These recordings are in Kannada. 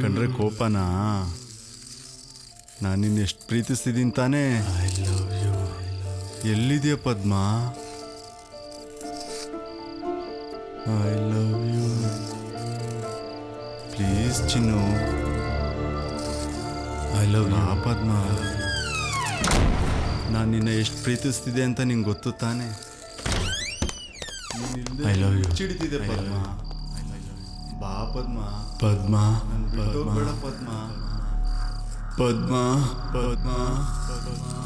ಕಂಡ್ರೆ ಕೋಪನಾ? ನಾನು ನಿನ್ನ ಎಷ್ಟು ಪ್ರೀತಿಸ್ತಿದ್ದೀನಿ ತಾನೇ. I love you. ಎಲ್ಲಿದೆಯಾ Padma? I love you. Please ಚಿನ್ನು, ಐ ಲವ್ ಯು. ಪದ್ಮ, ನಾನು ನಿನ್ನ ಎಷ್ಟು ಪ್ರೀತಿಸ್ತಿದೆ ಅಂತ ನಿಂಗೆ ಗೊತ್ತು ತಾನೆ. I love you. ಚಿಡಿತಿದೆ ಪದ್ಮ. ಬಾ ಪದ್ಮ. ಪದ್ಮ ಬೇಡ Padma. Padma Padma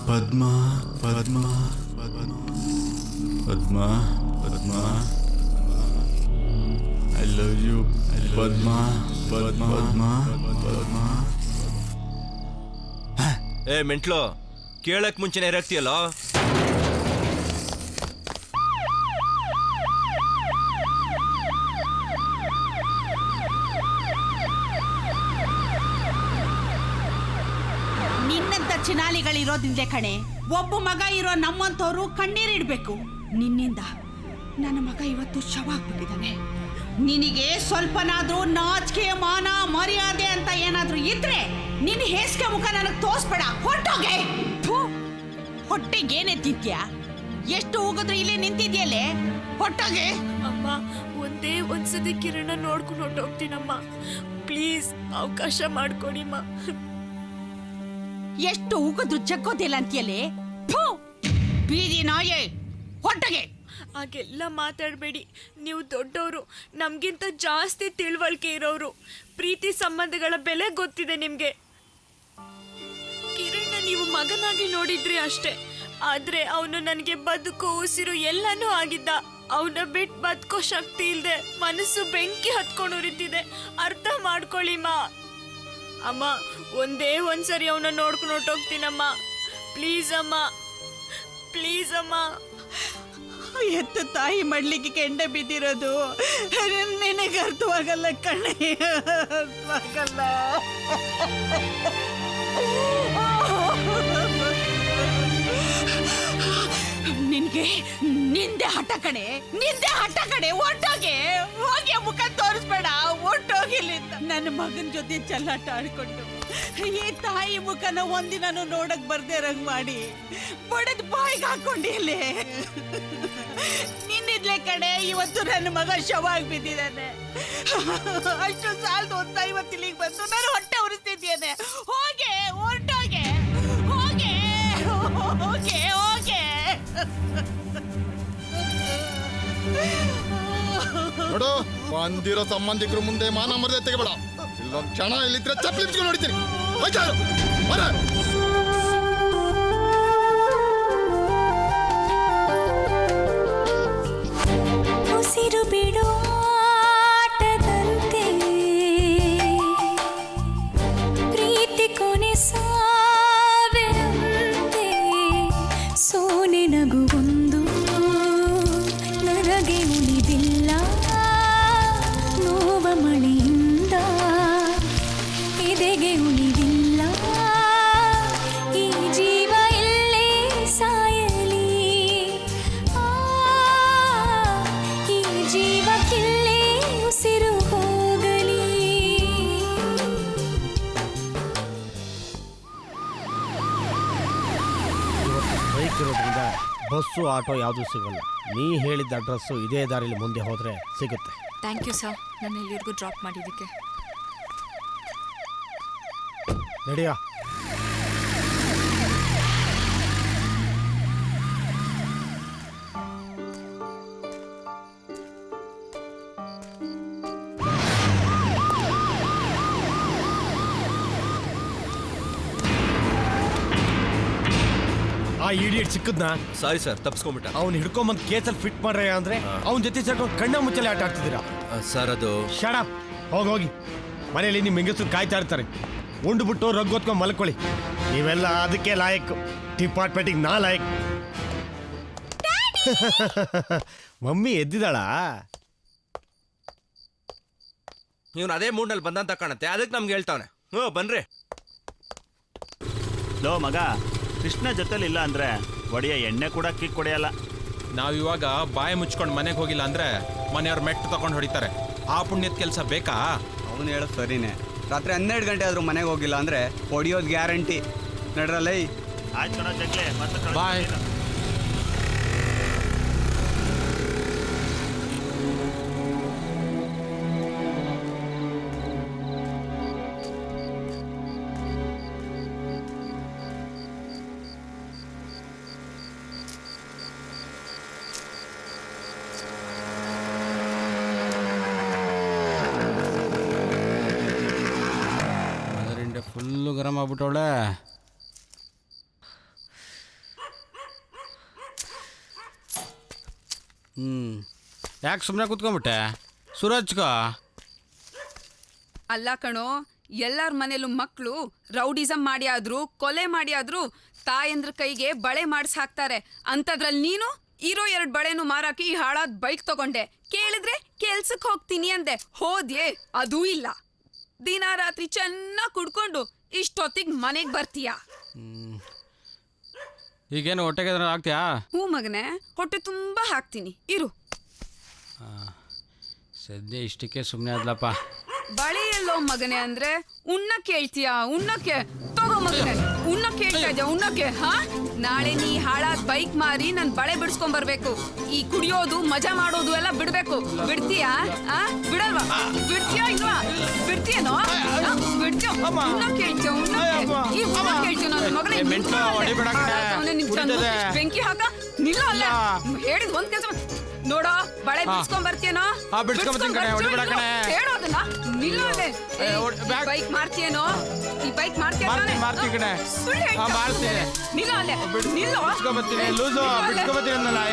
Padma Padma Padma Padma I love you. Padma Padma Padma Padma. ಏ ಮೆಂಟ್ಲು, ಕೇಳಕ್ ಮುಂಚೆನೆ ಇರಾಕ್ತಿಯಲ್ಲೋ. ನಿನ್ನಂತ ಚಿನಾಲಿಗಳಿರೋದ್ರಿಂದ ಕಣೆ ಒಬ್ಬ ಮಗ ಇರೋ ನಮ್ಮಂತವ್ರು ಕಣ್ಣೀರಿಡ್ಬೇಕು. ನಿನ್ನಿಂದ ನನ್ನ ಮಗ ಇವತ್ತು ಶವ ಆಗ್ಬಿಟ್ಟಿದ್ದಾನೆ. ನಿನಗೆ ಸ್ವಲ್ಪನಾದ್ರೂ ನಾಚಿಕೆ ಮಾನ ಮರ್ಯಾದೆ ಅಂತ ಏನಾದ್ರೂ ಇದ್ರೆ ನಿನ್ನ ಹೇಸಿಗೆ ಮುಖ ನನಗೆ ತೋರಿಸ್ಬೇಡ. ಹೊಟ್ಟೋಗೆ. ಹೊಟ್ಟೆಗೇನೆ ತಿಂತ್ಯಾ? ಎಷ್ಟು ಹೋಗಿದ್ರು ಇಲ್ಲೇ ನಿಂತಿದ್ಯಲ್ಲೇ. ಹೊಟ್ಟೋಗೆ. ಅಮ್ಮ, ಒಂದೇ ಒಂದ್ಸತಿ ಕಿರಣ ನೋಡ್ಕೊಂಡು ಹೊಟ್ಟೋಗ್ತೀನಮ್ಮ. ಪ್ಲೀಸ್ ಅವಕಾಶ ಮಾಡ್ಕೊಡಿಮ್ಮ. ಎಷ್ಟು ಉಗಿದ್ರು ಜಗ್ಗೋದಿಲ್ಲ ಅಂತೀಯಲ್ಲೇ. ಬೀದಿ ನಾಯೇ, ಹೊಟ್ಟೆಗೆ. ಹಾಗೆಲ್ಲ ಮಾತಾಡಬೇಡಿ. ನೀವು ದೊಡ್ಡವರು, ನಮಗಿಂತ ಜಾಸ್ತಿ ತಿಳುವಳಿಕೆ ಇರೋರು. ಪ್ರೀತಿ ಸಂಬಂಧಗಳ ಬೆಲೆ ಗೊತ್ತಿದೆ ನಿಮಗೆ. ಕಿರಣ್ನ ನೀವು ಮಗನಾಗಿ ನೋಡಿದ್ರಿ ಅಷ್ಟೇ, ಆದ್ರೆ ಅವನು ನನಗೆ ಬದುಕು ಉಸಿರು ಎಲ್ಲನೂ ಆಗಿದ್ದ. ಅವನ ಬಿಟ್ಟು ಬದುಕೋ ಶಕ್ತಿ ಇಲ್ಲದೆ ಮನಸ್ಸು ಬೆಂಕಿ ಹತ್ಕೊಂಡು ಉರಿತಿದೆ. ಅರ್ಥ ಮಾಡ್ಕೊಳ್ಳಿಮ್ಮ. ಅಮ್ಮ, ಒಂದೇ ಒಂದ್ಸರಿ ಅವನ ನೋಡ್ಕೊಂಡು ಹೊಟ್ಟೋಗ್ತೀನಮ್ಮ. ಪ್ಲೀಸ್ ಅಮ್ಮ, ಪ್ಲೀಸ್ ಅಮ್ಮ. ಎತ್ತ ತಾಯಿ ಮಡ್ಲಿಕ್ಕೆ ಕೆಂಡ ಬಿದ್ದಿರೋದು ನಿನಗೆ ಅರ್ಥವಾಗಲ್ಲ ಕಣೆ, ಅರ್ಥವಾಗಲ್ಲ. ನಿನ್ಗೆ ನಿಂದೆ ಹಠ ಕಣೆ, ನಿಂದೆ ಹಠ ಕಣೆ. ಒಟ್ಟೋಗೆ ಹೋಗಿ ಮುಖ ತೋರಿಸ್ಬೇಡ. ಒಟ್ಟೋಗಿಲ್ಲಿಂದ ನನ್ನ ಮಗನ ಜೊತೆ ಚೆಲ್ಲಾಟ ಆಡ್ಕೊಂಡು ಈ ತಾಯಿ ಮುಖನ ಒಂದಿನೂ ನೋಡಕ್ ಬರ್ದೇ ರಂಗ್ ಮಾಡಿ ಬಡದ್ ಬಾಯಿಗೆ ಹಾಕೊಂಡಿಲ್ಲೇ. ನಿನ್ನಿದ್ಲೆ ಕಡೆ ಇವತ್ತು ನನ್ನ ಮಗ ಶವ ಆಗಿ ಬಿದ್ದಿದ್ದಾನೆ. ಅಷ್ಟು ಸಾಲದು ಅಂತ ಇವತ್ತು ಇಲ್ಲಿಗೆ ಬಂದು ನಾನು ಹೊಟ್ಟೆ ಉರಿಸ್ತಿದ್ದೇನೆ. ಹೋಗೆ, ಹೊರಟೋಗೆ, ಹೋಗೆ ಹೋಗೆ ಹೋಗೆ. ನೋಡು, ಬಂದಿರೋ ಸಂಬಂಧಿಕರು ಮುಂದೆ ಮಾನ ಮರ್ಯಾದೆ ತೆಗೆಬೇಡ. ಇಲ್ಲೊಂದು ಕ್ಷಣ ಇಲ್ಲಿದ್ರೆ ಚಪ್ಪಲಿ ನೋಡ್ತೀನಿ. ಉಸಿರು ಬಿಡೋ ಆಟದಂತೆ ಪ್ರೀತಿ ಕೊನೆ ಸಾವಿರಂತೆ ಸೋನೆ ನಗುವೊಂದು ನನಗೆ ಉಳಿದಿಲ್ಲ. ನೋವ ಮಳೆಯಿಂದ ಎದೆಗೆ ಉಳಿದಿಲ್ಲ. ಈ ಜೀವ ಎಲ್ಲೇ ಸಾಯಲಿ, ಈ ಜೀವಕ್ಕಿಲ್ಲೇ ಉಸಿರು ಹೋಗಲಿ. ಬೈಕ್ ಇರೋದ್ರಿಂದ ಬಸ್ಸು ಆಟೋ ಯಾವುದೂ ಸಿಗಲ್ಲ. ನೀ ಹೇಳಿದ್ದ ಅಡ್ರೆಸ್ಸು ಇದೇ ದಾರಿಲಿ ಮುಂದೆ ಹೋದರೆ ಸಿಗುತ್ತೆ. ಥ್ಯಾಂಕ್ ಯು ಸರ್, ನನ್ನ ಇಲ್ಲಿವರೆಗೂ ಡ್ರಾಪ್ ಮಾಡಿದ್ದಕ್ಕೆ. ನಡಿಯಾ. ಆ ಇಡಿಯಟ್ ಸಿಕ್ಕದ್ನಾ? Sorry sir, ತಪ್ಪಿಸ್ಕೊಂಡ್ಬಿಟ್ಟ. ಅವ್ನು ಹಿಡ್ಕೊಂಬಂದು ಕೇಸಲ್ಲಿ ಫಿಟ್ ಮಾಡ್ರೆ ಅಂದ್ರೆ ಅವ್ನ ಜೊತೆ ಸೇರ್ಕೊಂಡು ಕಣ್ಣ ಮುಚ್ಚಲೆ ಆಟ ಆಡ್ತಿದ್ದೀರಾ. ಸರ್ ಅದು ಶಡಪ್. ಹೋಗಿ ಮನೇಲಿ ನಿಮ್ಮ ಹೆಂಗಸರು ಕಾಯ್ತಾ ಇರ್ತಾರೆ. ಉಂಡ್ಬಿಟ್ಟು ರಗ್ಗೊತ್ಕೊಂಡು ಮಲ್ಕೊಳ್ಳಿ. ನೀವೆಲ್ಲ ಅದಕ್ಕೆ ಲಾಯಕ್. ಡಿಪಾರ್ಟ್ಮೆಂಟಿಗೆ ನಾ ಲಾಯಕ್. ಮಮ್ಮಿ ಎದ್ದಿದ್ದಾಳ? ಇವನು ಅದೇ ಮೂಡ್ನಲ್ಲಿ ಬಂದಂತ ಕಾಣುತ್ತೆ, ಅದಕ್ಕೆ ನಮ್ಗೆ ಹೇಳ್ತಾವನೆ. ಬನ್ರಿ. ಲೋ ಮಗ, ಕೃಷ್ಣ ಜೊತೆಲಿ ಇಲ್ಲ ಅಂದ್ರೆ ಒಡೆಯ ಎಣ್ಣೆ ಕೂಡ ಕಿಕ್ ಹೊಡೆಯಲ್ಲ. ನಾವಿವಾಗ ಬಾಯಿ ಮುಚ್ಕೊಂಡು ಮನೆಗೆ ಹೋಗಿಲ್ಲ ಅಂದ್ರೆ ಮನೆಯವ್ರ ಮೆಟ್ಟು ತಗೊಂಡು ಹೊಡಿತಾರೆ. ಆ ಪುಣ್ಯದ ಕೆಲಸ ಬೇಕಾ? ಅವನು ಹೇಳೋ ಸರಿನೇ. ರಾತ್ರಿ 12 ಗಂಟೆ ಆದರೂ ಮನೆಗೆ ಹೋಗಿಲ್ಲ ಅಂದರೆ ಹೊಡಿಯೋದು ಗ್ಯಾರಂಟಿ. ನಡ್ರಲ್ಲೈ. ಆಯ್ತು ಕಣ ಜಗ್ಲೆ ಮತ್ತೆ ಬಾಯ್. ಫುಲ್ಲು ಗರಂ ಆಗ್ಬಿಟ್ಟವಳೆ. ಯಾಕೆ ಸುಮ್ಮನೆ ಕೂತ್ಕೊಂಡ್ಬಿಟ್ಟೆ? ಸುರಜ್ಕ ಅಲ್ಲ ಕಣೋ, ಎಲ್ಲರ ಮನೇಲೂ ಮಕ್ಕಳು ರೌಡಿಸಮ್ ಮಾಡಿ ಆದ್ರೂ ಕೊಲೆ ಮಾಡಿ ಆದ್ರೂ ತಾಯಂದ್ರ ಕೈಗೆ ಬಳೆ ಮಾಡಿಸ್ ಹಾಕ್ತಾರೆ. ಅಂಥದ್ರಲ್ಲಿ ನೀನು ಇರೋ 2 ಬಳೆನು ಮಾರಾಕಿ ಈ ಹಾಳಾದ ಬೈಕ್ ತಗೊಂಡೆ. ಕೇಳಿದ್ರೆ ಕೆಲ್ಸಕ್ಕೆ ಹೋಗ್ತೀನಿ ಅಂದೆ, ಹೋದ್ಯೆ? ಅದೂ ಇಲ್ಲ. ದಿನ ರಾತ್ರಿ ಚೆನ್ನಾಗಿ ಕುಡ್ಕೊಂಡು ಇಷ್ಟೊತ್ತಿಗೆ ಮನೆಗೆ ಬರ್ತೀಯ. ಈಗೇನು ಹೊಟ್ಟೆಗೆ ಏನಾರು ಆಗ್ತೀಯಾ? ಹ್ಞೂ ಮಗನೇ, ಹೊಟ್ಟೆ ತುಂಬ ಹಾಕ್ತೀನಿ, ಇರು. ಸದ್ಯ ಇಷ್ಟಕ್ಕೆ ಸುಮ್ಮನೆ ಆದ್ಲಪ್ಪ. ಬಳೆ ಎಲ್ಲೋ ಮಗನೇ ಅಂದ್ರೆ ಉಣ್ಣಕ್ಕೆ ಹೇಳ್ತೀಯಾ? ಉಣ್ಣಕ್ಕೆ ತಗೋ ಮಗನೇ, ಉಣ್ಣಕ್ಕೆ ಹೇಳ್ತಾ ಇದ್ಯಾ? ಉಣ್ಣಕ್ಕೆ? ಹಾ, ನಾಳೆ ನೀ ಹಾಳಾದ ಬೈಕ್ ಮಾರಿ ನನ್ ಬಳೆ ಬಿಡಿಸ್ಕೊಂಡ್ ಬರ್ಬೇಕು. ಈ ಕುಡಿಯೋದು ಮಜಾ ಮಾಡೋದು ಎಲ್ಲ ಬಿಡ್ಬೇಕು. ಬಿಡ್ತೀಯಾ? ಬಿಡಲ್ವಾ? ಬಿಡ್ತೀಯಾ ಇಲ್ವಾ? ಬಿಡ್ತೀಯನೋ? ಬಿಡ್ತೀಯ? ಉಣ್ಣಕ್ಕೆ ಹೇಳ್ತೀಯ? ಉಣ್ಣಕ್ಕೆ? ಈ ಉಣ್ಣಕ್ಕೆ ಹೇಳ್ತೀಯ? ನನ್ನ ಮಗನೇ ಬೆಂಕಿ ಹಾಕ. ನಿಲ್ಲ ಅಲ್ಲ, ಹೇಳಿದ್ ಒಂದ್ ಕೆಲಸ ನೋಡೋ, ಬಳೆ ಬಿಡ್ಸ್ಕೊಂಡ್ ಬರ್ತೀಯನೋ? ಹೇಳೋದನ್ನ ನಿಲ್ಲೋದೆ. ಬೈಕ್ ಮಾಡ್ತೀಯನೋ? ಈ ಬೈಕ್ ಮಾಡ್ತೀಯ?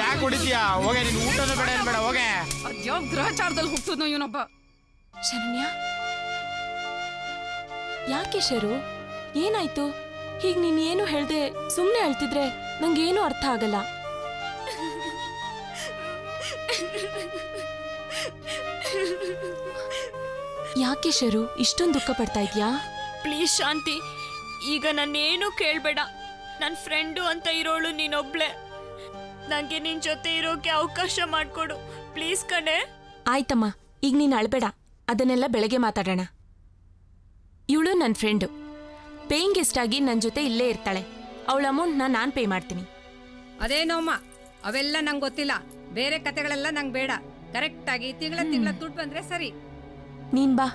ಯಾಕೆ ಹೊಡಿತೀಯಾ? ಹೋಗೆ, ನಿನ್ ಊಟನೂ ಬೇಡ, ಏನ್ ಬೇಡ, ಹೋಗೆ. ಅದ್ಯಾವ ಗ್ರಹಚಾರದಲ್ಲಿ ಹುಟ್ಟುದ್ನೋ ಇವನೊಬ್ಬ. ಶರಣ್ಯ, ಯಾಕೆ ಶರು? ಏನಾಯ್ತು? ಹೀಗೆ ನೀನ್ ಏನು ಹೇಳ್ದೆ ಸುಮ್ಮನೆ ಅಳ್ತಿದ್ರೆ ನಂಗೇನು ಅರ್ಥ ಆಗಲ್ಲ. ಯಾಕೆ ಶರು ಇಷ್ಟೊಂದು ದುಃಖ ಪಡ್ತಾ ಇದ್ಯಾ? ಪ್ಲೀಸ್ ಶಾಂತಿ, ಈಗ ನಾನೇನು ಕೇಳಬೇಡ. ನನ್ನ ಫ್ರೆಂಡು ಅಂತ ಇರೋಳು ನೀನೊಬ್ಳೆ. ನನಗೆ ನಿನ್ನ ಜೊತೆ ಇರೋಕೆ ಅವಕಾಶ ಮಾಡಿಕೊಡು ಪ್ಲೀಸ್ ಕಣೆ. ಆಯ್ತಮ್ಮ, ಈಗ ನೀನು ಅಳ್ಬೇಡ. ಅದನ್ನೆಲ್ಲ ಬೆಳಗ್ಗೆ ಮಾತಾಡೋಣ. ಇವಳು ನನ್ನ ಫ್ರೆಂಡು, ಪೇಯಿಂಗ್ ಗೆಸ್ಟ್ ಆಗಿ ನನ್ನ ಜೊತೆ ಇಲ್ಲೇ ಇರ್ತಾಳೆ. ಅವಳ ಅಮೌಂಟ್ನ ನಾನು ಪೇ ಮಾಡ್ತೀನಿ. ಅದೇನೋಮ್ಮ, ಅವೆಲ್ಲ ನಂಗೆ ಗೊತ್ತಿಲ್ಲ. ಬೇರೆ ಕತೆಗಳೆಲ್ಲ ನಂಗೆ ಬೇಡ. ಕರೆಕ್ಟಾಗಿ ತಿಂಗಳ ದುಡ್ಡು ಬಂದ್ರೆ ಸರಿ. ನೀನ್ ಬಾ.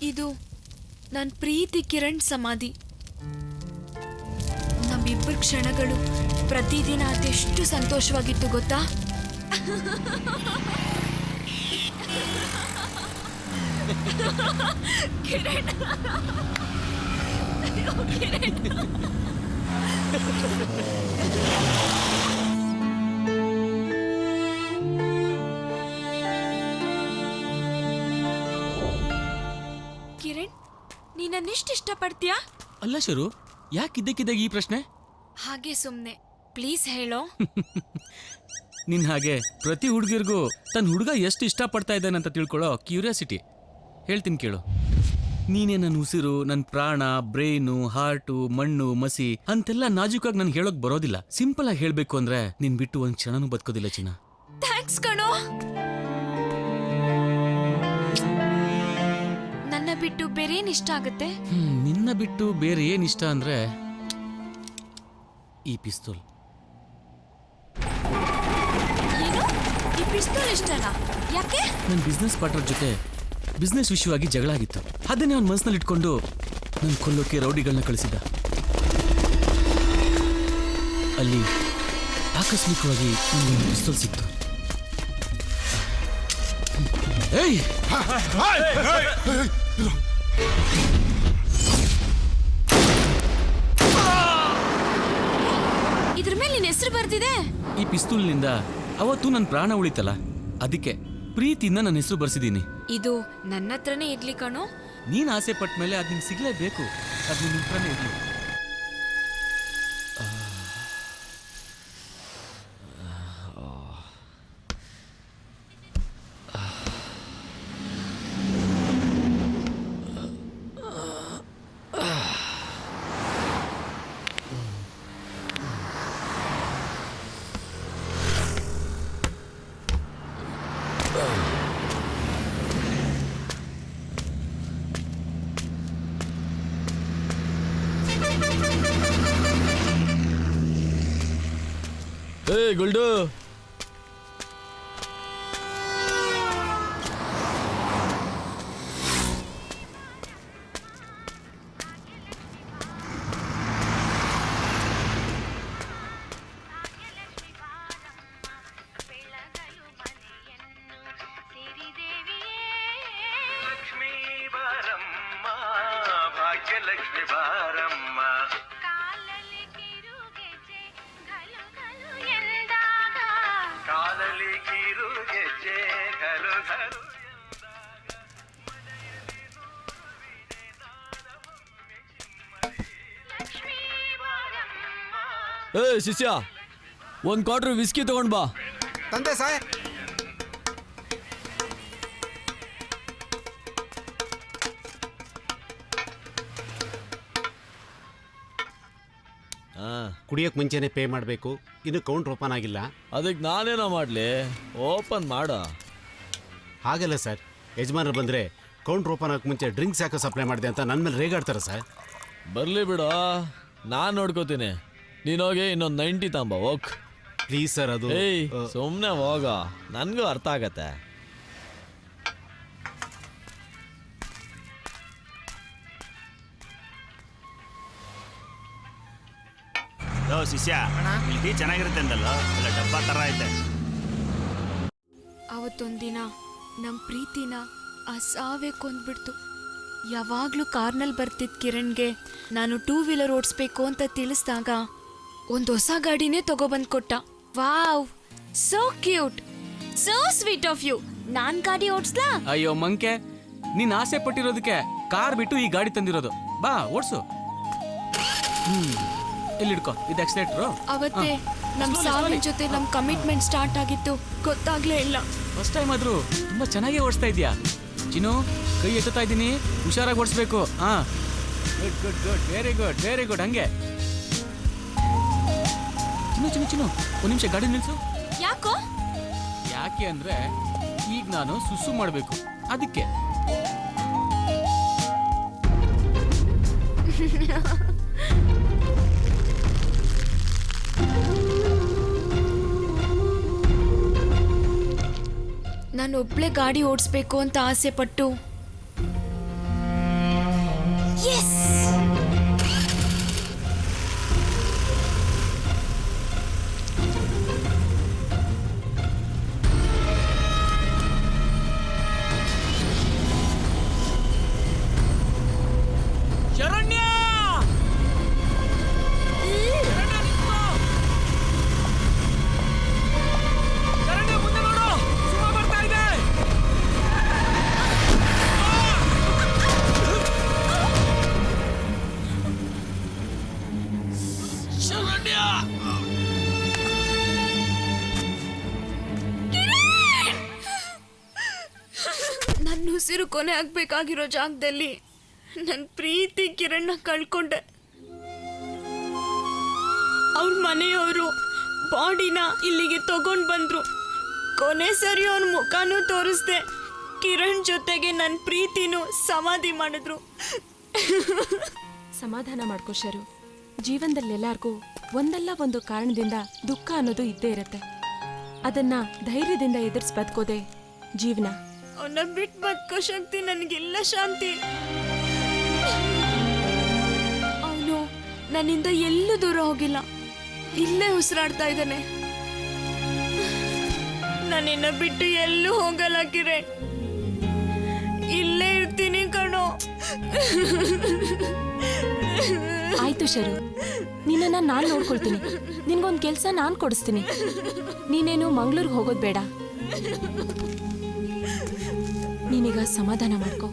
ಇದು ನನ್ನ ಪ್ರೀತಿ ಕಿರಣ್ ಸಮಾಧಿ. ನಮ್ಮಿಬ್ಬರ ಕ್ಷಣಗಳು ಪ್ರತಿದಿನ ಅದೆಷ್ಟು ಸಂತೋಷವಾಗಿತ್ತು ಗೊತ್ತಾ? ಕಿರಣ್, ಕಿರಣ್. ಕಿರಣ್, ನೀ ನನ್ನೆಷ್ಟು ಇಷ್ಟಪಡ್ತೀಯಾ? ಅಲ್ಲ ಶರು, ಯಾಕಿದ್ದಕ್ಕಿದ್ದಾಗ ಈ ಪ್ರಶ್ನೆ? ಹಾಗೆ ಸುಮ್ಮನೆ ಪ್ಲೀಸ್ ಹೇಳೋ. ನಿನ್ ಹಾಗೆ ಪ್ರತಿ ಹುಡುಗಿರ್ಗೂ ತನ್ನ ಹುಡುಗ ಎಷ್ಟು ಇಷ್ಟಪಡ್ತಾ ಇದ್ದಾನಂತ ತಿಳ್ಕೊಳ್ಳೋ ಕ್ಯೂರಿಯಾಸಿಟಿ. ಹೇಳ್ತೀನಿ ಕೇಳು. ನೀನೇ ನನ್ನ ಉಸಿರು, ನನ್ನ ಪ್ರಾಣ, ಬ್ರೈನು, ಹಾರ್ಟು, ಮಣ್ಣು, ಮಸಿ ಅಂತೆಲ್ಲ ನಾಜೂಕಾಗಿ ನನ್ಗೆ ಹೇಳೋಕ್ ಬರೋದಿಲ್ಲ. ಸಿಂಪಲ್ ಆಗಿ ಹೇಳ್ಬೇಕು ಅಂದ್ರೆ ನಿನ್ ಬಿಟ್ಟು ಒಂದ್ ಕ್ಷಣನೂ ಬದುಕೋದಿಲ್ಲ ಚಿನ್ನ. ಥ್ಯಾಂಕ್ಸ್ ಕಣೋ. ನನ್ನ ಬಿಟ್ಟು ಬೇರೆ ಏನ್ ಇಷ್ಟ ಆಗುತ್ತೆ? ನಿನ್ನ ಬಿಟ್ಟು ಬೇರೆ ಏನ್ ಇಷ್ಟ ಅಂದ್ರೆ ಈ ಪಿಸ್ತೂಲ್. ಏನು? ಈ ಪಿಸ್ತೂಲ್ ಇಷ್ಟನಾ? ಯಾಕೆ? ನನ್ನ ಬಿಸ್ನೆಸ್ ಪಾರ್ಟ್ನರ್ ಜೊತೆ ಬಿಸ್ನೆಸ್ ವಿಷಯವಾಗಿ ಜಗಳ ಆಗಿತ್ತು. ಅದನ್ನೇ ಅವ್ನ ಮನಸ್ಸಿನಲ್ಲಿ ಇಟ್ಕೊಂಡು ನನ್ನ ಕೊಲ್ಲೋಕೆ ರೌಡಿಗಳನ್ನ ಕಳಿಸಿದ್ದ. ಅಲ್ಲಿ ಆಕಸ್ಮಿಕವಾಗಿ ನನಗೆ ಪಿಸ್ತೂಲ್ ಸಿಕ್ತು. ಏಯ್! ಇದ್ರ ಮೇಲೆ ನಿನ್ನ ಹೆಸರು ಬರ್ತಿದೆ. ಈ ಪಿಸ್ತೂಲ್ನಿಂದ ಅವತ್ತು ನನ್ನ ಪ್ರಾಣ ಉಳಿತಲ್ಲ, ಅದಕ್ಕೆ ಪ್ರೀತಿಯಿಂದ ನನ್ನ ಹೆಸರು ಬರ್ಸಿದ್ದೀನಿ. ಇದು ನನ್ನ ಹತ್ರನೇ ಇರ್ಲಿ ಕಣೋ. ನೀನ್ ಆಸೆ ಪಟ್ಟ ಮೇಲೆ ಅದು ನಿಂಗೆ ಸಿಗ್ಲೇಬೇಕು. ಅದು ನಿನ್ನ ಹತ್ರನೇ ಇರ್ಲಿ. ಏ ಗುಲ್ಡು ಏ ಶಿಷ್ಯ ಒಂದು ಕ್ವಾರ್ಟರ್ ವಿಸ್ಕಿ ತಗೊಂಡ್ ಬಾ. ತಂದೆ ಸಾಯ್. ಕುಡಿಯೋಕೆ ಮುಂಚೆನೆ ಪೇ ಮಾಡಬೇಕು. ಇನ್ನು ಕೌಂಟ್ರ್ ಓಪನ್ ಆಗಿಲ್ಲ. ಅದಕ್ಕೆ ನಾನೇನೋ ಮಾಡಲಿ, ಓಪನ್ ಮಾಡ. ಹಾಗಲ್ಲ ಸರ್, ಯಜಮಾನರು ಬಂದರೆ ಕೌಂಟ್ರ್ ಓಪನ್ ಆಗೋಕ್ಕೆ ಮುಂಚೆ ಡ್ರಿಂಕ್ಸ್ ಯಾಕೆ ಸಪ್ಲೈ ಮಾಡಿದೆ ಅಂತ ನನ್ನ ಮೇಲೆ ರೇಗಾಡ್ತಾರೆ ಸರ್. ಬರಲಿ ಬಿಡು, ನಾನು ನೋಡ್ಕೋತೀನಿ. ನೀನೋಗಿ ಇನ್ನೊಂದು 90 ತಾಂಬ ಓಕ್. Please sir. ಅದು ಏಯ್ ಸುಮ್ಮನೆ ಹೋಗ, ನನಗೂ ಅರ್ಥ ಆಗತ್ತೆ. ಶಿಷ್ಯ ಇಲ್ಲಿ ಚೆನ್ನಾಗಿರುತ್ತೆ ಅಂದಲ್ಲ, ಎಲ್ಲ ಡಬ್ಬ ಥರ ಐತೆ. ಅವತ್ತೊಂದಿನ ನಮ್ಮ ಪ್ರೀತಿನ ಆ ಸಾವೇ ಕೊಂದ್ಬಿಡ್ತು. ಯಾವಾಗಲೂ ಕಾರ್ನಲ್ಲಿ ಬರ್ತಿದ್ದ ಕಿರಣ್ಗೆ ನಾನು 2 ವೀಲರ್ ಓಡಿಸ್ಬೇಕು ಅಂತ ತಿಳಿಸಿದಾಗ ಒಂದು ಹೊಸ ಗಾಡಿನೇ ತಗೊಬಂದು ಕೊಟ್ಟ. Wow, so cute, so sweet of you. ನಾನ್ ಗಾಡಿ ಓಡಿಸ್ಲಾ? ಅಯ್ಯೋ ಮಂಕೆ, ನೀನ್ ಆಸೆ ಪಟ್ಟಿರೋದಕ್ಕೆ ಕಾರ್ ಬಿಟ್ಟು ಈ ಗಾಡಿ ತಂದಿರೋದು. ಬಾ ಓಡ್ಸು. ಇಲ್ಲಿಡ್ಕೋ, ಇದು ಎಕ್ಸಲೇಟ್ರು. ಅವತ್ತೇ ನಮ್ ಸಾವಿನ ಜೊತೆ ನಮ್ ಕಮಿಟ್ಮೆಂಟ್ ಸ್ಟಾರ್ಟ್ ಆಗಿತ್ತು, ಗೊತ್ತಾಗ್ಲೇ ಇಲ್ಲ. ಫಸ್ಟ್ ಟೈಮ್ ಆದ್ರೂ ತುಂಬಾ ಚೆನ್ನಾಗಿ ಓಡಿಸ್ತಾ ಇದೀಯಾ ಚಿನ್ನು. ಕೈ ಎತ್ತುತ್ತಾ ಇದ್ದೀನಿ, ಹುಷಾರಾಗಿ ಓಡಿಸ್ಬೇಕು. ಹಾ, good good good, very good very good. ಹಂಗೆ ಚಿನ್ನು ಚಿನ್ನು ಚಿನ್ನು, ಒಂದು ನಿಮಿಷ ಗಾಡಿ ನಿಲ್ಸು. ಯಾಕೋ? ಯಾಕೆ ಅಂದ್ರೆ ಈಗ ನಾನು ಸುಸು ಮಾಡಬೇಕು, ಅದಕ್ಕೆ. ನಾನು ಒಬ್ಳೆ ಗಾಡಿ ಓಡಿಸ್ಬೇಕು ಅಂತ ಆಸೆ ಪಟ್ಟು ಶರಣ್ಯ, ಮುಂದೆ ನೋಡು, ಸುಮ್ಮ ಬರ್ತಾ ಇದೆ. ಶರಣ್ಯ, ನನ್ನ ಉಸಿರು ಕೊನೆ ಆಗ್ಬೇಕಾಗಿರೋ ಜಾಗದಲ್ಲಿ ನನ್ನ ಪ್ರೀತಿ ಕಿರಣ್ನ ಕಳ್ಕೊಂಡೆ. ಅವ್ರ ಮನೆಯವರು ಬಾಡಿನ ಇಲ್ಲಿಗೆ ತಗೊಂಡು ಬಂದ್ರು. ಕೊನೆ ಸರಿ ಅವನ ಮುಖನೂ ತೋರಿಸ್ದೆ, ಕಿರಣ್ ಜೊತೆಗೆ ನನ್ನ ಪ್ರೀತಿನೂ ಸಮಾಧಿ ಮಾಡಿದ್ರು. ಸಮಾಧಾನ ಮಾಡ್ಕೋ ಶರು. ಜೀವನದಲ್ಲಿ ಎಲ್ಲಾರ್ಗೂ ಒಂದಲ್ಲ ಒಂದು ಕಾರಣದಿಂದ ದುಃಖ ಅನ್ನೋದು ಇದ್ದೇ ಇರತ್ತೆ. ಅದನ್ನ ಧೈರ್ಯದಿಂದ ಎದುರಿಸಿ ಬದುಕೋದೆ ಜೀವನ. ಅವನ್ನ ಬಿಟ್ಟು ಬದುಕೋ ಶಕ್ತಿ ನನಗಿಲ್ಲ ಶಾಂತಿ. ಅವನು ನನ್ನಿಂದ ಎಲ್ಲೂ ದೂರ ಹೋಗಿಲ್ಲ, ಇಲ್ಲೇ ಉಸಿರಾಡ್ತಾ ಇದ್ದಾನೆ. ನನ್ನಿನ್ನ ಬಿಟ್ಟು ಎಲ್ಲೂ ಹೋಗಲ್ಲ ಕಿರಣ್, ಇಲ್ಲೇ ಇರ್ತೀನಿ ಕಣೋ. ಆಯ್ತು ಶರು, ನಿನ್ನನ್ನ ನಾನ್ ನೋಡ್ಕೊಳ್ತೀನಿ. ನಿನ್ಗೊಂದ್ ಕೆಲ್ಸ ನಾನ್ ಕೊಡಿಸ್ತೀನಿ. ನೀನೇನು ಮಂಗ್ಳೂರ್ಗೆ ಹೋಗೋದ್ ಬೇಡ. ನೀನೀಗ ಸಮಾಧಾನ ಮಾಡ್ಕೋ.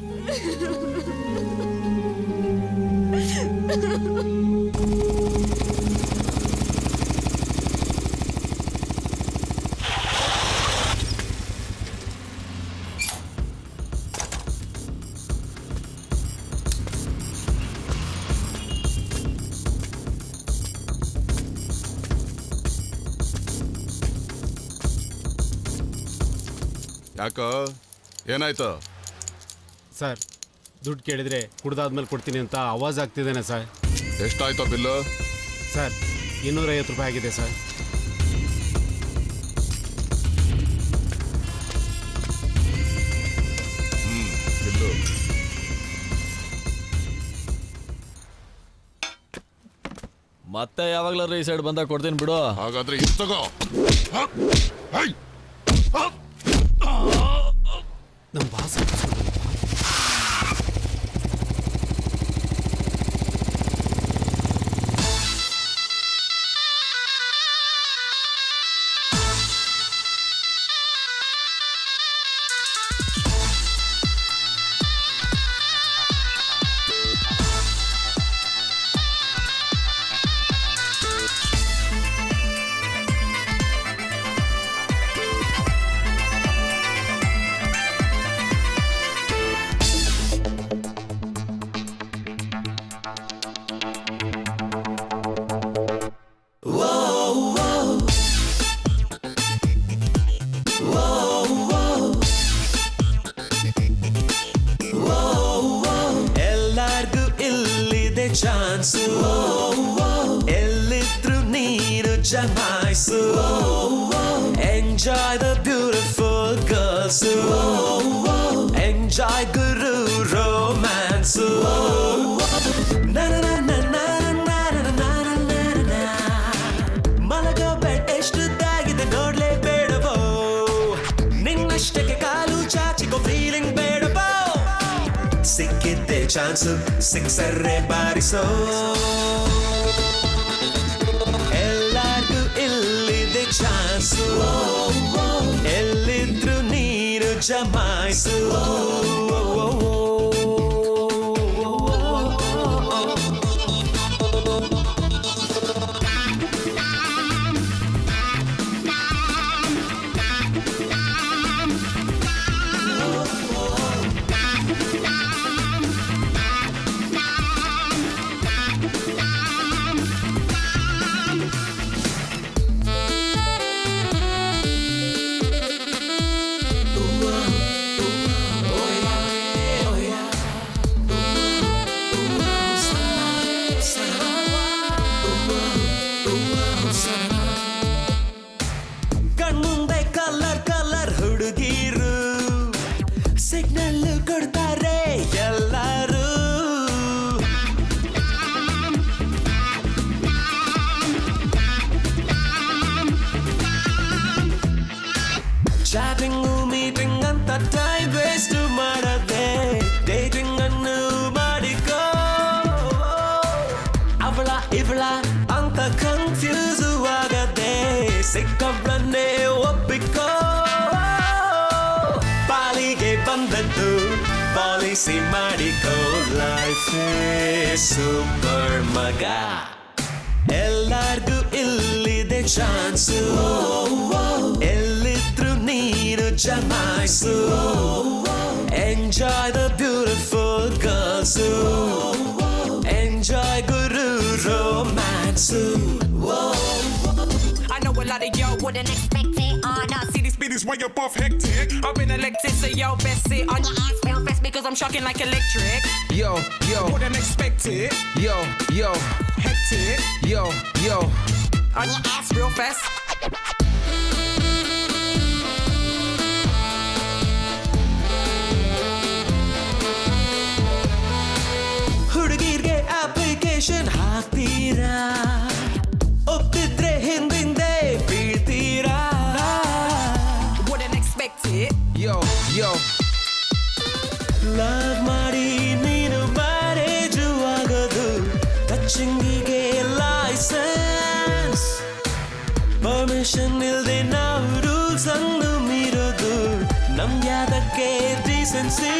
ಯಾಕೋ ಏನಾಯ್ತು? ಸರ್, ದುಡ್ಡು ಕೇಳಿದ್ರೆ ಕುಡ್ದಾದ್ಮೇಲೆ ಕೊಡ್ತೀನಿ ಅಂತ ಆವಾಜ್ ಆಗ್ತಿದ್ದೇನೆ ಸರ್. ಎಷ್ಟಾಯ್ತು ಬಿಲ್ಲು? ಸರ್, 250 ರೂಪಾಯಿ ಆಗಿದೆ ಸರ್. ಮತ್ತೆ ಯಾವಾಗ್ಲಾರು ಈ ಸೈಡ್ ಬಂದಾಗ ಕೊಡ್ತೀನಿ ಬಿಡು. ಹಾಗಾದ್ರೆ ಇದು ತಗೋ. ನಮ್ಮ ಬಾಸ್ ಎಲ್ಲಾರ್ಗೂ ಇಲ್ಲಿದೆ ಚಾನ್ಸು, ಎಲ್ಲಿದ್ರು ನೀರು ಜಮಾಯಿಸು. Enjoy the beautiful girls, enjoy ಗುರು ರೋಮ್ಯಾನ್ಸು. ಮಲಗೋ ಬೆಡ್ ಎಷ್ಟುದ್ದಾಗಿದೆ ನೋಡ್ಲೇಬೇಡವೋ, ನಿನ್ನಷ್ಟಕ್ಕೆ ಕಾಲು ಚಾಚಿಕೋ ಫೀಲಿಂಗ್ ಬೇಡವೋ. ಸಿಕ್ಕಿದ್ದೆ ಚಾನ್ಸು ಸಿಕ್ಸರ್ರೆ ಬಾರಿಸೋ, ಎಲ್ಲಾರ್ಗೂ ಇಲ್ಲಿದೆ ಚಾನ್ಸು, ಎಲ್ಲಿದ್ರು ನೀರು ಜಮಾಯಿಸು. ಕಣ್ಮುಂದೆ ಕಲರ್ ಕಲರ್ ಹುಡುಗಿರು ಸಿಗ್ನಲ್ ಕೊಡ್ತಾರೆ ಎಲ್ಲರೂ. ಚಾಟಿಂಗು ಮೀಟಿಂಗ್ ಅಂತ ಟೈಮ್ ವೇಸ್ಟ್ ಮಾಡದೆ ಡೇಟಿಂಗ್ ಅನ್ನು ಮಾಡಿಕೋ. ಅವಳ ಇವಳ ಅಂತ ಕನ್ಫ್ಯೂಸ್ ಆಗದೆ ಸಿಕ್ಕಬ್ಬನ್ನೇ ಒಪ್ಪಿಕೋ. ಪಾಲಿಗೆ ಬಂದದ್ದು ಪಾಲಿಸಿ ಮಾಡಿಕೋ, ಲೈಫ್ ಸೂಪರ್ ಮಗ. ಎಲ್ಲಾರ್ಗೂ ಇಲ್ಲಿದೆ ಚಾನ್ಸು, ಎಲ್ಲಿದ್ರು ನೀರು ಜಮಾಯಿಸು. Enjoy the beautiful girls, enjoy ಗುರು romance. I know a lot of y'all wouldn't expect it. Now see these speed is why you're both hectic. I've been elected, so y'all best sit on your ass real fast because I'm shocking like electric. Yo, yo, Wouldn't expect it. yo, yo, Hectic. yo, yo. On your ass real fast. ಹುಡುಗಿರ್ಗೆ ಅಪ್ಲಿಕೇಶನ್ ಹಾಕ್ತೀರಾ, ಒಪ್ಪಿದ್ರೆ ಹಿಂದಿಂದೆ ಬೀಳ್ತೀರಾ. Wouldn't expect it. Yo, yo, love ಮಾಡಿ ನೀನು ಮ್ಯಾರೇಜು ಆಗೋದು, ಟಚಿಂಗಿಗೆ ಲೈಸೆನ್ಸ್, ಪರ್ಮಿಷನ್ ಇಲ್ದೆ ನಾವು ರೂಲ್ಸ್ ಅನ್ನು ಮೀರೋದು, ನಮ್ಗ್ಯಾದಕ್ಕೆ ಡೀಸೆನ್ಸಿ.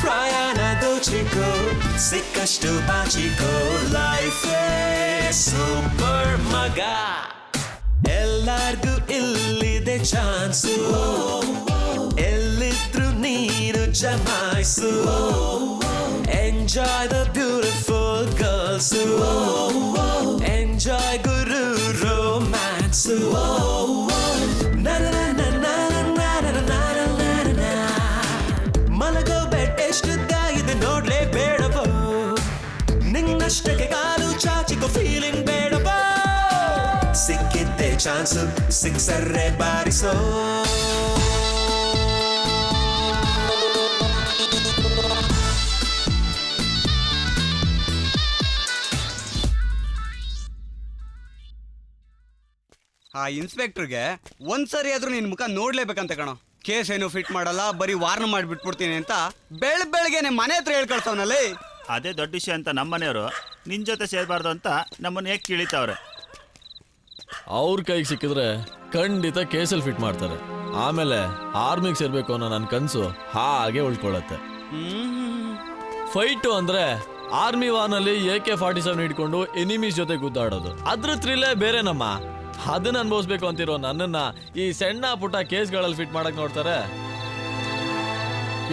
ಪ್ರಯಾಣ ದೋಚಿಕೋ ಸಿಕ್ಕಷ್ಟು ಬಾಚಿಕೋ, ಲೈಫ್ ಸೂಪರ್ ಮಗ. ಎಲ್ಲಾರ್ಗೂ ಇಲ್ಲಿದೆ ಚಾನ್ಸು, ಎಲ್ಲಿದ್ರು ನೀರು ಜಮಾಯಿಸು. Enjoy the beautiful girls, enjoy ಗುರು ರೋಮ್ಯಾನ್ಸು. ಮಲಗೋ ಬೆಡ್ ಎಷ್ಟುದ್ದಾಗಿದೆ ನೋಡ್ಲೇಬೇಡವೋ, ನಿನ್ನಷ್ಟಕ್ಕೆ ಕಾಲು ಚಾಚಿಕೋ ಫೀಲಿಂಗ್ ಬೇಡವೋ. ಸಿಕ್ಕಿದ್ದೆ ಚಾನ್ಸು ಸಿಕ್ಸರ್ರೆ ಬಾರಿಸೋ. ಆ ಇನ್ಸ್ಪೆಕ್ಟರ್ಗೆ ಒಂದ್ಸರಿ ಆದ್ರೂ ನಿನ್ ಮುಖ ನೋಡ್ಲೇಬೇಕಂತ ಕಣೋ. ಕೇಸ್ ಏನು ಫಿಟ್ ಮಾಡಲ್ಲ, ಬರೀ ವಾರ್ನ್ ಮಾಡಿಬಿಟ್ಬಿಡ್ತೀನಿ ಅಂತ ಬೆಳಗ್ಗೆನೆ ಮನೆ ಹತ್ರ ಹೇಳ್ಕೊಳ್ತಾವನಲ್ಲಿ. ಅದೇ ದೊಡ್ಡ ವಿಷಯ ಅಂತ ನಮ್ಮನೆಯವರು ನಿನ್ ಜೊತೆ ಸೇರಬಾರ್ದು ಅಂತ ನಮ್ಮನ್ನ ಹೇಗೆ ಕೀಳಿತಾವ್ರೆ. ಅವ್ರ ಕೈಗೆ ಸಿಕ್ಕಿದ್ರೆ ಖಂಡಿತ ಕೇಸಲ್ಲಿ ಫಿಟ್ ಮಾಡ್ತಾರೆ. ಆಮೇಲೆ ಆರ್ಮಿಗೆ ಸೇರ್ಬೇಕು ಅನ್ನೋ ನನ್ನ ಕನಸು ಹಾಗೆ ಉಳ್ಕೊಳ್ಳತ್ತೆ. ಫೈಟು ಅಂದ್ರೆ ಆರ್ಮಿ ವಾರ್ನಲ್ಲಿ AK-47 ಹಿಡ್ಕೊಂಡು ಎನಿಮೀಸ್ ಜೊತೆ ಗುದ್ದಾಡೋದು, ಅದ್ರ ಥ್ರಿಲ್ಲೇ ಬೇರೆ ನಮ್ಮ. ಅದನ್ನ ಅನ್ಭವಿಸ್ಬೇಕು ಅಂತಿರೋ ನನ್ನನ್ನ ಈ ಸಣ್ಣ ಪುಟ್ಟ ಕೇಸ್ಗಳಲ್ಲಿ ಫಿಟ್ ಮಾಡಕ್ ನೋಡ್ತಾರೆ.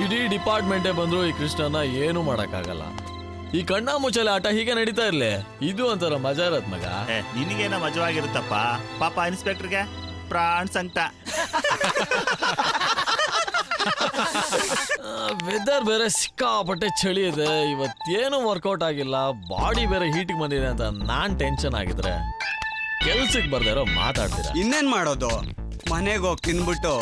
ಇಡೀ ಡಿಪಾರ್ಟ್ಮೆಂಟೇ ಬಂದ್ರು ಈ ಕೃಷ್ಣನ ಏನು ಮಾಡಕ್ಕಾಗಲ್ಲ. ಈ ಕಣ್ಣ ಮುಚ್ಚಲೆ ಆಟ ಹೀಗೆ ನಡೀತಾ ಇರ್ಲಿ, ಇದು ಒಂಥರ ಮಜಾ ಇರತ್ ಮಗ. ನಿನಗೇನ ಮಜವಾಗಿರುತ್ತಪ್ಪ, ಪಾಪ ಇನ್ಸ್ಪೆಕ್ಟರ್ಗೆ ಪ್ರಾಣ್ ಸಂಕಟ. ವೆದರ್ ಬೇರೆ ಸಿಕ್ಕಾಪಟ್ಟೆ ಚಳಿ ಇದೆ, ಇವತ್ತೇನು ವರ್ಕೌಟ್ ಆಗಿಲ್ಲ, ಬಾಡಿ ಬೇರೆ ಹೀಟಿಗೆ ಬಂದಿದೆ ಅಂತ ನಾನ್ ಟೆನ್ಷನ್ ಆಗಿದ್ರೆ ಕೆಲ್ಸಕ್ಕೆ ಬರ್ದಾರೋ ಮಾತಾಡ್ತೀರಾ. ಇನ್ನೇನ್ ಮಾಡೋದು, ಮನೆಗೆ ಹೋಗಿ ತಿನ್ಬಿಟ್ಟು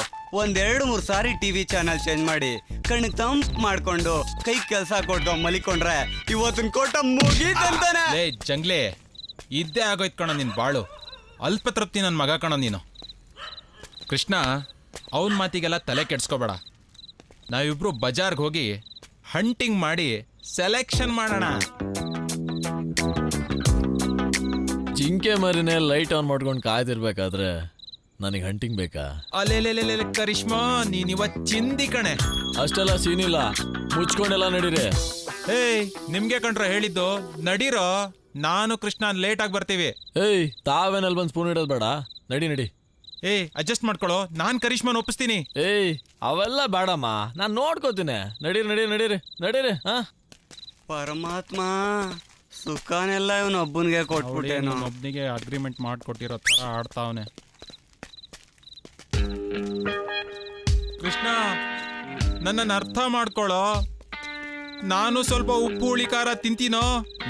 1-2-3 ಸಾರಿ ಟಿವಿ ಚಾನಲ್ ಚೇಂಜ್ ಮಾಡಿ ಕಣ್ಣಿಗೆ ತಂಪ್ ಮಾಡ್ಕೊಂಡು ಕೈ ಕೆಲಸ ಕೊಟ್ಟು ಮಲಿಕೊಂಡ್ರೆ ಇವತ್ತಿನ ಕೋಟ ಮುಗೀತಂತಾನೆ. ಲೇ ಜಂಗ್ಲೆ, ಇದ್ದೇ ಆಗೋಯ್ತು ಕಣ ನಿನ್ ಬಾಳು. ಅಲ್ಪ ತೃಪ್ತಿ ನನ್ನ ಮಗ ಕಣ ನೀನು. ಕೃಷ್ಣ, ಅವನ ಮಾತಿಗೆಲ್ಲ ತಲೆ ಕೆಡ್ಸ್ಕೋಬೇಡ. ನಾವಿಬ್ರು ಬಜಾರ್ಗೆ ಹೋಗಿ ಹಂಟಿಂಗ್ ಮಾಡಿ ಸೆಲೆಕ್ಷನ್ ಮಾಡೋಣ. ಜಿಂಕೆ ಮರಿನೇ ಲೈಟ್ ಆನ್ ಮಾಡ್ಕೊಂಡು ಕಾಯ್ದಿರ್ಬೇಕಾದ್ರೆ ನನಗೆ ಹಂಟಿಂಗ್ ಬೇಕಾ? ಅಲ್ಲೇಲೇಲೇ ಕರಿಷ್ಮಾ, ನೀನಿವತ್ ಚಿಂದಿ ಕಣೆ. ಅಷ್ಟೆಲ್ಲ ಸೀನಿಲ್ಲ, ಮುಚ್ಕೊಂಡೆಲ್ಲ ನಡೀರಿ. ಏಯ್, ನಿಮ್ಗೆ ಕಂಡ್ರ ಹೇಳಿದ್ದು, ನಡೀರೋ. ನಾನು ಕೃಷ್ಣ ಲೇಟ್ ಆಗಿ ಬರ್ತೀವಿ. ಏಯ್, ತಾವೇನಲ್ಲಿ ಬಂದು ಸ್ಪೂನ್ ಇಡೋದು ಬೇಡ, ನಡಿ ನಡಿ. ಏಯ್, ಅಡ್ಜಸ್ಟ್ ಮಾಡ್ಕೊಳ್ಳೋ, ನಾನ್ ಕರಿಷ್ಮಾನ್ ಒಪ್ಪಿಸ್ತೀನಿ. ಏಯ್, ಅವೆಲ್ಲ ಬೇಡಮ್ಮ, ನಾನು ನೋಡ್ಕೋತೀನಿ. ನಡೀರಿ ನಡೀರಿ ನಡೀರಿ ನಡೀರಿ. ಹಾ, ಪರಮಾತ್ಮ ಸುಖನೆಲ್ಲ ಇವನು ಒಬ್ಬನಿಗೆ ಕೊಟ್ಬಿಟ್ಟೇನು. ಒಬ್ಬನಿಗೆ ಅಗ್ರಿಮೆಂಟ್ ಮಾಡ್ಕೊಟ್ಟಿರೋ ತರ ಆಡ್ತಾವನೆ. ಕೃಷ್ಣ, ನನ್ನನ್ನು ಅರ್ಥ ಮಾಡ್ಕೊಳ್ಳೋ. ನಾನು ಸ್ವಲ್ಪ ಉಪ್ಪು ಹುಳಿ ಖಾರ ತಿಂತೀನೋ.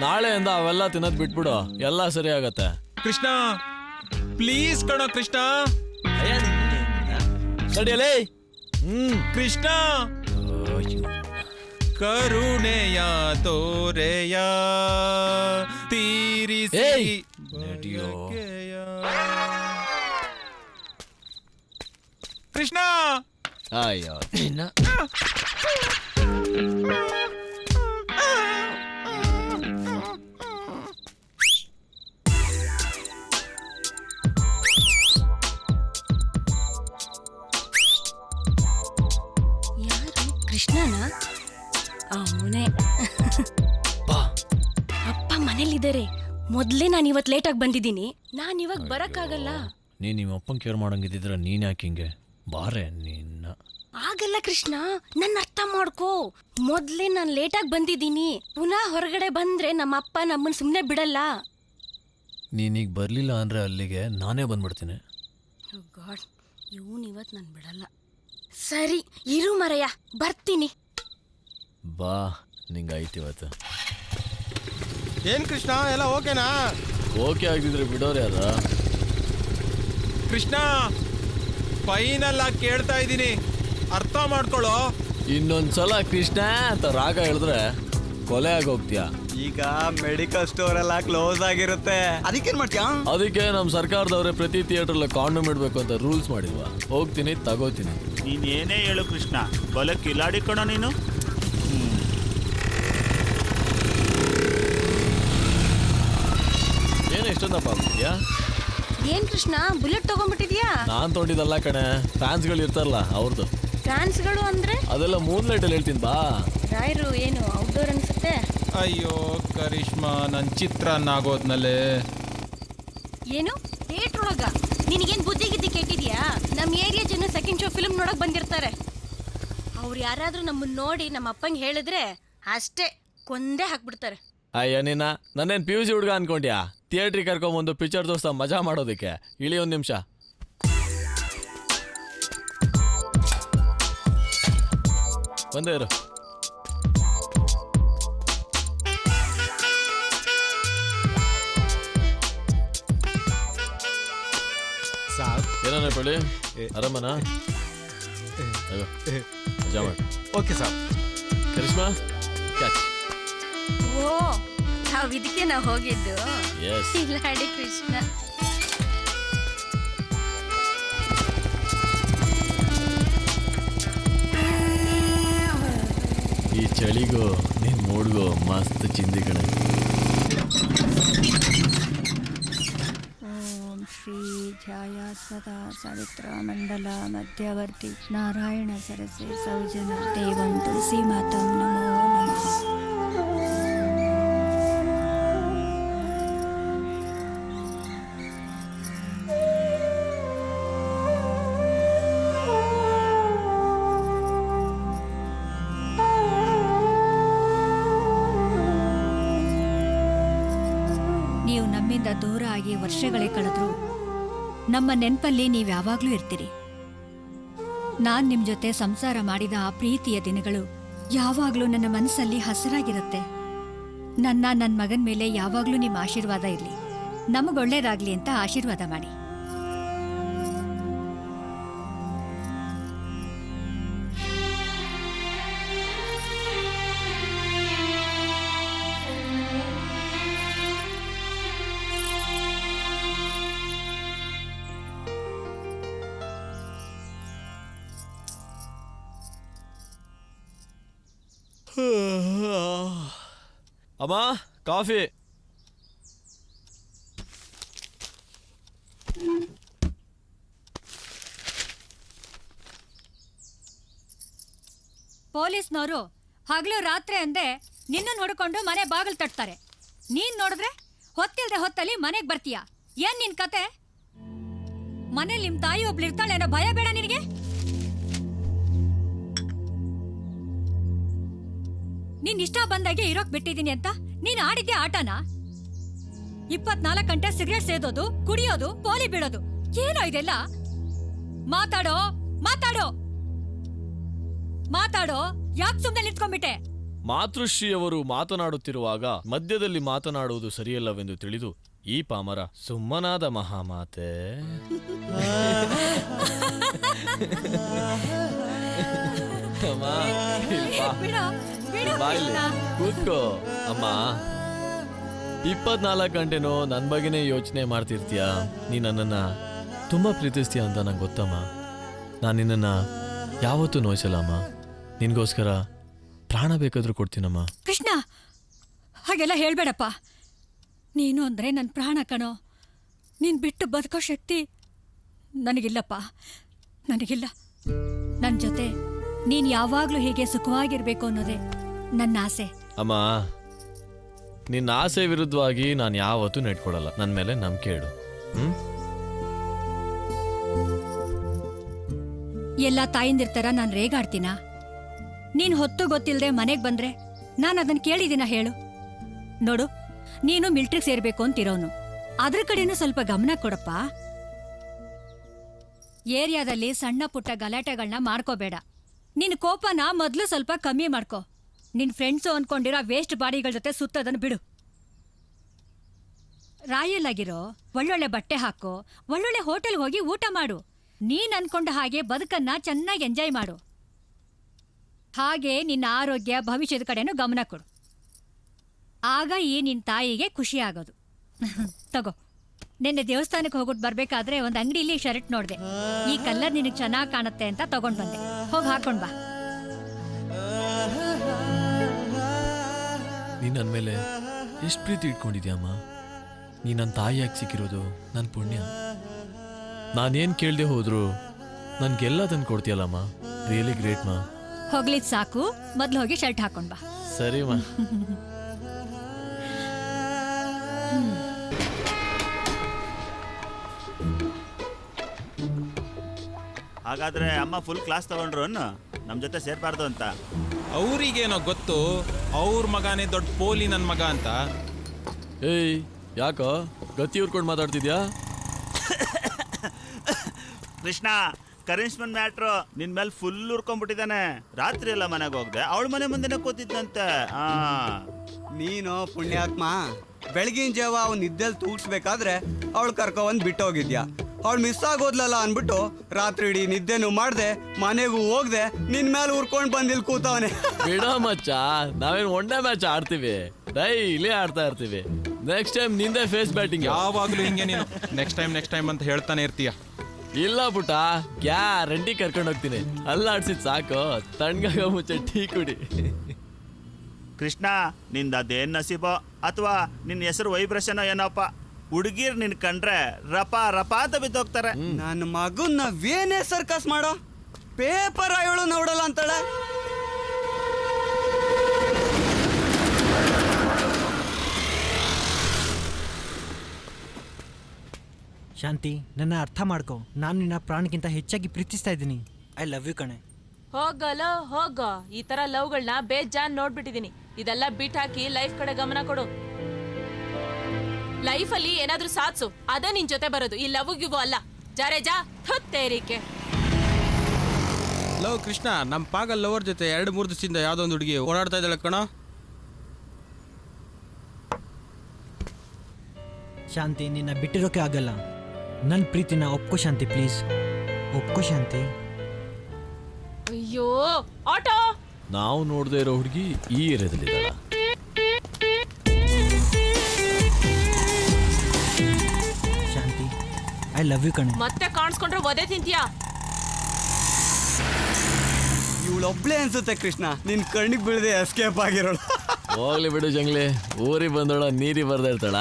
ನಾಳೆಯಿಂದ ಅವೆಲ್ಲ ತಿನ್ನೋದ್ ಬಿಟ್ಬಿಡು, ಎಲ್ಲ ಸರಿ ಆಗತ್ತೆ. ಕೃಷ್ಣ ಪ್ಲೀಸ್ ಕಣೋ ಕೃಷ್ಣ. ನಡಿಯಲೇ. ಕೃಷ್ಣ, ಕರುಣೆಯ ತೋರೆಯ ತೀರಿಸಿ ಕೃಷ್ಣ. ಅಯ್ಯೋ, ಕೃಷ್ಣನ ಅವನೇ. ಅಪ್ಪ ಮನೇಲಿದ್ದಾರೆ. ಮೊದ್ಲೇ ನಾನು ಇವತ್ತು ಲೇಟಾಗಿ ಬಂದಿದ್ದೀನಿ. ನಾನು ಇವಾಗ ಬರಕ್ಕಾಗಲ್ಲ. ನೀನ್ ನಿಮ್ಮ ಅಪ್ಪನ್ ಕೇರ್ ಮಾಡಂಗಿದ್ರೆ ನೀನ್ ಯಾಕೆ ಹಿಂಗೆ ಬಾರೆ ನಿನ್ನ. ಆಗಲ್ಲ ಕೃಷ್ಣ, ನನ್ನ ಅರ್ಥ ಮಾಡ್ಕೋ. ಮೊದ್ಲೇ ನಾನು ಲೇಟಾಗಿ ಬಂದಿದ್ದೀನಿ. ಪುನಃ ಹೊರಗಡೆ ಬಂದ್ರೆ ನಮ್ಮ ಅಪ್ಪ ನಮ್ಮನ್ನ ಸುಮ್ಮನೆ ಬಿಡಲ್ಲ. ನೀನೀಗ ಬರ್ಲಿಲ್ಲ ಅಂದ್ರೆ ಅಲ್ಲಿಗೆ ನಾನೇ ಬಂದ್ಬಿಡ್ತೀನಿ. ಗಾಡ್, ಇವನು ಇವತ್ತು ನಾನು ಬಿಡಲ್ಲ. ಸರಿ ಇರು ಮರಯ್ಯ, ಬರ್ತೀನಿ. ಬಾ, ನಿಂಗೆ ಐತಿ ಇವತ್ತು. ಏನ್ ಕೃಷ್ಣ, ಎಲ್ಲ ಓಕೆನಾ? ಓಕೆ ಆಗಿದ್ರೆ ಬಿಡೋರು ಯಾರ? ಕೃಷ್ಣ, ಫೈನಲ್ ಆಗಿ ಕೇಳ್ತಾ ಇದ್ದೀನಿ, ಅರ್ಥ ಮಾಡ್ಕೊಳ್ಳೋ. ಇನ್ನೊಂದ್ಸಲ ಕೃಷ್ಣ ಅಂತ ರಾಗ ಹೇಳಿದ್ರೆ ಕೊಲೆ ಆಗೋಗ್ತೀಯ. ಈಗ ಮೆಡಿಕಲ್ ಸ್ಟೋರ್ ಎಲ್ಲ ಕ್ಲೋಸ್ ಆಗಿರುತ್ತೆ, ಅದಕ್ಕೇನ್ ಮಾಡ್ತೀಯ? ಅದಕ್ಕೆ ನಮ್ಮ ಸರ್ಕಾರದವ್ರೆ ಪ್ರತಿ ಥಿಯೇಟರ್ ಕಾಂಡೋಮ್ ಇಡ್ಬೇಕು ಅಂತ ರೂಲ್ಸ್ ಮಾಡಿಲ್ವಾ? ಹೋಗ್ತೀನಿ, ತಗೋತೀನಿ. ನೀನ್ ಏನೇ ಹೇಳು ಕೃಷ್ಣ, ಬಲ ಕಿಲಾಡಿ ಕಣೋ ನೀನು. ಏನೇ ಇಷ್ಟೊಂದಪ್ಪ ಆಗ್ತಿದ್ಯಾ? ಏನ್ ಕೃಷ್ಣ, ಬುಲೆಟ್ ತಗೊಂಡ್ಬಿಟ್ಟಿದ್ಯಾ? ನಾನ್ ತೊಗೊಂಡಿದ್ದಲ್ಲ ಕಣೆ, ಫ್ಯಾನ್ಸ್ಗಳು ಇರ್ತಾರಲ್ಲ ಅವ್ರದ್ದು. ಫ್ಯಾನ್ಸ್ಗಳು ಅಂದ್ರೆ? ಅದೆಲ್ಲ ಮೂನ್ಲೈಟ್ ಅಲ್ಲಿ ಹೇಳ್ತೀನಿ ಬಾ. ರಾಯರು ಏನು ಔಟ್ಡೋರ್ ಅನ್ಸುತ್ತೆ. ಅಯ್ಯೋ ಕರಿಷ್ಮಾ, ನನ್ ಚಿತ್ರಾನ್ನ ಆಗೋದ್ನಲ್ಲೇ. ಏನು ಥಿಯೇಟರ್ ಒಳಗ? ನಿನಗೇನ್ ಬುದ್ಧಿ ಗಿದ್ದಿ ಕೆಟ್ಟಿದ್ಯಾ? ನಮ್ಮ ಏರಿಯಾ ಜನ ಸೆಕೆಂಡ್ ಶೋ ಫಿಲ್ಮ್ ನೋಡಕ್ ಬಂದಿರ್ತಾರೆ. ಅವ್ರು ಯಾರಾದ್ರೂ ನಮ್ಮನ್ನ ನೋಡಿ ನಮ್ಮ ಅಪ್ಪಂಗೆ ಹೇಳಿದ್ರೆ ಅಷ್ಟೇ, ಕೊಂದೇ ಹಾಕ್ಬಿಡ್ತಾರೆ. ಅಯ್ಯ ನೀನ ನನ್ನೇನ್ PUC ಹುಡುಗ ಅನ್ಕೊಂಡ್ಯಾ? ಥಿಯೇಟ್ರಿಗೆ ಕರ್ಕೊಂಬಂದು ಪಿಕ್ಚರ್ ದೋಸ್ತ ಮಜಾ ಮಾಡೋದಕ್ಕೆ. ಇಳಿ ಒಂದ್ ನಿಮಿಷ. ಬಂದೇ ಇರು. ಏನನ್ನ ಪಳ್ಳಿ, ಆರಾಮನಾ? ಮಜಾ ಮಾಡಿ. ಓಕೆ ಸಾಬ್. ಕರಿಷ್ಮಾ, ಕ್ಯಾಚ್. ಓ, ನಾವ್ ಇದಕ್ಕೆ ನಾವು ಹೋಗಿದ್ದು. Yes. ಇಲ್ಲಾಡಿ ಕೃಷ್ಣ. ಚಳಿಗೂ ನಿನ್ ಮೂಡ್ಗೋ ಮಸ್ತ್ ಚಿಂದಿ ಕಣೆ. ಓಂ ಶ್ರೀ ಧ್ಯಾಯ ಸದಾ ಸಾವಿತ್ರ ಮಂಡಲ ಮಧ್ಯವರ್ತಿ ನಾರಾಯಣ ಸರಸೆ ಸೌಜನ ದೇವಂ ತುಳಸಿ ಮಾತಂ ನಮೋ ನಮಃ. ನೀವು ನಮ್ಮಿಂದ ದೂರ ಆಗಿ ವರ್ಷಗಳೇ ಕಳೆದ್ರು ನಮ್ಮ ನೆನಪಲ್ಲಿ ನೀವು ಯಾವಾಗ್ಲೂ ಇರ್ತೀರಿ. ನಾನ್ ನಿಮ್ ಜೊತೆ ಸಂಸಾರ ಮಾಡಿದ ಆ ಪ್ರೀತಿಯ ದಿನಗಳು ಯಾವಾಗ್ಲೂ ನನ್ನ ಮನಸ್ಸಲ್ಲಿ ಹಸಿರಾಗಿರುತ್ತೆ. ನನ್ನ ಮಗನ ಮೇಲೆ ಯಾವಾಗ್ಲೂ ನಿಮ್ಮ ಆಶೀರ್ವಾದ ಇರ್ಲಿ, ನಮಗೊಳ್ಳೇದಾಗ್ಲಿ ಅಂತ ಆಶೀರ್ವಾದ ಮಾಡಿ. ಅಮ್ಮ ಕಾಫಿ. ಪೊಲೀಸ್ನವರು ಹಗಲು ರಾತ್ರಿ ಅಂದೆ ನಿನ್ನನ್ನು ಹೊಡ್ಕೊಂಡು ಮನೆ ಬಾಗಿಲು ತಟ್ತಾರೆ. ನೀನ್ ನೋಡಿದ್ರೆ ಹೊತ್ತಿಲ್ದೆ ಹೊತ್ತಲ್ಲಿ ಮನೆಗೆ ಬರ್ತೀಯ. ಏನ್ ನಿನ್ ಕತೆ? ಮನೇಲಿ ನಿಮ್ ತಾಯಿ ಒಬ್ಳು ಇರ್ತಾಳೆ ಅನ್ನೋ ಭಯ ಬೇಡ ನಿನಗೆ? ನೀನ್ ಇಷ್ಟ ಬಂದಾಗೆ ಇರೋಕ್ ಬಿಟ್ಟಿದೀನಿ ಅಂತ ನೀನ್ ಆಡಿದ್ದೆ ಆಟನ? 24 ಗಂಟೆ ಸಿಗರೇಟ್ ಸೇದೋದು, ಕುಡಿಯೋದು, ಪೋಲಿ ಬಿಡೋದು, ಏನೋ ಇದೆಲ್ಲ? ಮಾತಾಡೋ ಮಾತಾಡೋ ಮಾತಾಡೋ, ಯಾಕೆ ಸುಮ್ಮನೆ ನಿಂತ್ಕೊಂಡ್ಬಿಟ್ಟೆ? ಮಾತೃಶ್ರೀ ಅವರು ಮಾತನಾಡುತ್ತಿರುವಾಗ ಮಧ್ಯದಲ್ಲಿ ಮಾತನಾಡುವುದು ಸರಿಯಲ್ಲವೆಂದು ತಿಳಿದು ಈ ಪಾಮರ ಸುಮ್ಮನಾದ ಮಹಾಮಾತೆ. ಕೂತ್ಕೋ ಅಮ್ಮ. 24 ಗಂಟೆನೋ ನನ್ ಬಗ್ಗೆನೇ ಯೋಚನೆ ಮಾಡ್ತಿರ್ತೀಯ. ನೀ ನನ್ನನ್ನ ತುಂಬಾ ಪ್ರೀತಿಸ್ತೀಯ ಅಂತ ನಂಗೆ ಗೊತ್ತಮ್ಮ. ನಾನು ನಿನ್ನನ್ನ ಯಾವತ್ತೂ ನೋಯಿಸಲ್ಲಮ್ಮ. ನಿನ್ಗೋಸ್ಕರ ಪ್ರಾಣ ಬೇಕಾದ್ರೂ ಕೊಡ್ತೀನಮ್ಮ. ಕೃಷ್ಣ, ಹಾಗೆಲ್ಲ ಹೇಳ್ಬೇಡಪ್ಪ. ನೀನು ಅಂದ್ರೆ ನನ್ನ ಪ್ರಾಣ ಕಣೋ. ನೀನ್ ಬಿಟ್ಟು ಬದುಕೋ ಶಕ್ತಿ ನನಗಿಲ್ಲಪ್ಪ, ನನಗಿಲ್ಲ. ನನ್ನ ಜೊತೆ ನೀನ್ ಯಾವಾಗ್ಲೂ ಹೀಗೆ ಸುಖವಾಗಿರ್ಬೇಕು ಅನ್ನೋದೇ ನನ್ನ ಆಸೆ. ಅಮ್ಮ, ನಿನ್ನ ಆಸೆ ವಿರುದ್ಧವಾಗಿ ನಾನು ಯಾವತ್ತೂ ನೆಟ್ಕೊಡಲ್ಲ. ನನ್ನ ಮೇಲೆ ನಂಬಿಕೆ ಇಡು. ಎಲ್ಲ ತಾಯಿಂದಿರ್ತಾರ ನಾನು ರೇಗಾಡ್ತೀನ? ನೀನ್ ಹೊತ್ತು ಗೊತ್ತಿಲ್ಲದೆ ಮನೆಗೆ ಬಂದ್ರೆ ನಾನು ಅದನ್ನ ಕೇಳಿದಿನ ಹೇಳು? ನೋಡು, ನೀನು ಮಿಲ್ಟ್ರಿಗೆ ಸೇರ್ಬೇಕು ಅಂತಿರೋನು, ಅದ್ರ ಕಡೆನೂ ಸ್ವಲ್ಪ ಗಮನ ಕೊಡಪ್ಪ. ಏರಿಯಾದಲ್ಲಿ ಸಣ್ಣ ಪುಟ್ಟ ಗಲಾಟೆಗಳನ್ನ ಮಾಡ್ಕೋಬೇಡ. ನಿನ್ ಕೋಪನ ಮೊದ್ಲು ಸ್ವಲ್ಪ ಕಮ್ಮಿ ಮಾಡ್ಕೋ. ನಿನ್ ಫ್ರೆಂಡ್ಸು ಅನ್ಕೊಂಡಿರೋ ವೇಸ್ಟ್ ಬಾಡಿಗಳ ಜೊತೆ ಸುತ್ತೋದನ್ನು ಬಿಡು. ರಾಯಲ್ಲಾಗಿರೋ, ಒಳ್ಳೊಳ್ಳೆ ಬಟ್ಟೆ ಹಾಕೋ, ಒಳ್ಳೊಳ್ಳೆ ಹೋಟೆಲ್ಗೆ ಹೋಗಿ ಊಟ ಮಾಡು. ನೀನ್ ಅನ್ಕೊಂಡ ಹಾಗೆ ಬದುಕನ್ನ ಚೆನ್ನಾಗಿ ಎಂಜಾಯ್ ಮಾಡು. ಹಾಗೆ ನಿನ್ನ ಆರೋಗ್ಯ, ಭವಿಷ್ಯದ ಕಡೆನೂ ಗಮನ ಕೊಡು. ಆಗ ಈ ನಿನ್ ತಾಯಿಗೆ ಖುಷಿ ಆಗೋದು. ತಗೋ, ನಿನ್ನೆ ದೇವಸ್ಥಾನಕ್ಕೆ ಹೋಗ್ಬಿಟ್ಟು ಬರ್ಬೇಕಾದ್ರೆ ಒಂದು ಅಂಗಡಿಲಿ ಶರ್ಟ್ ನೋಡ್ದೆ. ಈ ಕಲರ್ ನಿನಗೆ ಚೆನ್ನಾಗಿ ಕಾಣುತ್ತೆ ಅಂತ ತಗೊಂಡ್ ಬಂದೆ. ಹೋಗಿ ಹಾಕೊಂಡ್ ಬಾ. ನೀನ್ ನನ್ನ ಮೇಲೆ ಎಷ್ಟು ಪ್ರೀತಿ ಇಟ್ಕೊಂಡಿದ್ಯಮ್ಮ. ನೀ ನನ್ನ ತಾಯಿಯಾಗಿ ಸಿಕ್ಕಿರೋದು ನನ್ನ ಪುಣ್ಯ. ನಾನೇನ್ ಕೇಳ್ದೆ ಹೋದ್ರು ನನ್ಗೆಲ್ಲ ತಂದು ಕೊಡ್ತೀಯಲ್ಲಮ್ಮ. ರಿಯಲಿ ಗ್ರೇಟ್ ಮಾ. ಹೋಗ್ಲಿದ್ ಸಾಕು, ಮೊದ್ಲು ಹೋಗಿ ಶರ್ಟ್ ಹಾಕೊಂಡ್ ಬಾ. ಸರಿ ಮಾ. ಹಾಗಾದ್ರೆ ಅಮ್ಮ ಫುಲ್ ಕ್ಲಾಸ್ ತಗೊಂಡ್ರು ನಮ್ಮ ಜೊತೆ ಸೇರ್ಬಾರ್ದು ಅಂತ. ಅವ್ರಿಗೇನೋ ಗೊತ್ತು, ಅವ್ರ ಮಗನೇ ದೊಡ್ಡ ಪೋಲಿ ನನ್ನ ಮಗ ಅಂತ. ಏಯ್, ಯಾಕೋ ಗತಿ ಉರ್ಕೊಂಡು ಮಾತಾಡ್ತಿದ್ಯಾ? ಕೃಷ್ಣ, ಕರಿಷ್ಮನ್ ಮ್ಯಾಟ್ರು ನಿನ್ ಮೇಲೆ ಫುಲ್ ಉರ್ಕೊಂಡ್ಬಿಟ್ಟಿದ್ದಾನೆ. ರಾತ್ರಿ ಎಲ್ಲ ಮನೆಗೆ ಹೋಗ್ದೆ, ಅವಳ ಮನೆ ಮುಂದೆನೆ ಕೂತಿದ್ದಂತೆ. ನೀನು ಪುಣ್ಯಾತ್ಮ, ಬೆಳಗಿನ ಜಾವ ಅವ್ನು ನಿದ್ದೆಲ್ಲಿ ತೂಗಿಸ್ಬೇಕಾದ್ರೆ ಅವಳು ಕರ್ಕೊಂಡ್ ಬಿಟ್ಟು ಹೋಗಿದ್ಯಾ. ಅವಳು ಮಿಸ್ ಆಗೋದ್ಲಲ್ಲ ಅನ್ಬಿಟ್ಟು ರಾತ್ರಿ ಇಡೀ ನಿದ್ದೆನು ಮಾಡ್ದೆ, ಮನೆಗೂ ಹೋಗ್ದೆ, ನಿನ್ ಮೇಲೆ ಉರ್ಕೊಂಡ್ ಬಂದಿಲ್ ಕೂತವನೆ. ಬಿಡೋ ಮಚ್ಚ, ನಾವೇನು ಒಳ್ಳೆ ಮ್ಯಾಚ್ ಆಡ್ತೀವಿ, ಡೈಲಿ ಆಡ್ತಾ ಇರ್ತೀವಿ. ನೆಕ್ಸ್ಟ್ ಟೈಮ್ ನಿಂದೆ ಫೇಸ್ ಬ್ಯಾಟಿಂಗ್. ಯಾವಾಗ್ಲೂ ಹಿಂಗೆ ನೀನು ನೆಕ್ಸ್ಟ್ ಟೈಮ್ ಅಂತ ಹೇಳ್ತಾನೆ ಇರ್ತೀಯ. ಇಲ್ಲ ಪುಟ, ಗ್ಯಾರಂಟಿ ಕರ್ಕೊಂಡು ಹೋಗ್ತೀನಿ. ಅಲ್ಲಾಡ್ಸಿದ್ ಸಾಕು, ತಣ್ಣಗಾಗ ಮುಂಚೆ ಟೀ ಕುಡಿ. ಕೃಷ್ಣ ನಿಂದ ಅದೇನ್ ನಸೀಬೋ ಅಥವಾ ನಿನ್ನ ಹೆಸರು ವೈಬ್ರೇಷನ್ ಏನೋಪ್ಪ, ಹುಡುಗಿರ್ ನಿನ್ ಕಂಡ್ರೆ ರಪ ರಪ ಅಂತ ಬಿದ್ದೋಗ್ತಾರೆ. ನನ್ನ ಮಗನ್ ನಾವೇನೇ ಸರ್ಕಸ್ ಮಾಡೋ, ಪೇಪರ್ ಅವಳು ನೋಡಲ್ಲ ಅಂತಾಳೆ. ಶಾಂತಿ, ನನ್ನ ಅರ್ಥ ಮಾಡ್ಕೊ. ನಾನು ನಿನ್ನ ಪ್ರಾಣಕ್ಕಿಂತ ಹೆಚ್ಚಾಗಿ ಪ್ರೀತಿಸ್ತಾ ಇದ್ದೀನಿ. ಐ ಲವ್ ಯು ಕಣೆ. ಹೋಗಲೋ ಹೋಗೋ, ಈ ತರ ಲವ್ಗಳನ್ನ ಬೇಜಾನ್ ನೋಡ್ಬಿಟ್ಟಿದೀನಿ. ಇದೆಲ್ಲ ಬಿಟ್ ಹಾಕಿ ಲೈಫ್ ಕಡೆ ಗಮನ ಕೊಡು. ಲೈಫಲ್ಲಿ ಏನಾದ್ರೂ ಸಾಧ್ಸು, ಅದೇ ನಿನ್ ಜೊತೆ ಬರೋದು. ಈ ಲವ್ ಗಿವ್ ಅಲ್ಲ. ಜಾರೆ ಜಾ ತೇರಿಕೆ. ಲವ್ ಕೃಷ್ಣ, ನಮ್ಮ ಪಾಗಲ್ ಲವರ್ ಜೊತೆ 2-3 ದಿವಸದಿಂದ ಯಾವುದೋ ಒಂದು ಹುಡುಗಿ ಓಡಾಡ್ತಾ ಇದ್ದಾಳೆ ಕಣ. ಶಾಂತಿ, ನಿನ್ನ ಬಿಟ್ಟಿರೋಕೆ ಆಗಲ್ಲ. ನನ್ನ ಪ್ರೀತಿನ ಒಪ್ಕೋ ಶಾಂತಿ, ಪ್ಲೀಸ್ ಒಪ್ಕೋ ಶಾಂತಿ. ಅಯ್ಯೋ ಆಟೋ. ನಾವು ನೋಡದೇ ಇರೋ ಹುಡುಗಿ ಈ ಏರಿಯಾದಲ್ಲಿದ್ದಾಳ. ಶಾಂತಿ, ಐ ಲವ್ ಯು ಕಣೆ. ಮತ್ತೆ ಕಾಣಿಸ್ಕೊಂಡ್ರೆ ಒದೆ ತಿಂತೀಯಾ? ಇವಳೊಬ್ಳೆ ಅನ್ಸುತ್ತೆ ಕೃಷ್ಣ, ನಿನ್ ಕಣ್ಣಿಗೆ ಬೀಳದೆ ಎಸ್ಕೇಪ್ ಆಗಿರೋಳು. ಹೋಗ್ಲಿ ಬಿಡು ಜಂಗ್ಲಿ, ಊರಿಗೆ ಬಂದೋಳ ನೀರಿ ಬರ್ತಾ ಇರ್ತಾಳ.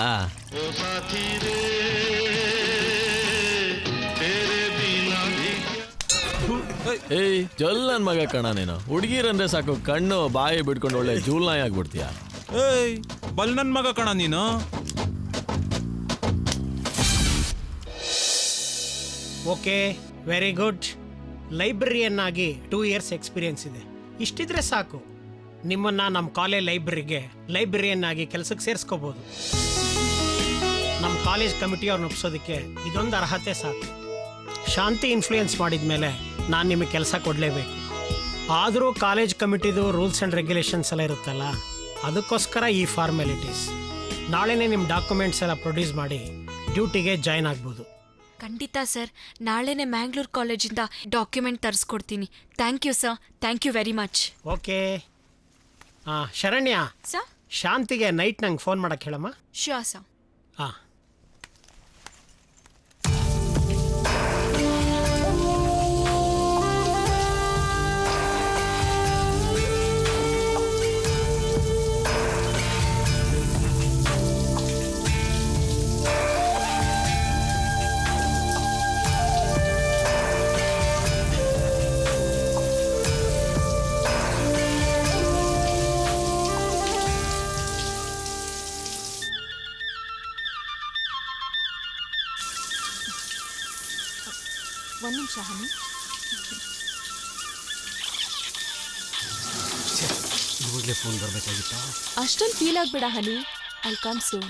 ಏಯ್ ಜಲ್ ನನ್ ಮಗ ಕಣ ನೀನು. ಹುಡುಗಿರಂದ್ರೆ ಸಾಕು ಕಣ್ಣು ಬಾಯಿ ಬಿಡ್ಕೊಂಡು ಒಳ್ಳೆ ಜೂಲ್ನಾಯಿ ಆಗ್ಬಿಡ್ತೀಯ. ಏಯ್ ಬಲ್ ನನ್ ಮಗ ಕಣ ನೀನು. Okay, very good. ಲೈಬ್ರರಿಯನ್ನಾಗಿ 2 ಇಯರ್ಸ್ ಎಕ್ಸ್ಪೀರಿಯನ್ಸ್ ಇದೆ. ಇಷ್ಟಿದ್ರೆ ಸಾಕು, ನಿಮ್ಮನ್ನ ನಮ್ಮ ಕಾಲೇಜ್ ಲೈಬ್ರರಿಯನ್ನಾಗಿ ಕೆಲಸಕ್ಕೆ ಸೇರಿಸ್ಕೋಬೋದು. ನಮ್ಮ ಕಾಲೇಜ್ ಕಮಿಟಿಯವ್ರನ್ನ ಒಪ್ಸೋದಕ್ಕೆ ಇದೊಂದು ಅರ್ಹತೆ ಸಾಕು. ಶಾಂತಿ ಇನ್ಫ್ಲೂಯೆನ್ಸ್ ಮಾಡಿದ ಮೇಲೆ ನಾನು ನಿಮಗೆ ಕೆಲಸ ಕೊಡಲೇಬೇಕು. ಆದರೂ ಕಾಲೇಜ್ ಕಮಿಟಿದು ರೂಲ್ಸ್ ಆ್ಯಂಡ್ ರೆಗ್ಯುಲೇಷನ್ಸ್ ಎಲ್ಲ ಇರುತ್ತಲ್ಲ, ಅದಕ್ಕೋಸ್ಕರ ಈ ಫಾರ್ಮ್ಯಾಲಿಟೀಸ್. ನಾಳೆನೇ ನಿಮ್ಮ ಡಾಕ್ಯುಮೆಂಟ್ಸ್ ಎಲ್ಲ ಪ್ರೊಡ್ಯೂಸ್ ಮಾಡಿ ಡ್ಯೂಟಿಗೆ ಜಾಯ್ನ್ ಆಗ್ಬೋದು. ಖಂಡಿತ ಸರ್, ನಾಳೆನೇ ಮ್ಯಾಂಗ್ಳೂರ್ ಕಾಲೇಜಿಂದ ಡಾಕ್ಯುಮೆಂಟ್ ತರಿಸ್ಕೊಡ್ತೀನಿ. Thank you sir, thank you very much. Okay. Sharanya, sir ಶಾಂತಿಗೆ ನೈಟ್ ನಂಗೆ ಫೋನ್ ಮಾಡಕ್ಕೆ ಹೇಳಮ್ಮ. Sure sir. ಹಾಂ. ಒಂದು ನಿಮಿಷ ಹನಿ. ಇವಾಗಲೇ ಫೋನ್ ಬರಬೇಕಾಗಿತ್ತಾ? ಅಷ್ಟೊಂದು ಫೀಲ್ ಆಗ್ಬೇಡ ಹನಿ, ಐ ಕಮ್ ಸೂನ್.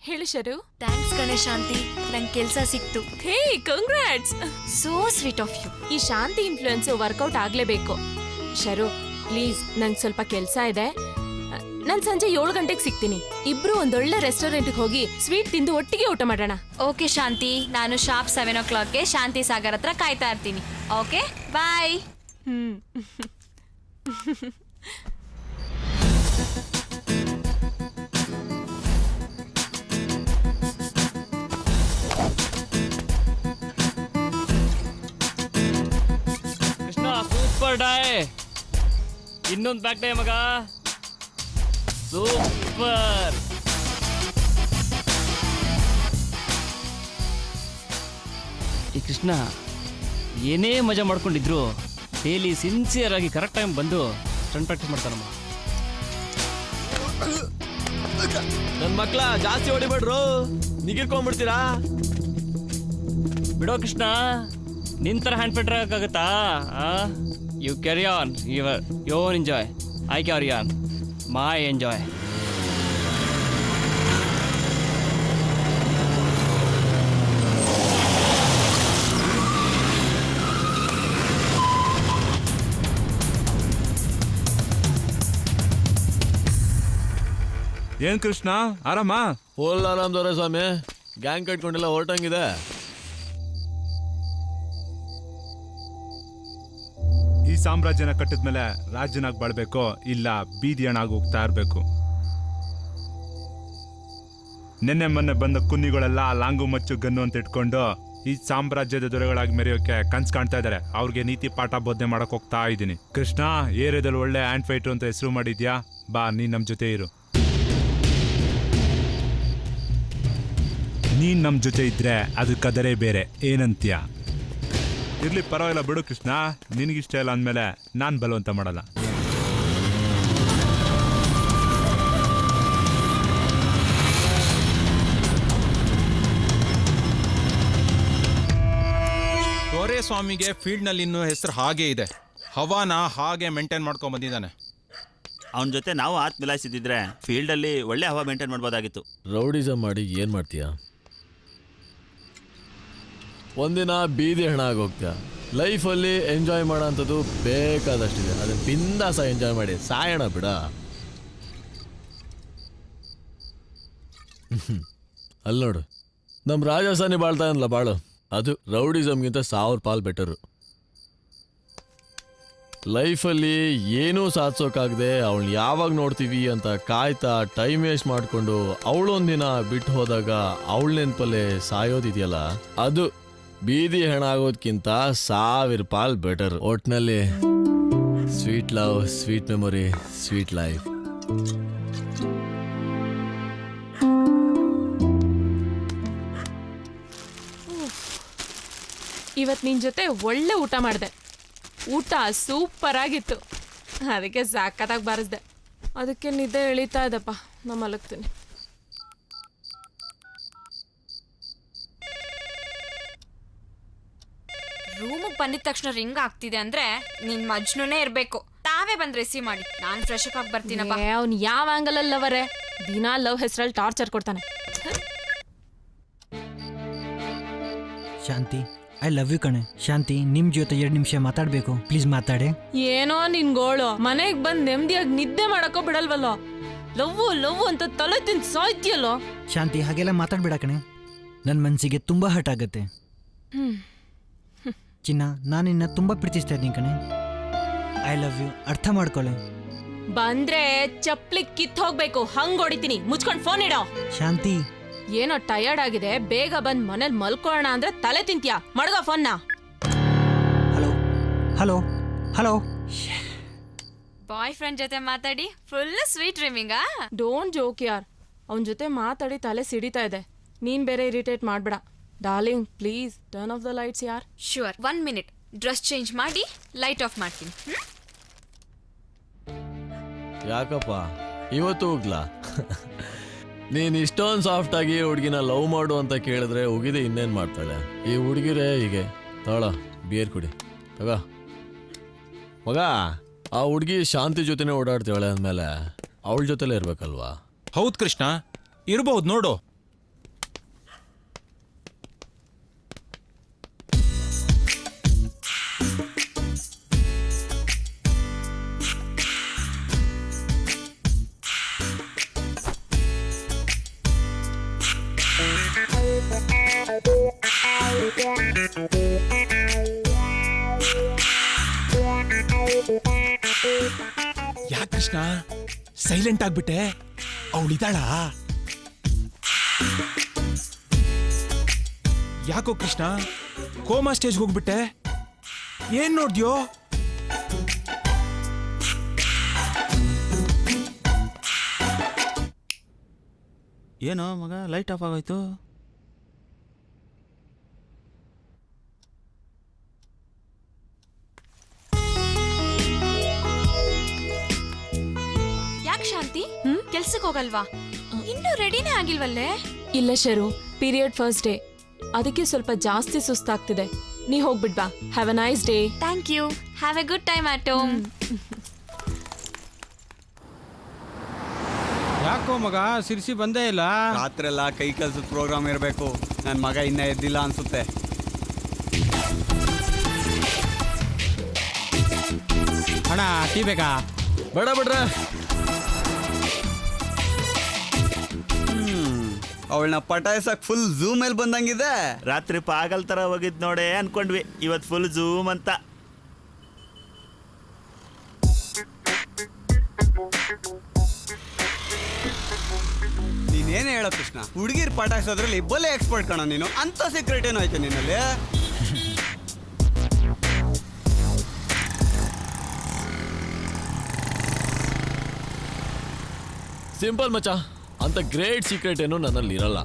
ಹೇಳು ಶರು. ಥ್ಯಾಂಕ್ಸ್ ಗಣೇಶ್ ಶಾಂತಿ, ನಂಗೆ ಕೆಲಸ ಸಿಕ್ತು. Hey congrats, so sweet of you. ಈ ಶಾಂತಿ ಇನ್ಫ್ಲೂಯೆನ್ಸ್ ವರ್ಕೌಟ್ ಆಗಲೇಬೇಕು. ಶರು ಪ್ಲೀಸ್, ನಂಗೆ ಸ್ವಲ್ಪ ಕೆಲಸ ಇದೆ. ನಾನು ಸಂಜೆ 7 ಗಂಟೆಗೆ ಸಿಗ್ತೀನಿ. ಇಬ್ರು ಒಂದೊಳ್ಳೆ ರೆಸ್ಟೋರೆಂಟ್ಗೆ ಹೋಗಿ ಸ್ವೀಟ್ ತಿಂದು ಒಟ್ಟಿಗೆ ಊಟ ಮಾಡೋಣ. ಓಕೆ ಶಾಂತಿ, ನಾನು ಶಾರ್ಪ್ 7 o'clockಗೆ ಶಾಂತಿ ಸಾಗರ್ ಹತ್ರ ಕಾಯ್ತಾ ಇರ್ತೀನಿ. Okay bye. ಕೃಷ್ಣ ಸೂಪರ್ ಡಾಯ್. ಇನ್ನೊಂದು ಬ್ಯಾಕ್ ಡೇ ಮಗ, ಸೂಪರ್. ಈ ಕೃಷ್ಣ ಏನೇ ಮಜಾ ಮಾಡ್ಕೊಂಡಿದ್ರು ಡೈಲಿ ಸಿನ್ಸಿಯರ್ ಆಗಿ ಕರೆಕ್ಟ್ ಟೈಮ್ ಬಂದು ಸ್ಟಂಟ್ ಪ್ರಾಕ್ಟೀಸ್ ಮಾಡ್ತಾನಮ್ಮ. ನನ್ನ ಮಕ್ಳ ಜಾಸ್ತಿ ಹೊಡಿಬೇಡ್ರು, ನಿಗಿರ್ಕೊಂಡ್ಬಿಡ್ತೀರಾ. ಬಿಡೋ ಕೃಷ್ಣ, ನಿನ್ ಥರ ಹ್ಯಾಂಡ್ ಪೆಟ್ರ್ ಆಗೋಕ್ಕಾಗತ್ತಾ? You carry on your own enjoy. I carry on my enjoy. ಏನ್ ಕೃಷ್ಣ, ಆರಾಮ? ಫುಲ್ ಆರಾಮ್ ದೊರೆ ಸ್ವಾಮಿ. ಗ್ಯಾಂಗ್ ಕಟ್ಕೊಂಡೆಲ್ಲ ಹೊರಟಂಗಿದೆ. ಈ ಸಾಮ್ರಾಜ್ಯನ ಕಟ್ಟಿದ್ಮೇಲೆ ರಾಜ್ಯನಾಗಿ ಬಾಳ್ಬೇಕೋ ಇಲ್ಲ ಬೀದಿಯಣಾಗಿ ಹೋಗ್ತಾ ಇರ್ಬೇಕು. ನಿನ್ನೆ ಮೊನ್ನೆ ಬಂದ ಕುನ್ನಿಗಳೆಲ್ಲ ಲಾಂಗು ಮಚ್ಚು ಗನ್ನು ಅಂತ ಇಟ್ಕೊಂಡು ಈ ಸಾಮ್ರಾಜ್ಯದ ದೊರೆಗಳಾಗಿ ಮೆರೆಯೋಕೆ ಕನ್ಸ್ ಕಾಣ್ತಾ ಇದ್ದಾರೆ. ಅವ್ರಿಗೆ ನೀತಿ ಪಾಠ ಬೋಧನೆ ಮಾಡಕ್ ಹೋಗ್ತಾ ಇದ್ದೀನಿ. ಕೃಷ್ಣ, ಏರಿಯಾದಲ್ಲಿ ಒಳ್ಳೆ ಹ್ಯಾಂಡ್ ಫೈಟರ್ ಅಂತ ಹೆಸರು ಮಾಡಿದ್ಯಾ, ಬಾ ನೀನ್ ನಮ್ ಜೊತೆ ಇರು. ನೀನ್ ನಮ್ ಜೊತೆ ಇದ್ರೆ ಅದಕ್ಕೆ ಅದರೇ ಬೇರೆ, ಏನಂತೀಯ? ಇರ್ಲಿ, ಪರವಾಗಿಲ್ಲ ಬಿಡು ಕೃಷ್ಣ, ನಿನಗಿಷ್ಟ ಇಲ್ಲ ಅಂದಮೇಲೆ ನಾನು ಬಲವಂತ ಮಾಡಲ್ಲ. ಸ್ವಾಮಿಗೆ ಫೀಲ್ಡ್ನಲ್ಲಿ ಇನ್ನೂ ಹೆಸರು ಹಾಗೇ ಇದೆ. ಹವಾನ ಹಾಗೆ ಮೇಂಟೈನ್ ಮಾಡ್ಕೊಂಡ್ ಬಂದಿದ್ದಾನೆ. ಅವನ ಜೊತೆ ನಾವು ಆತ್ ಮಿಲಾಯಿಸಿದ್ರೆ ಫೀಲ್ಡಲ್ಲಿ ಒಳ್ಳೆ ಹವಾ ಮೇಂಟೈನ್ ಮಾಡ್ಬೋದಾಗಿತ್ತು. ರೌಡಿಸಮ್ ಮಾಡಿ ಏನು ಮಾಡ್ತೀಯ? ಒಂದಿನ ಬೀದಿ ಹೆಣ ಆಗೋಗ್ತೀಯ. ಲೈಫಲ್ಲಿ ಎಂಜಾಯ್ ಮಾಡೋ ಅಂಥದ್ದು ಬೇಕಾದಷ್ಟಿದೆ. ಅದನ್ನು ಬಿಂದಾಸ ಎಂಜಾಯ್ ಮಾಡಿ ಸಾಯೋಣ ಬಿಡ. ಅಲ್ಲಿ ನೋಡು, ನಮ್ಮ ರಾಜಸ್ಥಾನಿ ಬಾಳ್ತಾ ಅನ್ಲ ಬಾಳು, ಅದು ರೌಡಿಸಮ್ಗಿಂತ 1000 ಪಾಲು ಬೆಟರು. ಲೈಫಲ್ಲಿ ಏನೂ ಸಾಧಿಸೋಕ್ಕಾಗದೆ ಅವಳು ಯಾವಾಗ ನೋಡ್ತೀವಿ ಅಂತ ಕಾಯ್ತಾ ಟೈಮ್ ವೇಸ್ಟ್ ಮಾಡಿಕೊಂಡು ಅವಳೊಂದಿನ ಬಿಟ್ಟು ಹೋದಾಗ ಅವಳ ನೆನಪಲ್ಲೇ ಸಾಯೋದಿದೆಯಲ್ಲ, ಅದು ಬೀದಿ ಹೆಣ ಆಗೋದ್ಕಿಂತ 1000 ಪಾಲು ಬೆಟರ್. ಒಟ್ನಲ್ಲಿ sweet love, sweet memory, sweet life. ಇವತ್ತು ನಿನ್ನ ಜೊತೆ ಒಳ್ಳೆ ಊಟ ಮಾಡಿದೆ. ಊಟ ಸೂಪರ್ ಆಗಿತ್ತು, ಅದಕ್ಕೆ ಸಾಕತ್ತಾಗಿ ಬಾರಿಸ್ದೆ. ಅದಕ್ಕೆ ನಿದ್ದೆ ಎಳೀತಾ ಇದ್ದಪ್ಪ, ನಾ ಮಲಗ್ತೀನಿ. ರೂಮಿಗೆ ಬಂದಿದ ತಕ್ಷಣ ರಿಂಗ್ ಆಗ್ತಿದೆ ಅಂದ್ರೆ ನಿನ್ ಮಜ್ನುನೇ ಇರ್ಬೇಕು. ತಾವೇ ಬಂದ್ ರಿಸೀವ್ ಮಾಡಿ, ನಾನ್ ಫ್ರೆಶ್ ಅಪ್ ಆಗಿ ಬರ್ತೀನಪ್ಪ. ಅವ್ನು ಯಾವ ಆಂಗಲ್ ಅಲ್ಲಿ ಲವರೇ, ದಿನಾ ಲವ್ ಹೆಸರಲ್ಲಿ ಟಾರ್ಚರ್ ಕೊಡ್ತಾನೆ. ಶಾಂತಿ, ಐ ಲವ್ ಯು ಕಣೆ. ಶಾಂತಿ, ನಿಮ್ ಜೊತೆ 2 ನಿಮಿಷ ಮಾತಾಡ್ಬೇಕು, ಪ್ಲೀಸ್ ಮಾತಾಡೆ. ಏನೋ ನಿನ್ ಗೋಳು, ಮನೆಗೆ ಬಂದು ನೆಮ್ಮದಿಯಾಗಿ ನಿದ್ದೆ ಮಾಡಕ್ಕೋ ಬಿಡಲ್ವಲ್ಲೋ. ಲವ್ ಅಂತ ತಲೆ ತಿಂದು ಸಾಯ್ತಿಯಲ್ಲೋ. ಶಾಂತಿ, ಹಾಗೆಲ್ಲ ಮಾತಾಡ್ಬೇಡ ಕಣೆ, ನನ್ನ ಮನಸ್ಸಿಗೆ ತುಂಬಾ ಹರ್ಟ್ ಆಗುತ್ತೆ. ಚಿನ್ನ, ನಾನು ನಿನ್ನ ತುಂಬಾ ಪ್ರೀತಿಸ್ತಾ ಇದ್ದೀನಿ ಕಣೆ. ಐ ಲವ್ ಯು, ಅರ್ಥ ಮಾಡ್ಕೊಳ್ಳೆ. ಬಂದ್ರೆ ಚಪ್ಲಿ ಕಿತ್ ಹೋಗ್ಬೇಕು, ಹಂಗ್ ಹೊಡಿತೀನಿ. ಮುಚ್ಕೊಂಡ್ ಫೋನ್ ಇಡೋ. ಶಾಂತಿ, ಏನೋ ಟಯರ್ಡ್ ಆಗಿದೆ, ಬೇಗ ಬಂದ್ ಮನೇಲಿ ಮಲ್ಕೊಳ್ಳೋಣ ಅಂದ್ರೆ ತಲೆ ತಿಂತ್ಯಾ. ಮಡ್ಗ ಫೋನ್ನ. Hello hello hello. Boyfriend ಜೊತೆ ಮಾತಾಡಿ ಫುಲ್ ಸ್ವೀಟ್ ಡ್ರೀಮಿಂಗಾ? ಡೋಂಟ್ ಜೋಕ್ ಯಾರ್, ಅವನ ಜೊತೆ ಮಾತಾಡಿ ತಲೆ ಸಿಡಿತಾ ಇದೆ. ನೀನ್ ಬೇರೆ ಇರಿಟೇಟ್ ಮಾಡ್ಬೇಡ. Darling, please turn off the lights ಯಾರ್. Sure, 1 minute. ಡ್ರೆಸ್ ಚೇಂಜ್ ಮಾಡಿ ಲೈಟ್ ಆಫ್ ಮಾಡ್ತೀನಿ. ಯಾಕಪ್ಪ ಇವತ್ತು ಹೋಗ್ಲಾ? ನೀನ್ ಇಷ್ಟೊಂದು ಸಾಫ್ಟ್ ಆಗಿ ಹುಡುಗಿನ ಲವ್ ಮಾಡು ಅಂತ ಕೇಳಿದ್ರೆ ಉಗಿದೆ ಇನ್ನೇನ್ ಮಾಡ್ತಾಳೆ ಈ ಹುಡುಗಿರೇ. ಹೀಗೆ ತಗೊಳ, ಬಿಯರ್ ಕುಡಿ ತಗ ಮಗ. ಆ ಹುಡುಗಿ ಶಾಂತಿ ಜೊತೆನೆ ಓಡಾಡ್ತಾಳೆ ಅಂದಮೇಲೆ ಅವಳ ಜೊತೆಲೇ ಇರ್ಬೇಕಲ್ವಾ? ಹೌದು ಕೃಷ್ಣ, ಇರ್ಬಹುದು ನೋಡು. ಯಾಕೆ ಕೃಷ್ಣ ಸೈಲೆಂಟ್ ಆಗ್ಬಿಟ್ಟೆ? ಅವಳಿದ್ದಾಳ? ಯಾಕೋ ಕೃಷ್ಣ ಕೋಮಾ ಸ್ಟೇಜ್ ಹೋಗ್ಬಿಟ್ಟೆ? ಏನ್ ನೋಡ್ದ್ಯೋ? ಏನೋ ಮಗ, ಲೈಟ್ ಆಫ್ ಆಗೋಯ್ತು. ಯಾಕೆ ಶಾಂತಿ ಕೆಲ್ಸಕ್ಕೆ ಹೋಗಲ್ವಾ? ಇನ್ನೂ ರೆಡಿನೇ ಆಗಿಲ್ವಲ್ಲೇ? ಇಲ್ಲ ಶರು, ಪೀರಿಯಡ್ ಫಸ್ಟ್ ಡೇ, ಅದಕ್ಕೆ ಸ್ವಲ್ಪ ಜಾಸ್ತಿ ಸುಸ್ತಾಗ್ತಿದೆ. ನೀ ಹೋಗ್ಬಿಡ್ಬಾ. Have a nice day. Thank you. Have a good time at home. ಯಾಕೋ ಮಗ ಸಿರ್ಸಿ ಬಂದೇ ಇಲ್ಲ? ರಾತ್ರೆಲ್ಲ ಕೈ ಕೆಲಸದ ಪ್ರೋಗ್ರಾಮ್ ಇರಬೇಕು. ನನ್ನ ಮಗ ಇನ್ನೂ ಎದ್ದಿಲ್ಲ ಅನ್ಸುತ್ತೆ. ಅಣ್ಣ ಟೀ ಬೇಕಾ? ಬೇಡ ಬಿಡ್ರೆ. ಅವಳನ್ನ ಪಟಾಯಿಸಕ್ ಫುಲ್ ಝೂಮ್ ಅಲ್ಲಿ ಬಂದಂಗಿದೆ. ರಾತ್ರಿ ಪಾಗಲ್ ತರ ಹೋಗಿದ್ ನೋಡೆ ಅನ್ಕೊಂಡ್ವಿ, ಇವತ್ತು ಫುಲ್ ಝೂಮ್ ಅಂತ. ನೀನೇನು ಹೇಳೋ ಕೃಷ್ಣ, ಹುಡುಗಿರ್ ಪಟಾಯಿಸೋದ್ರಲ್ಲಿ ಬಲೆ ಎಕ್ಸ್ಪರ್ಟ್ ಕಣ ನೀನು. ಅಂತ ಸೀಕ್ರೆಟ್ ಏನೋ ಆಯ್ತು ನಿನ್ನಲ್ಲಿ? ಸಿಂಪಲ್ ಮಚ್ಚ, ಅಂತ ಗ್ರೇಟ್ ಸೀಕ್ರೆಟ್ ಏನು ನನ್ನಲ್ಲಿ ಇರಲ್ಲ.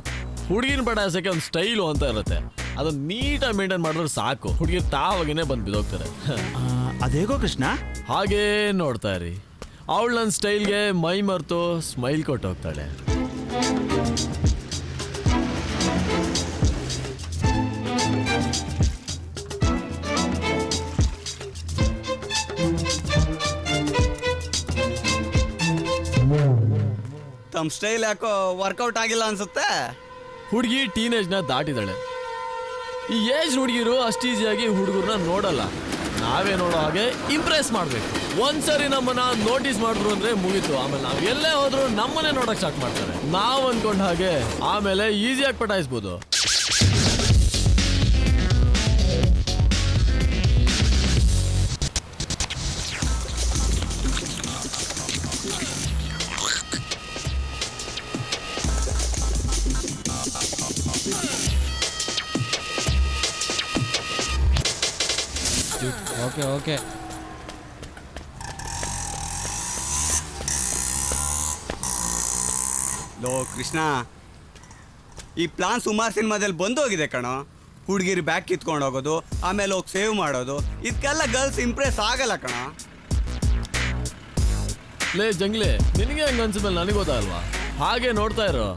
ಹುಡುಗಿನ ಪಟಾಯಿಸೋಕೆ ಒಂದು ಸ್ಟೈಲು ಅಂತ ಇರುತ್ತೆ, ಅದನ್ನ ನೀಟಾಗಿ ಮೇಂಟೈನ್ ಮಾಡಿದ್ರೆ ಸಾಕು. ಹುಡುಗಿರು ತಾವಾಗೇನೆ ಬಂದು ಬಿದ್ದೋಗ್ತಾರೆ. ಅದೇಗೋ ಕೃಷ್ಣ? ಹಾಗೇ ನೋಡ್ತಾ ಇರಿ, ಅವಳು ನನ್ನ ಸ್ಟೈಲ್ಗೆ ಮೈ ಮರೆತು ಸ್ಮೈಲ್ ಕೊಟ್ಟು ಹೋಗ್ತಾಳೆ. ತಮ್ಮ ಸ್ಟೈಲ್ ಯಾಕೋ ವರ್ಕೌಟ್ ಆಗಿಲ್ಲ ಅನ್ಸುತ್ತೆ. ಹುಡುಗಿ ಟೀನೇಜ್ನ ದಾಟಿದಾಳೆ. ಈ ಏಜ್ ಹುಡುಗಿರು ಅಷ್ಟು ಈಸಿಯಾಗಿ ಹುಡುಗರನ್ನ ನೋಡಲ್ಲ. ನಾವೇ ನೋಡೋ ಹಾಗೆ ಇಂಪ್ರೆಸ್ ಮಾಡಬೇಕು. ಒಂದ್ಸರಿ ನಮ್ಮನ್ನ ನೋಟಿಸ್ ಮಾಡಿದ್ರು ಅಂದ್ರೆ ಮುಗೀತು. ಆಮೇಲೆ ನಾವು ಎಲ್ಲೇ ಹೋದ್ರು ನಮ್ಮನ್ನೇ ನೋಡಕ್ ಸ್ಟಾರ್ಟ್ ಮಾಡ್ತಾರೆ. ನಾವು ಅನ್ಕೊಂಡ ಹಾಗೆ ಆಮೇಲೆ ಈಸಿಯಾಗಿ ಪಟಾಯಿಸ್ಬೋದು. Okay okay. ಲೋ ಕೃಷ್ಣ, ಈ ಪ್ಲಾನ್ ಸುಮಾರು ಸಿನಿಮಾದಲ್ಲಿ ಬಂದೋಗಿದೆ ಕಣೋ. ಹುಡುಗಿರು ಬ್ಯಾಗ್ ಕಿತ್ಕೊಂಡು ಹೋಗೋದು, ಆಮೇಲೆ ಹೋಗಿ ಸೇವ್ ಮಾಡೋದು, ಇದಕ್ಕೆಲ್ಲ ಗರ್ಲ್ಸ್ ಇಂಪ್ರೆಸ್ ಆಗಲ್ಲ ಕಣ. ಲೇ ಜಂಗ್ಲಿ, ನಿನಗೆ ಹಂಗ ಅನ್ಸಿದ್ಮೇಲೆ ನನಗೆ ಗೊತ್ತಾಗಲ್ವಾ? ಹಾಗೆ ನೋಡ್ತಾ ಇರೋ.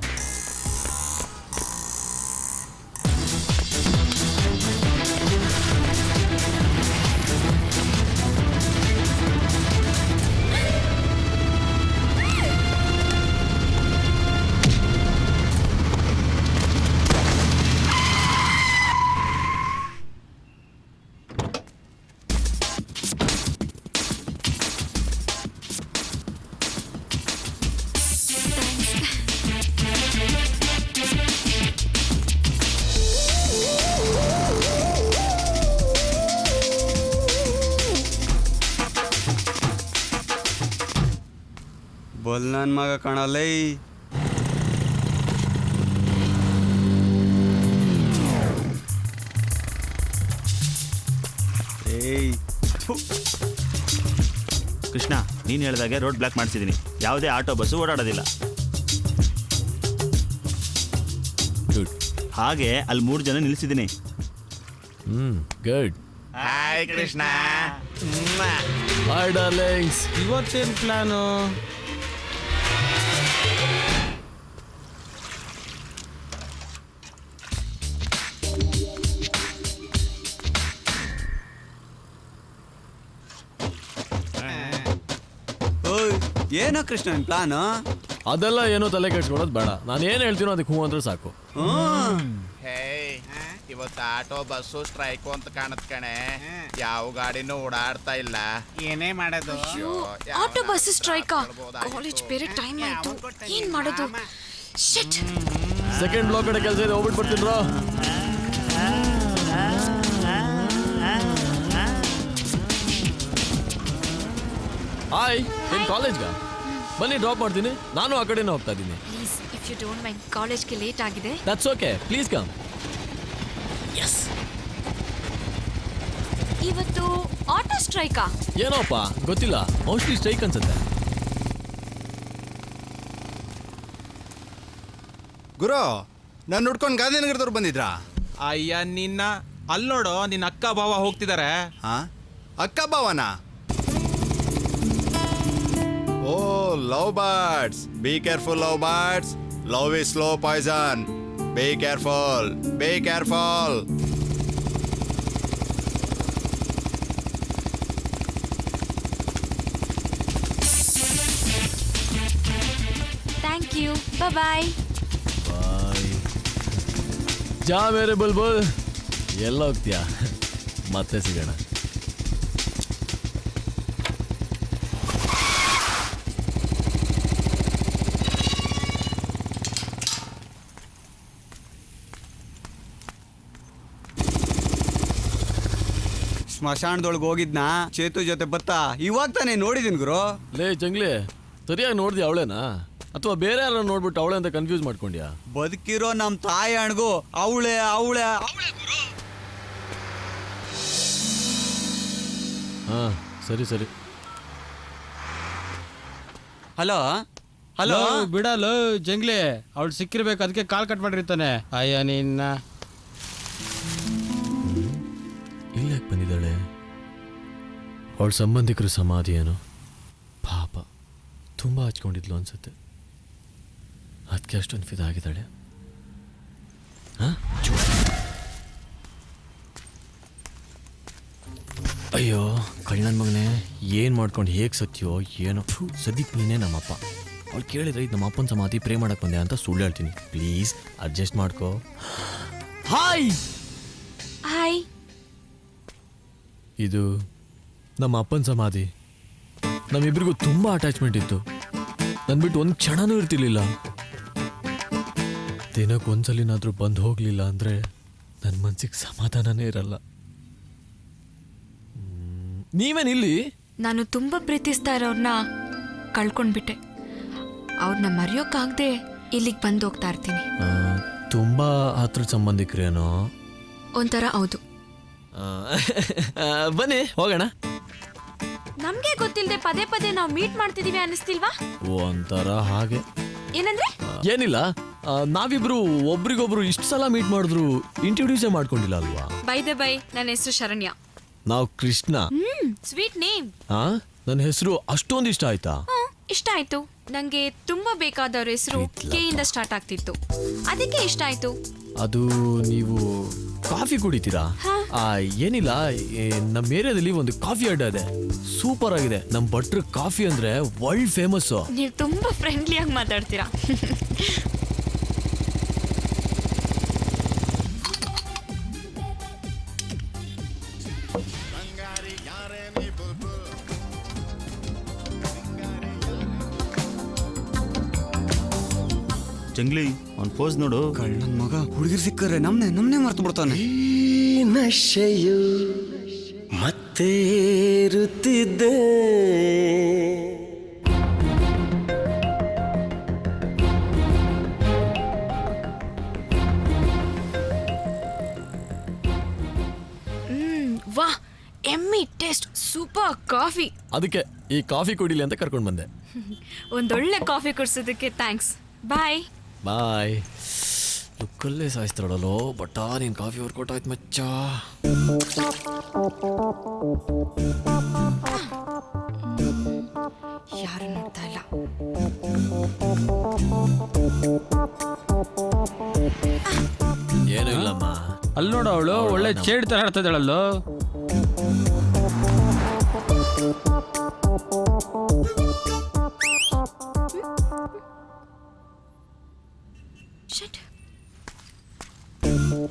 ಬಲ್ ನನ್ನ ಮಗ ಕಾಣಲ್ಲ. ಏಯ್ ಕೃಷ್ಣ, ನೀನು ಹೇಳಿದಾಗೆ ರೋಡ್ ಬ್ಲಾಕ್ ಮಾಡಿಸಿದ್ದೀನಿ. ಯಾವುದೇ ಆಟೋ ಬಸ್ಸು ಓಡಾಡೋದಿಲ್ಲ. ಹಾಗೆ ಅಲ್ಲಿ 3 ಜನ ನಿಲ್ಲಿಸಿದ್ದೀನಿ. Good. Hi Krishna. Hi darlings. ಇವತ್ತೇನು ಪ್ಲಾನು? ಏನೋ ಕೃಷ್ಣನ್ ಪ್ಲಾನು? ಅದೆಲ್ಲ ಏನೋ ತಲೆ ಕೆಡ್ಸ್ಕೊಳ್ಳೋದು ಬೇಡ. ನಾನು ಏನು ಹೇಳ್ತೀನೋ ಅದಕ್ಕೆ ಹೂ ಅಂದ್ರೆ ಸಾಕು. ಇವತ್ತು ಆಟೋ ಬಸ್ಸು ಸ್ಟ್ರೈಕು ಅಂತ ಕಾಣತ್ ಕಣೆ. ಯಾವ ಗಾಡಿನೂ ಓಡಾಡ್ತಾ ಇಲ್ಲ. ಏನೇ ಮಾಡೋದು? ಆಟೋ ಬಸ್ ಸ್ಟ್ರೈಕಾ? ಕಾಲೇಜ್ ಬೇರೆ ಟೈಮ್ ಆಯ್ತು, ಏನ್ ಮಾಡೋದು? ಶಿಟ್. ಸೆಕೆಂಡ್ ಬ್ಲಾಕ್ ಕಡೆ ಕೆಲಸ ಇದೆ, ಹೋಗ್ಬಿಟ್ಟು ಬರ್ತೀನ್ರೋ. ಹಾಯ್, ಏನ್ ಕಾಲೇಜ್ಗಾ? ಬನ್ನಿ ಡ್ರಾಪ್ ಮಾಡ್ತೀನಿ. ನಾನು ಆ ಕಡೆನೇ ಹೋಗ್ತಾ ಇದ್ದೀನಿ. Please, if you don't mind, ಕಾಲೇಜ್ಗೆ ಲೇಟ್ ಆಗಿದೆ. That's okay, please come. Yes. ಇವತ್ತು ಆಟೋ ಸ್ಟ್ರೈಕಾ? ಏನೋಪ್ಪ ಗೊತ್ತಿಲ್ಲ, ಮೋಸ್ಟ್ಲಿ ಸ್ಟ್ರೈಕ್ ಅನ್ಸುತ್ತೆ. ಗುರು, ನಾನು ನೋಡ್ಕೊಂಡು ಗಾಂಧಿನಗರದವ್ರು ಬಂದಿದ್ರಾ? ಅಯ್ಯ ನಿನ್ನ, ಅಲ್ಲಿ ನೋಡು, ನಿನ್ನ ಅಕ್ಕ ಭಾವ ಹೋಗ್ತಿದ್ದಾರೆ. ಹಾ, ಅಕ್ಕ ಭಾವನ? ಓ, love birds. Be careful love birds. Love is slow poison. Be careful, be careful. Thank you, bye. ಜಾ ಮೇರೆ ಬುಲ್ಬುಲ್, ಎಲ್ಲ ಹೋಗ್ತೀಯಾ? ಮತ್ತೆ ಸಿಗೋಣ. ಸ್ಮಶಾನದೊಳಗೆ ಹೋಗಿದ್ನಾ ಚೇತು ಜೊತೆ ಬತ್ತಾ, ಇವಾಗ ತಾನೇ ನೋಡಿದೀನಿ ಗುರು. ಲೇ ಜಂಗ್ಲಿ, ಸರಿಯಾಗಿ ನೋಡ್ದಿ ಅವಳೇನಾ? ಅಥವಾ ಬೇರೆ ಯಾರು ನೋಡ್ಬಿಟ್ಟು ಅವಳೆ ಅಂತ ಕನ್ಫ್ಯೂಸ್ ಮಾಡ್ಕೊಂಡ್ಯಾ? ಬದುಕಿರೋ ನಮ್ಮ ತಾಯಿ ಅಣ್ಗೂ ಅವಳೆ ಅವಳೆ ಹಾ ಸರಿ ಸರಿ. ಹಲೋ ಹಲೋ ಬಿಡಲು ಜಂಗ್ಲಿ, ಅವಳು ಸಿಕ್ಕಿರ್ಬೇಕು, ಅದಕ್ಕೆ ಕಾಲ್ ಕಟ್ ಮಾಡಿರ್ತಾನೆ. ಅಯ್ಯ ನಿನ್ನ ಇಲ್ಲಾಕೆ ಬಂದಿದ್ದಾಳೆ? ಅವಳ ಸಂಬಂಧಿಕರ ಸಮಾಧಿ ಏನು ಪಾಪ, ತುಂಬ ಹಚ್ಕೊಂಡಿದ್ಲು ಅನ್ಸುತ್ತೆ, ಅದಕ್ಕೆ ಅಷ್ಟೊಂದು ಫಿದಾಗಿದ್ದಾಳೆ. ಅಯ್ಯೋ ಕಳ್ಳನ ಮಗನೇ, ಏನು ಮಾಡ್ಕೊಂಡು ಹೇಗೆ ಸತ್ಯೋ ಏನೋ. ಸದ್ಯಕ್ಕೆ ನೀನೇ ನಮ್ಮಪ್ಪ. ಅವಳು ಕೇಳಿದ್ರೆ ಇದು ನಮ್ಮ ಅಪ್ಪನ ಸಮಾಧಿ ಪ್ರೇ ಮಾಡಕ್ಕೆ ಬಂದೆ ಅಂತ ಸುಳ್ಳು ಹೇಳ್ತೀನಿ. ಪ್ಲೀಸ್ ಅಡ್ಜಸ್ಟ್ ಮಾಡ್ಕೋ. Hi hi. ಇದು ನಮ್ಮ ಅಪ್ಪನ ಸಮಾಧಿ. ನಮ್ಮಿಬ್ರಿಗೂ ತುಂಬ ಅಟ್ಯಾಚ್ಮೆಂಟ್ ಇತ್ತು. ನನ್ನ ಬಿಟ್ಟು ಒಂದು ಕ್ಷಣನೂ ಇರ್ತಿರ್ಲಿಲ್ಲ. ದಿನಕ್ಕೆ ಒಂದ್ಸಲಿನಾದರೂ ಬಂದು ಹೋಗಲಿಲ್ಲ ಅಂದರೆ ನನ್ನ ಮನ್ಸಿಗೆ ಸಮಾಧಾನನೇ ಇರಲ್ಲ. ನೀವೇನಿಲ್ಲಿ? ನಾನು ತುಂಬ ಪ್ರೀತಿಸ್ತಾ ಇರೋರ್ನ ಕಳ್ಕೊಂಡ್ಬಿಟ್ಟೆ. ಅವ್ರನ್ನ ಮರೆಯೋಕ್ಕಾಗದೆ ಇಲ್ಲಿಗೆ ಬಂದು ಹೋಗ್ತಾ ಇರ್ತೀನಿ. ತುಂಬ ಹತ್ರ ಸಂಬಂಧಿಕರೇನೋ? ಒಂಥರ ಹೌದು. ಬನ್ನಿ ಹೋಗೋಣ. ನಮ್ಗೆ ಗೊತ್ತಿಲ್ಲದೆ ಪದೇ ಪದೇ ನಾವು ಮೀಟ್ ಮಾಡ್ತಿದೀವಿ ಅನಿಸ್ತಿಲ್ವಾ? ಒಂಥರ ಹಾಗೆ. ಏನಂದ್ರೆ? ಏನಿಲ್ಲ, ನಾವಿಬ್ರು ಒಬ್ರಿಗೊಬ್ರು ಇಷ್ಟು ಸಲ ಮೀಟ್ ಮಾಡಿದ್ರು ಇಂಟ್ರೊಡ್ಯೂಸೇ ಮಾಡ್ಕೊಂಡಿಲ್ಲ ಅಲ್ವಾ? ಬೈ ನನ್ನ ಹೆಸರು ಶರಣ್ಯ. ನಾವು ಕೃಷ್ಣ. Sweet name. ನನ್ನ ಹೆಸರು ಅಷ್ಟೊಂದು ಇಷ್ಟ ಆಯ್ತಾ? ಇಷ್ಟ ಆಯ್ತು. ನಂಗೆ ತುಂಬಾ ಬೇಕಾದವ್ರ ಹೆಸರು ಕೆ ಇಂದ ಸ್ಟಾರ್ಟ್ ಆಗ್ತಿತ್ತು, ಅದಕ್ಕೆ ಇಷ್ಟ ಆಯ್ತು. ಅದು ನೀವು ಕಾಫಿ ಕುಡಿತೀರಾ? ಏನಿಲ್ಲ, ನಮ್ಮ ಏರಿಯಾದಲ್ಲಿ ಒಂದು ಕಾಫಿ ಅಡ್ಡ ಇದೆ, ಸೂಪರ್ ಆಗಿದೆ. ನಮ್ಮ ಭಟ್ರ ಕಾಫಿ ಅಂದ್ರೆ ವರ್ಲ್ಡ್ ಫೇಮಸ್. ನೀವು ತುಂಬಾ ಫ್ರೆಂಡ್ಲಿಯಾಗಿ ಮಾತಾಡ್ತೀರಾ. ಜಂಗ್ಲಿ ಅವ್ನ್ ಪೋಸ್ ನೋಡು. ಕಳ್ಳನ ಮಗ ಹುಡುಗಿರ್ ಸಿಕ್ಕರೆ ನಮ್ನೆ ಮರ್ತು ಬಿಡ್ತಾನೆ. ನಶೆಯು ಮತ್ತೇರುತ್ತಿದ್ದೆ, ವಾ ಎಮ್ಮಿ ಟೇಸ್ಟ್, ಸೂಪರ್ ಕಾಫಿ. ಅದಕ್ಕೆ ಈ ಕಾಫಿ ಕುಡಿಲಿ ಅಂತ ಕರ್ಕೊಂಡು ಬಂದೆ. ಒಂದೊಳ್ಳೆ ಕಾಫಿ ಕುಡ್ಸೋದಕ್ಕೆ ಥ್ಯಾಂಕ್ಸ್. Bye bye. ಲುಕ್ಕಲ್ಲೇ ಸಾಯಿಸ್ತಾಳಲ್ಲೋ ಬಟ್ ನೀನು ಕಾಫಿ ವರ್ಕೌಟ್ ಆಯ್ತು ಮಚ್ಚ. ಯಾರು ನೋಡ್ತಾ ಇಲ್ಲ. ಏನೂ ಇಲ್ಲಮ್ಮ. ಅಲ್ಲಿ ನೋಡು, ಅವಳು ಒಳ್ಳೆ ಚೇಡ್ ತರ ಆಡ್ತಾ ಇದ್ದಾಳಲ್ಲೋ.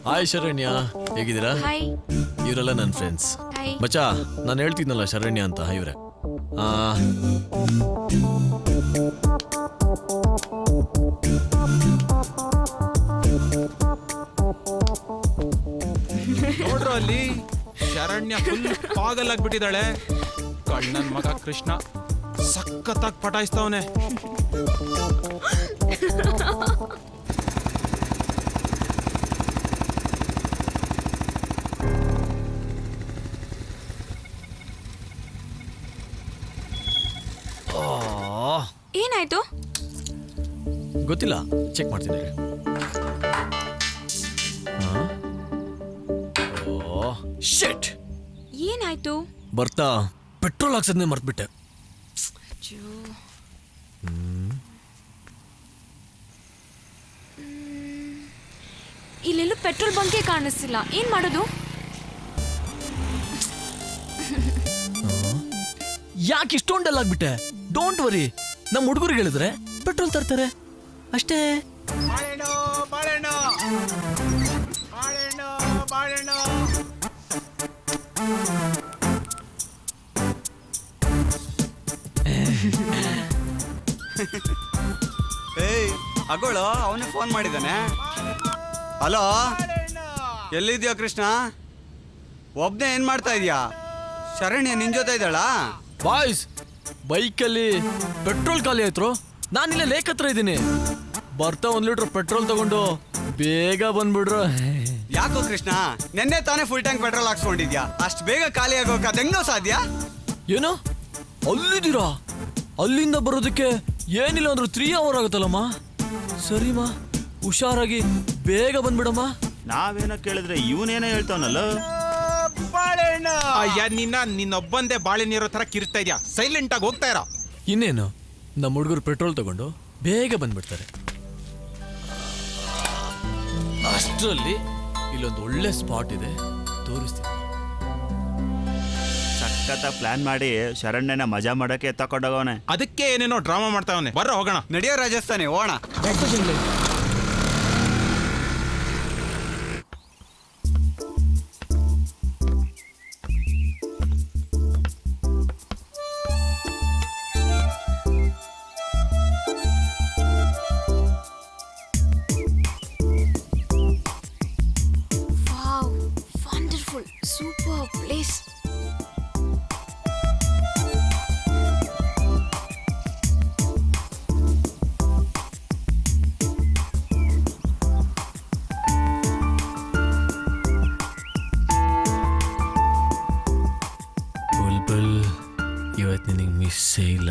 ಹಾಯ್ ಶರಣ್ಯ, ಹೇಗಿದ್ದೀರಾ? ಹಾಯ್. ಇವರೆಲ್ಲ ನನ್ನ ಫ್ರೆಂಡ್ಸ್. ಹಾಯ್. ಮಚ್ಚ, ನಾನು ಹೇಳ್ತಿದ್ನಲ್ಲ ಶರಣ್ಯ ಅಂತ, ಇವರೇ. ನೋಡ್ರು ಅಲ್ಲಿ ಶರಣ್ಯ ಫುಲ್ ಪಾಗಲ್ ಆಗ್ಬಿಟ್ಟಿದ್ದಾಳೆ. ಕಳ್ಳನ್ ಮಗ ಕೃಷ್ಣ ಸಖತ್ತಾಗಿ ಪಟಾಯಿಸ್ತವನೆ. ಏನಾಯ್ತು? ಗೊತ್ತಿಲ್ಲ, ಚೆಕ್ ಮಾಡ್ತೀನಿ. ಶಿಟ್, ಏನಾಯ್ತು? ಬರ್ತಾ ಪೆಟ್ರೋಲ್ ಹಾಕ್ಸದ್ನೇ ಮರ್ತ್ಬಿಟ್ಟೆ. ಇಲ್ಲೆಲ್ಲೂ ಪೆಟ್ರೋಲ್ ಬಂಕೇ ಕಾಣಿಸ್ತಿಲ್ಲ, ಏನ್ ಮಾಡೋದು? ಯಾಕೆ ಇಷ್ಟೊಂಡೆಲ್ಲ ಆಗ್ಬಿಟ್ಟೆ? ಡೋಂಟ್ ವರಿ, ನಮ್ಮ ಹುಡುಗರಿಗೆ ಹೇಳಿದ್ರೆ ಪೆಟ್ರೋಲ್ ತರ್ತಾರೆ ಅಷ್ಟೇ. ಏಯ್ ಅಗೋಳು, ಅವನೇ ಫೋನ್ ಮಾಡಿದ್ದಾನೆ. ಹಲೋ, ಎಲ್ಲಿದ್ಯಾ ಕೃಷ್ಣ? ಒಬ್ನೇ ಏನ್ ಮಾಡ್ತಾ ಇದೀಯಾ? ಶರಣ್ಯ ನಿನ್ ಜೊತೆ ಇದ್ದಾಳಾ? ಬಾಯ್ಸ್, ಬೈಕಲ್ಲಿ ಪೆಟ್ರೋಲ್ ಖಾಲಿ ಆಯ್ತು, ನಾನಿಲ್ಲ ಲೇಕ್ ಹತ್ರ ಇದ್ದೀನಿ. ಬರ್ತಾ 1 ಲೀಟರ್ ಪೆಟ್ರೋಲ್ ತಗೊಂಡು ಬೇಗ ಬಂದ್ಬಿಡ್ರು. ಯಾಕೋ ಕೃಷ್ಣ, ನೆನ್ನೆ ತಾನೇ ಫುಲ್ ಟ್ಯಾಂಕ್ ಪೆಟ್ರೋಲ್ ಹಾಕ್ಸ್ಕೊಂಡಿದ್ಯಾ, ಅಷ್ಟು ಬೇಗ ಖಾಲಿ ಆಗೋಕೆ ಅದೆಂಗೋ ಸಾಧ್ಯ? ಏನೋ ಅಲ್ಲಿದ್ದೀರಾ? ಅಲ್ಲಿಂದ ಬರೋದಕ್ಕೆ ಏನಿಲ್ಲ ಅಂದ್ರೂ 3 ಅವರ್ ಆಗುತ್ತಲ್ಲಮ್ಮ. ಸರಿಮಾ, ಹುಷಾರಾಗಿ ಬೇಗ ಬಂದ್ಬಿಡಮ್ಮ. ನಾವೇನೋ ಕೇಳಿದ್ರೆ ಇವನೇನೋ ಹೇಳ್ತಾವನಲ್ಲ. ಬಾಳೆಹಣ್ಣು. ಅಯ್ಯ ನಿನ್ನೊಬ್ಬಂದೇ ಬಾಳೆ ನೀರೋ ತರ ಕಿರ್ತಾ ಇದ್ಯಾ. ಸೈಲೆಂಟ್ ಆಗಿ ಹೋಗ್ತಾ ಇರೋ. ಇನ್ನೇನು, ನಮ್ಮ ಹುಡುಗರು ಪೆಟ್ರೋಲ್ ತಗೊಂಡು ಬೇಗ ಬಂದ್ಬಿಡ್ತಾರೆ. ಅಷ್ಟರಲ್ಲಿ ಇಲ್ಲೊಂದು ಒಳ್ಳೆ ಸ್ಪಾಟ್ ಇದೆ, ತೋರಿಸ್ತೀನಿ. ಸಖತ್ತ ಪ್ಲಾನ್ ಮಾಡಿ ಶರಣ್ಯನ ಮಜಾ ಮಾಡಕ್ಕೆ ತಕೊಂಡೋಗವನೆ. ಅದಕ್ಕೆ ಏನೇನೋ ಡ್ರಾಮಾ ಮಾಡ್ತಾವನೆ. ಬರ್ರ ಹೋಗೋಣ. ನಡೆಯೋ ರಾಜಸ್ಥಾನಿ, ಹೋಗೋಣ. Wow, wonderful, super place. Bulbul, ಇವತ್ತು ನಿನಗೆ ಮಿಸ್ಸೇ ಇಲ್ಲ.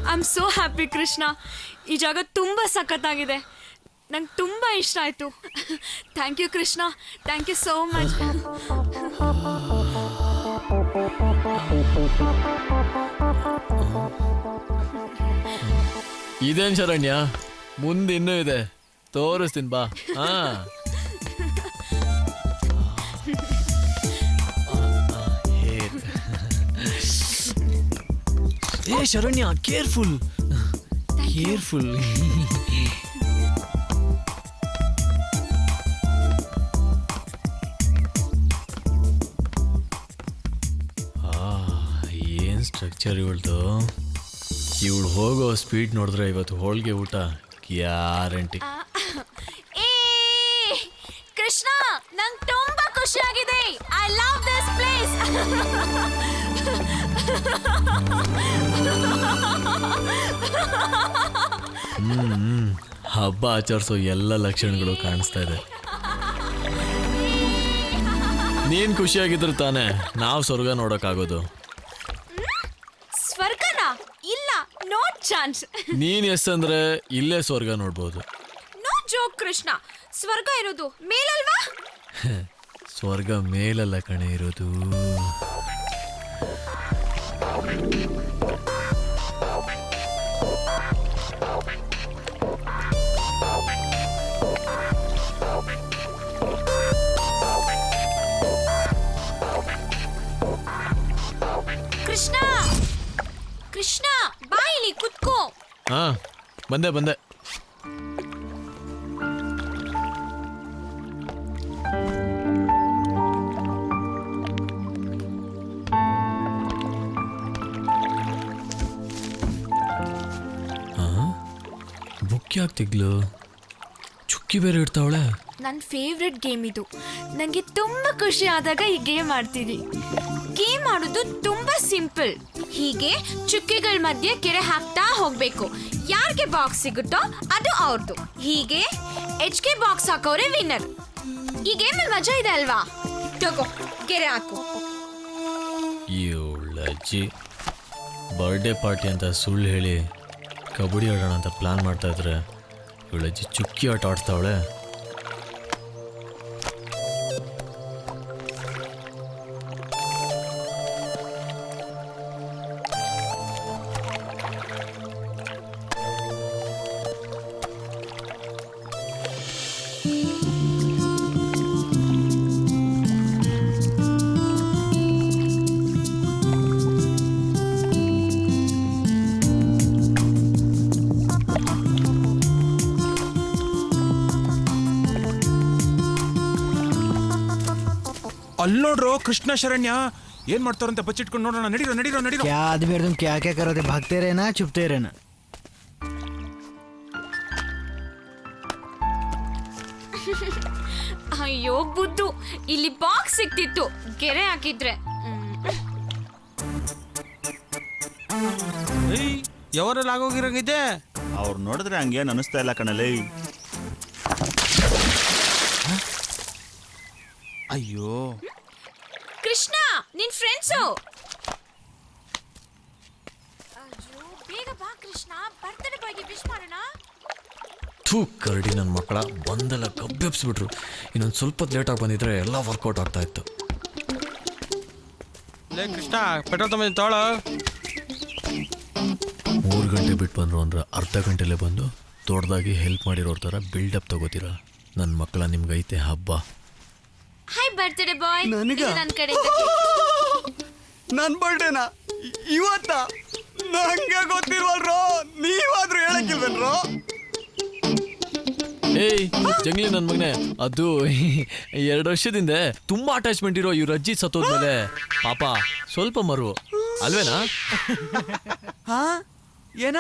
I am so happy Krishna. ಈ ಜಾಗ ತುಂಬ ಸಖತ್ತಾಗಿದೆ, ನಂಗೆ ತುಂಬ ಇಷ್ಟ ಆಯಿತು. Thank you Krishna, thank you so much. ಇದೇನ್ ಶರಣ್ಯ, ಮುಂದೆ ಇನ್ನೂ ಇದೆ, ತೋರಿಸ್ತೀನಿ ಬಾ. ಏ ಶರಣ್ಯ, ಕೇರ್ಫುಲ್ ಕೇರ್ಫುಲ್. ಏನ್ ಸ್ಟ್ರಕ್ಚರ್ ಇವಳ್ದು. ಇವಳು ಹೋಗೋ ಸ್ಪೀಡ್ ನೋಡಿದ್ರೆ ಇವತ್ತು ಹೋಳಿಗೆ ಊಟ ಗ್ಯಾರಂಟಿ. ಏ ಕೃಷ್ಣ, ನಂಗೆ ತುಂಬ ಖುಷಿಯಾಗಿದೆ. I love this place. ಹಬ್ಬ ಆಚರಿಸೋ ಎಲ್ಲ ಲಕ್ಷಣಗಳು ಕಾಣಿಸ್ತಾ ಇದೆ. ನೀನ್ ಖುಷಿಯಾಗಿದ್ರೆ ತಾನೇ ನಾವು ಸ್ವರ್ಗ ನೋಡೋಕ್ಕಾಗೋದು. ಸ್ವರ್ಗನಾ? ಇಲ್ಲ, ನೋ ಚಾನ್ಸ್. ನೀನ್ ಎಸ್ ಅಂದ್ರೆ ಇಲ್ಲೇ ಸ್ವರ್ಗ ನೋಡ್ಬೋದು. ನೋ ಜೋಕ್ ಕೃಷ್ಣ, ಸ್ವರ್ಗ ಇರೋದು ಮೇಲಲ್ವಾ? ಸ್ವರ್ಗ ಮೇಲಲ್ಲ ಕಣೆ ಇರೋದು. ಕೃಷ್ಣ, ಕೃಷ್ಣ ಬಾ ಇಲ್ಲಿ ಕುತ್ಕೋ. ಹಾ, ಬಂದೆ. ಬುಕ್ ಯಾಕೆ ತೆಗ್ಲು? ಚುಕ್ಕಿ ಬೇರೆ ಇಡ್ತಾವಳೆ. ನನ್ನ ಫೇವ್ರೆಟ್ ಗೇಮ್ ಇದು. ನನಗೆ ತುಂಬ ಖುಷಿ ಆದಾಗ ಈ ಗೇಮ್ ಆಡ್ತೀನಿ. ಗೇಮ್ ಆಡೋದು ತುಂಬಾ ಸಿಂಪಲ್. ಹೀಗೆ ಚುಕ್ಕಿಗಳ ಮಧ್ಯೆ ಕೆರೆ ಹಾಕ್ತಾ ಹೋಗ್ಬೇಕು. ಯಾರಿಗೆ ಬಾಕ್ಸ್ ಸಿಗುತ್ತೋ ಅದು ಅವ್ರದ್ದು. ಹೀಗೆ HK ಬಾಕ್ಸ್ ಹಾಕೋರೆ ವಿನ್ನರ್. ಈ ಗೇಮ್ ಮಜಾ ಇದೆ ಅಲ್ವಾ? ತಗೋ, ಕೆರೆ ಹಾಕು. ಅಜ್ಜಿ ಬರ್ಡೇ ಪಾರ್ಟಿ ಅಂತ ಸುಳ್ಳು ಹೇಳಿ ಕಬಡ್ಡಿ ಆಡೋಣ ಅಂತ ಪ್ಲಾನ್ ಮಾಡ್ತಾ ಇದ್ರೆ ಇವಳಜ್ಜಿ ಚುಕ್ಕಿ ಆಟ ಆಡ್ತಾವಳೆ. ಅಲ್ಲಿ ನೋಡ್ರು ಕೃಷ್ಣ ಶರಣ್ಯ ಏನ್ ಮಾಡ್ತಾರಂತ ಬಚ್ಚಿಟ್ಕೊಂಡು ನೋಡೋಣ. ನಡೀರೋ. क्या आदमी तुम क्या क्या करो थे? भागते रहना, चुपते रहना. ಅಯ್ಯೋ ಬುದ್ದು, ಇಲ್ಲಿ ಬಾಕ್ಸ್ ಸಿಕ್ತಿತ್ತು, ಗೆರೆ ಹಾಕಿದ್ರೆ. ಯಾವರೆಲ್ಲ ಆಗೋಗಿರಂಗಿದೆ. ಅವ್ರು ನೋಡಿದ್ರೆ ಹಂಗೇನು ಅನಿಸ್ತಾ ಇಲ್ಲ ಕಣಲೇ. ಅಯ್ಯೋ ಕೃಷ್ಣ, ನಿನ್ ಫ್ರೆಂಡ್ಸು. ಬೇಗ ಬಾ ಕೃಷ್ಣ, ಬರ್ತ್ಡೇ ಬಾಯ್ಗೆ ವಿಶ್ ಮಾಡೋಣ. ಥೂ ಕರಡಿ ನನ್ನ ಮಕ್ಕಳ ಬಂದೆಲ್ಲ ಕಬ್ಬೆಬ್ಸ್ಬಿಟ್ರು. ಇನ್ನೊಂದು ಸ್ವಲ್ಪ ಲೇಟಾಗಿ ಬಂದಿದ್ರೆ ಎಲ್ಲ ವರ್ಕೌಟ್ ಆಗ್ತಾ ಇತ್ತು. ಲೇ ಕೃಷ್ಣ, ಪೆಟ್ರೋಲ್ ತಗೊಂಡು ತೋಳ. 3 ಗಂಟೆ ಬಿಟ್ಟು ಬಂದರು ಅಂದ್ರೆ ಅರ್ಧ ಗಂಟೆಲೇ ಬಂದು ದೊಡ್ಡದಾಗಿ ಹೆಲ್ಪ್ ಮಾಡಿರೋರ ಥರ ಬಿಲ್ಡಪ್ ತಗೋತೀರ. ನನ್ನ ಮಕ್ಕಳ ನಿಮ್ಗೈತೆ ಹಬ್ಬ. ಹಾಯ್ ಬರ್ತ್ಡೇ ಬಾಯ್. ನನಗ? ನನ್ನ ಕಡೆ ನನ್ ಬರ್ಡೇನಾ ಇವತ್ತ? ನಂಗೆ ಗೊತ್ತಿಲ್ವಲ್ರೋ, ನೀವಾದ್ರೂ ಹೇಳಕ್ಕಿಲ್ವೇನ್ರೋ? ಏಯ್ ಜಂಗ್ಲಿ ನನ್ನ ಮಗನೆ, ಅದು 2 ವರ್ಷದಿಂದ ತುಂಬಾ ಅಟ್ಯಾಚ್ಮೆಂಟ್ ಇರೋ ಇವ್ರ ಅಜ್ಜಿ ಸತ್ತೋದ್ಮೇಲೆ ಪಾಪ ಸ್ವಲ್ಪ ಮರು ಅಲ್ವೇನಾ? ಹಾ ಏನ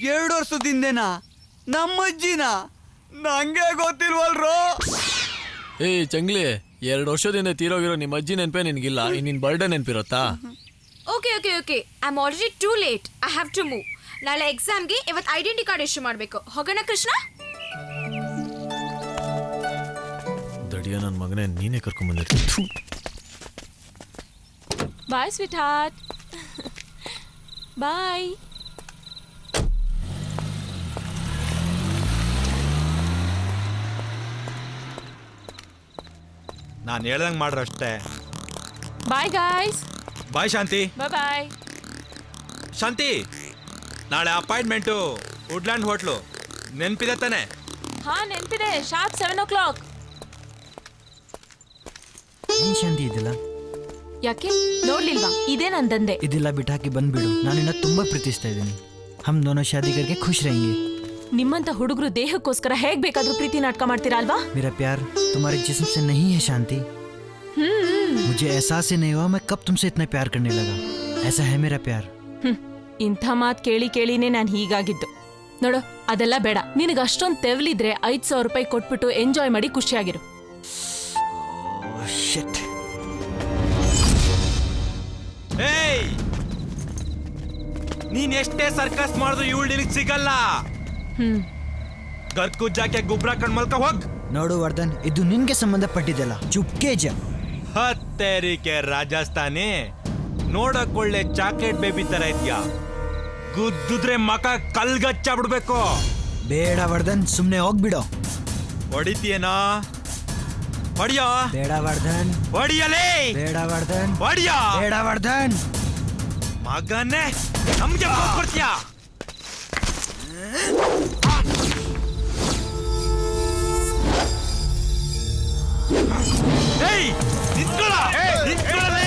2 ವರ್ಷದಿಂದೇನಾ? ನಮ್ಮಜ್ಜಿನ? ನಂಗೆ ಗೊತ್ತಿಲ್ವಲ್ರೋ. ಏಯ್ ಜಂಗ್ಲಿ, 2 ವರ್ಷದಿಂದ ತೀರೋಗಿರೋ ನಿಮ್ಮ ಅಜ್ಜಿ ನೆನಪೇ ನಿನ್ಗಿಲ್ಲ, ನಿನ್ ಬರ್ಡೇ ನೆನಪಿರುತ್ತಾ? Okay okay okay, I am already too late. I have to move. ನಾಳೆ ಎಕ್ಸಾಮ್ಗೆ ಇವತ್ತು ಐಡೆಂಟಿ ಕಾರ್ಡ್ ಇಶ್ಯೂ ಮಾಡಬೇಕು. ಹೋಗೋಣ ಕೃಷ್ಣ? ದಡಿಯ ನನ್ನ ಮಗನೇ, ನೀನೇ ಕರ್ಕೊಂಡ್ಬಂದಿರ್ತೀನಿ. ಬಾಯ್ ಸ್ವೀಟ್ ಹಾರ್ಟ್. ಬಾಯ್. ನಾನು ಹೇಳ್ದಂಗೆ ಮಾಡ್ರು ಅಷ್ಟೇ. Bye guys. ಬಾಯ್ ಶಾಂತಿ. ಬಾಯ್ ಬಾಯ್. ಶಾಂತಿ, ನಾಳೆ ಅಪಾಯಿಂಟ್ಮೆಂಟು ವುಡ್ಲ್ಯಾಂಡ್ ಹೋಟ್ಲು ನೆನಪಿದೆ ತಾನೆ? ಹಾ ನೆನಪಿದೆ. Sharp 7 o'clock. ಏನ್ ಶಾಂತಿ ಇದಿಲ್ಲ? ಯಾಕೆ ನೋಡ್ಲಿಲ್ವಾ? ಇದೇ ನಂದಂದೆ. ಇದೆಲ್ಲ ಬಿಟ್ಟಾಕಿ ಬಂದ್ಬಿಡು. ನಾನಿನ್ನ ತುಂಬಾ ಪ್ರೀತಿಸ್ತಾ ಇದ್ದೀನಿ. ಹಮ್ ದೋನೋ ಶಾದಿ ಕರ್ಕೆ ಖುಷ್ रहेंगे. ನಿಮ್ಮಂತ ಹುಡುಗರು ದೇಹಕ್ಕೋಸ್ಕರ ಹೇಗ್ ಬೇಕಾದ್ರೂ ಪ್ರೀತಿ ನಾಟಕ ಮಾಡ್ತೀರಾ ಅಲ್ವಾ? मेरा प्यार तुम्हारे जिस्म से नहीं है शांति. मुझे एहसास ही नहीं हुआ मैं कब तुमसे इतना प्यार करने लगा. ऐसा है मेरा प्यार. ಇಂಥ ಮಾತು ಕೇಳಿ ಕೇಳಿನೇ ನಾನು ಹೀಗಾಗಿದ್ದು. ನೋಡು, ಅದೆಲ್ಲ ಬೇಡ. ನಿನಗೆ ಅಷ್ಟೊಂದು ತೆವಲಿದ್ರೆ 5,000 ರೂಪಾಯಿ ಕೊಟ್ಬಿಟ್ಟು ಎಂಜಾಯ್ ಮಾಡಿ ಖುಷಿಯಾಗಿರು. ಏಯ್, ನೀನ್ ಎಷ್ಟೇ ಸರ್ಕಸ್ ಮಾಡಿದ್ರು ಇವಳು ನಿನಗೆ ಸಿಗಲ್ಲ. ಗರ್ಕುಜ್ಜಾಕೆ ಗುಬ್ರ ಕಣ್ ಮಲ್ಕ ಹೋಗ್. ನೋಡು ವರ್ಧನ್, ಇದು ನಿನ್ಗೆ ಸಂಬಂಧಪಟ್ಟಿದ್ದಲ್ಲ. ಚುಪ್ಕೆ ಜ. ಹತ್ತೇರಿಕೆ ರಾಜಸ್ಥಾನಿ, ನೋಡಕ್ ಒಳ್ಳೆ ಚಾಕ್ಲೇಟ್ ಬೇಬಿ ತರ ಇದ್ಯಾ. ಗುದ್ದುದ್ರೆ ಮಕ ಕಲ್ಗಚ್ಚ ಬಿಡ್ಬೇಕು. ಬೇಡ ವರ್ಧನ್, ಸುಮ್ನೆ ಹೋಗ್ಬಿಡೋ. ಹೊಡಿತೀಯನಾ? ಹೊಡಿಯೋ. ಬೇಡ ವರ್ಧನ್. ಹೊಡಿಯಲೇ. ಬೇಡ ವರ್ಧನ್. ಹೊಡಿಯೋ. ಬೇಡ ವರ್ಧನ್. ಮಗನೇ, ನಮ್ಗೆ ಕೊಡ್ತೀಯ? ಏಯ್, ನಿಂತ್ಕೊಳ್ಳ, ನಿಂತ್ಕೊಳ್ಳಲೇ.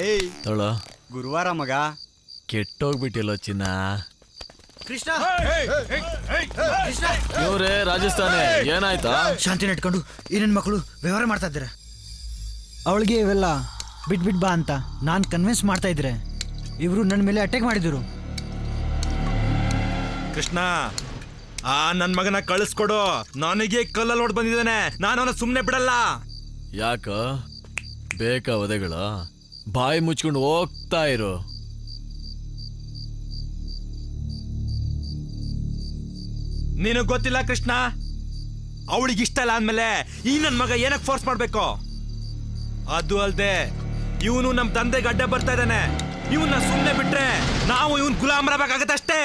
ಏಯ್ ತೊಳ ಗುರುವಾರ ಮಗ. ಕೆಟ್ಟೋಗ್ಬಿಟ್ಟಿಲ್ಲೋ ಚಿನ್ನ. ಕೃಷ್ಣ, ಇವ್ರೇ ರಾಜಸ್ಥಾನಿ, ಏನಾಯ್ತಾ? ಶಾಂತಿ ನೆಟ್ಕೊಂಡು ಈ ನನ್ನ ಮಕ್ಕಳು ವ್ಯವಹಾರ ಮಾಡ್ತಾ ಇದ್ದಾರೆ. ಅವಳಿಗೆ ಇವೆಲ್ಲ ಬಿಟ್ ಬಾ ಅಂತ ನಾನು ಕನ್ವಿನ್ಸ್ ಮಾಡ್ತಾ ಇದ್ರೆ ಇವರು ನನ್ನ ಮೇಲೆ ಅಟ್ಯಾಕ್ ಮಾಡಿದ್ರು. ಕೃಷ್ಣ, ಆ ನನ್ ಮಗನ ಕಳಿಸ್ಕೊಡು. ನನಗೆ ಕಲ್ಲಲ್ಲಿ ನೋಡ್ ಬಂದಿದ್ದಾನೆ, ನಾನು ಅವನ ಸುಮ್ನೆ ಬಿಡಲ್ಲ. ಯಾಕ ಬೇಕಾ ಒದೆಗಳ? ಬಾಯಿ ಮುಚ್ಕೊಂಡು ಹೋಗ್ತಾ ಇರು. ನಿನಗ್ ಗೊತ್ತಿಲ್ಲ ಕೃಷ್ಣ, ಅವಳಿಗೆ ಇಷ್ಟ ಇಲ್ಲ ಅಂದ್ಮೇಲೆ ಈ ನನ್ ಮಗ ಏನಕ್ಕೆ ಫೋರ್ಸ್ ಮಾಡ್ಬೇಕು? ಅದು ಅಲ್ದೆ ಇವನು ನಮ್ ತಂದೆ ಗಡ್ಡೆ ಬರ್ತಾ ಇದ್ದಾನೆ. ಇವನ್ನ ಸುಮ್ನೆ ಬಿಟ್ರೆ ನಾವು ಇವನ್ ಗುಲಾಮರಾಗತ್ತಷ್ಟೇ.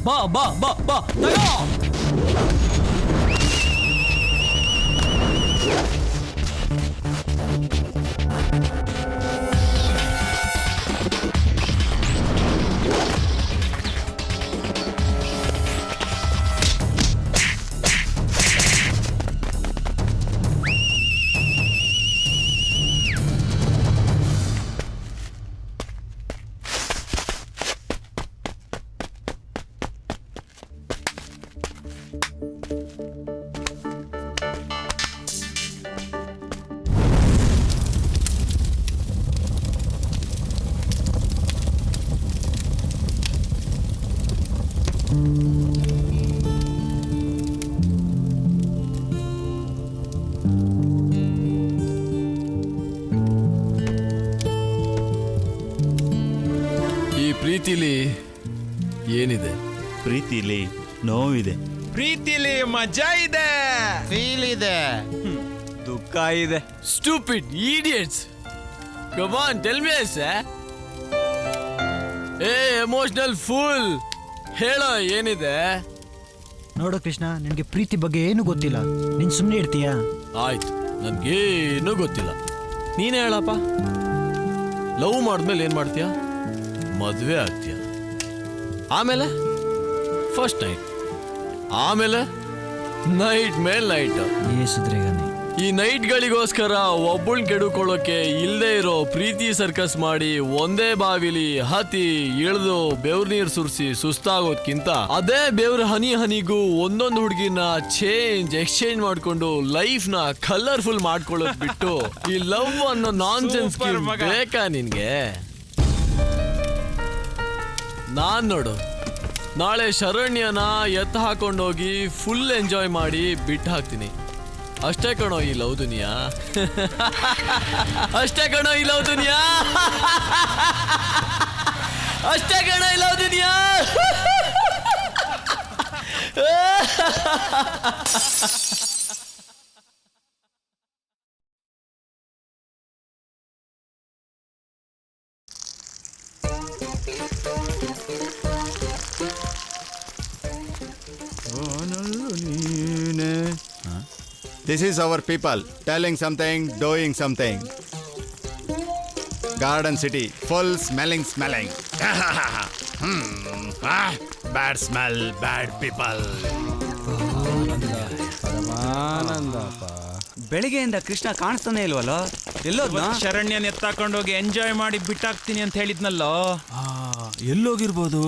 ಬಾ ಬಾ ಬಾ ಬಾ ತಗೋ. ಈ ಪ್ರೀತಿಲಿ ಏನಿದೆ? ಪ್ರೀತಿಲಿ ನೋವಿದೆ, ಪ್ರೀತಿಲಿ ಮಜಾ ಇದೆ, ಫೀಲ್ ಇದೆ, ದುಃಖ ಇದೆ. Stupid idiots. Come on tell me ಏ ಎಮೋಷನಲ್ ಫುಲ್, ಹೇಳೋ ಏನಿದೆ? ನೋಡೋ ಕೃಷ್ಣ, ನಿನಗೆ ಪ್ರೀತಿ ಬಗ್ಗೆ ಏನು ಗೊತ್ತಿಲ್ಲ, ನೀನು ಸುಮ್ಮನೆ ಇರ್ತೀಯಾ? ಆಯ್ತು, ನನ್ಗೇನು ಗೊತ್ತಿಲ್ಲ, ನೀನೇ ಹೇಳಪ್ಪ. ಲವ್ ಮಾಡಿದ್ಮೇಲೆ ಏನ್ ಮಾಡ್ತೀಯ? ಮದುವೆ ಆಗ್ತೀಯ, ಆಮೇಲೆ ಫಸ್ಟ್ ನೈಟ್, ಆಮೇಲೆ ನೈಟ್ ಮೇಲೆ ನೈಟ್. ಈ ನೈಟ್ಗಳಿಗೋಸ್ಕರ ಒಬ್ಬಳ್ ಕೆಡುಕೊಳ್ಳೋಕೆ ಇಲ್ಲದೆ ಇರೋ ಪ್ರೀತಿ ಸರ್ಕಸ್ ಮಾಡಿ ಒಂದೇ ಬಾವಿಲಿ ಹತ್ತಿ ಇಳಿದು ಬೆವ್ರ ನೀರು ಸುರಿಸಿ ಸುಸ್ತಾಗೋದ್ಕಿಂತ ಅದೇ ಬೆವ್ರ ಹನಿಗೂ ಒಂದೊಂದು ಹುಡುಗಿನ ಎಕ್ಸ್ಚೇಂಜ್ ಮಾಡ್ಕೊಂಡು ಲೈಫ್ ನ ಕಲರ್ಫುಲ್ ಮಾಡ್ಕೊಳ್ಳೋದ್ ಬಿಟ್ಟು ಈ ಲವ್ ಅನ್ನೋ ನಾನ್ಸೆನ್ಸ್ ಬೇಕಾ ನಿನ್ಗೆ? ನಾನ್ ನೋಡು, ನಾಳೆ ಶರಣ್ಯನ ಎತ್ತ ಹಾಕೊಂಡೋಗಿ ಫುಲ್ ಎಂಜಾಯ್ ಮಾಡಿ ಬಿಟ್ಟು ಹಾಕ್ತೀನಿ. ಅಷ್ಟೇ ಕಣೋ ಈ ಲವ್ ದುನಿಯಾ, ಅಷ್ಟೇ ಕಣೋ ಈ ಲವ್ ದುನಿಯಾ, ಅಷ್ಟೇ ಕಣೋ ಈ love Duniya. This is our people telling something, doing something. Garden city, full smelling. Bad smell, bad people. ಬೆಳಿಗ್ಗೆಯಿಂದ ಕೃಷ್ಣ ಕಾಣಿಸ್ತಾನೆ ಇಲ್ವಲ್ಲ, ಎಲ್ಲೋದ್ನ? ಶರಣ್ಯನ್ ಎತ್ತಾಕೊಂಡೋಗಿ ಎಂಜಾಯ್ ಮಾಡಿ ಬಿಟ್ಟಾಕ್ತೀನಿ ಅಂತ ಹೇಳಿದ್ನಲ್ಲೋ. ಎಲ್ಲೋಗಿರ್ಬೋದು?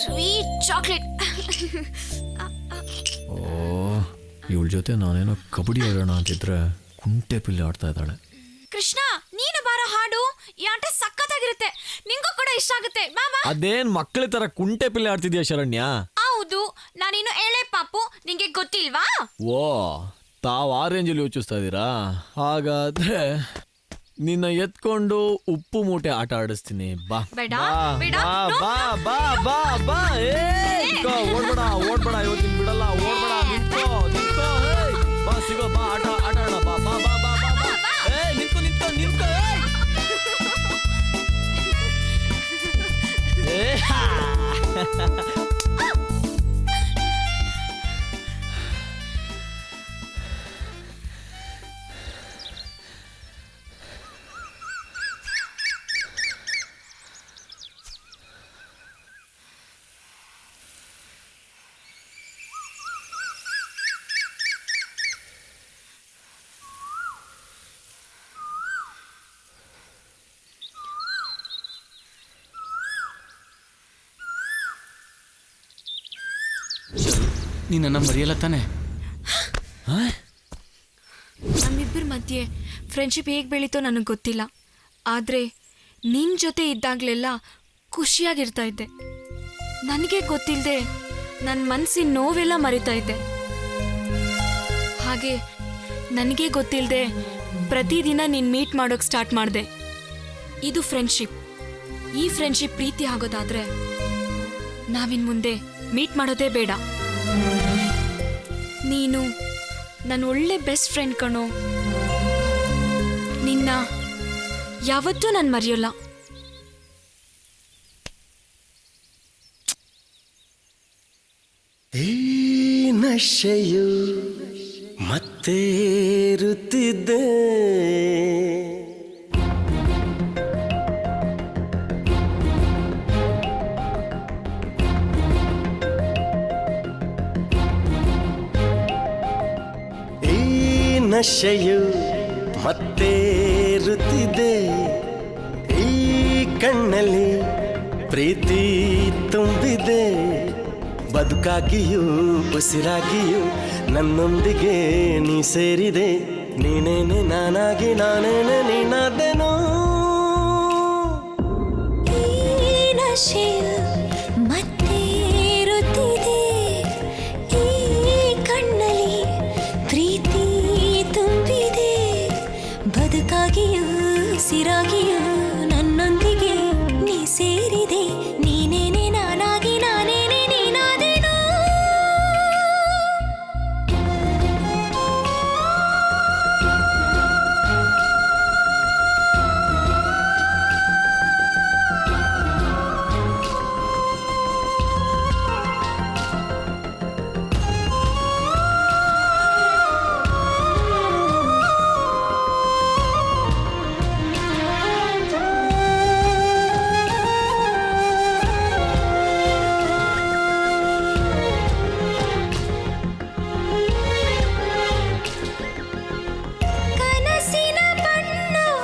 Sweet chocolate. ಓ, ಇವಳ ಜೊತೆ ನಾನೇನೋ ಕಬಡ್ಡಿ ಆಡೋಣ ಅಂತಿದ್ರೆ ಕುಂಟೆ ಪಿಲ್ಲೆ ಆಡ್ತಾ ಇದ್ದಾಳೆ. ಕೃಷ್ಣ, ನೀನು ಬಾರೋ ಹಾಡು, ಈ ಆಟ ಸಖತ್ತಾಗಿರುತ್ತೆ, ನಿಂಗೂ ಕೂಡ ಇಷ್ಟ ಆಗುತ್ತೆ. ಮಾಮಾ, ಅದೇನ್ ಮಕ್ಕಳ ತರ ಕುಂಟೆ ಪಿಲ್ಲೆ ಆಡ್ತಿದ್ಯಾ ಶರಣ್ಯ? ಹೌದು, ನಾನಿನ್ನು ಎಳೆ ಪಾಪು, ನಿಂಗೆ ಗೊತ್ತಿಲ್ವಾ? ಓ, ತಾವ್ ಆ ರೇಂಜಲ್ಲಿ ಯೋಚಿಸ್ತಾ ಇದ್ದೀರಾ? ಹಾಗಾದ್ರೆ ನಿನ್ನ ಎತ್ಕೊಂಡು ಉಪ್ಪು ಮೂಟೆ ಆಟ ಆಡಿಸ್ತೀನಿ. ಬಾ ಬೇಡ, ಬಾ ಬೇಡ, ಬಾ ನೋ, ಬಾ ಬಾ ಬಾ ಬಾ. ಓಡ್ಬೇಡ ಓಡ್ಬೇಡ, ಇವತ್ತಿನ ಬಿಡಲ್ಲ, ಓಡ್ಬೇಡ, ನಿಂತ್ಕೋ ನಿಂತ್ಕೋ. ಬಾ ಸಿಗೋ, ಬಾ ಆಟ ಆಡೋಣ, ಬಾ ಬಾ ಬಾ ಬಾ ಬಾ ಬಾ. ನಿಂತ್ಕೋ ನಿಂತ್ಕೋ ನಿಂತ್ಕೋ. ನೀನನ್ನ ಮರೆಯಲ್ಲ ತಾನೆ? ನಮ್ಮಿಬ್ಬರ ಮಧ್ಯೆ ಫ್ರೆಂಡ್ಶಿಪ್ ಹೇಗೆ ಬೆಳೀತೋ ನನಗೆ ಗೊತ್ತಿಲ್ಲ, ಆದರೆ ನಿನ್ನ ಜೊತೆ ಇದ್ದಾಗಲೆಲ್ಲ ಖುಷಿಯಾಗಿರ್ತಾ ಇದ್ದೆ. ನನಗೆ ಗೊತ್ತಿಲ್ಲದೆ ನನ್ನ ಮನಸ್ಸಿನ ನೋವೆಲ್ಲ ಮರಿತಾ ಇದ್ದೆ. ಹಾಗೆ ನನಗೆ ಗೊತ್ತಿಲ್ಲದೆ ಪ್ರತಿದಿನ ನೀನು ಮೀಟ್ ಮಾಡೋಕೆ ಸ್ಟಾರ್ಟ್ ಮಾಡಿದೆ. ಇದು ಫ್ರೆಂಡ್ಶಿಪ್. ಈ ಫ್ರೆಂಡ್ಶಿಪ್ ಪ್ರೀತಿ ಆಗೋದಾದ್ರೆ ನಾವಿನ್ ಮುಂದೆ ಮೀಟ್ ಮಾಡೋದೇ ಬೇಡ. ನೀನು ನನ್ನ ಒಳ್ಳೆ ಬೆಸ್ಟ್ ಫ್ರೆಂಡ್ ಕಣೋ. ನಿನ್ನ ಯಾವತ್ತೂ ನಾನು ಮರೆಯೋಲ್ಲ. ಈ ನಶೆಯು ಮತ್ತೇರುತ್ತಿದ್ದೆ, ಈ ನಶೆಯು ಮತ್ತೇರುತ್ತಿದೆ, ಈ ಕಣ್ಣಲ್ಲಿ ಪ್ರೀತಿ ತುಂಬಿದೆ. ಬದುಕಾಗಿಯೂ ಉಸಿರಾಗಿಯೂ ನನ್ನೊಂದಿಗೆ ನೀ ಸೇರಿದೆ. ನೀನೇನೆ ನಾನಾಗಿ ನಾನೇನೆ ನೀನಾದೆನೋ. ಈ ನಶೆಯು ಮತ್ತೇರುತ್ತಿದೆ, ಈ ಕಣ್ಣಲ್ಲಿ ಪ್ರೀತಿ ತುಂಬಿದೆ. ಬದುಕಾಗಿಯೂ ಉಸಿರಾಗಿಯೂ ನನ್ನೊಂದಿಗೆ ನೀ ಸೇರಿದೆ. ನೀನೇನೆ ನಾನಾಗಿ ನಾನೇನೆ ನೀನಾದೆನೋ. ಕನಸಿನ ಬಣ್ಣವ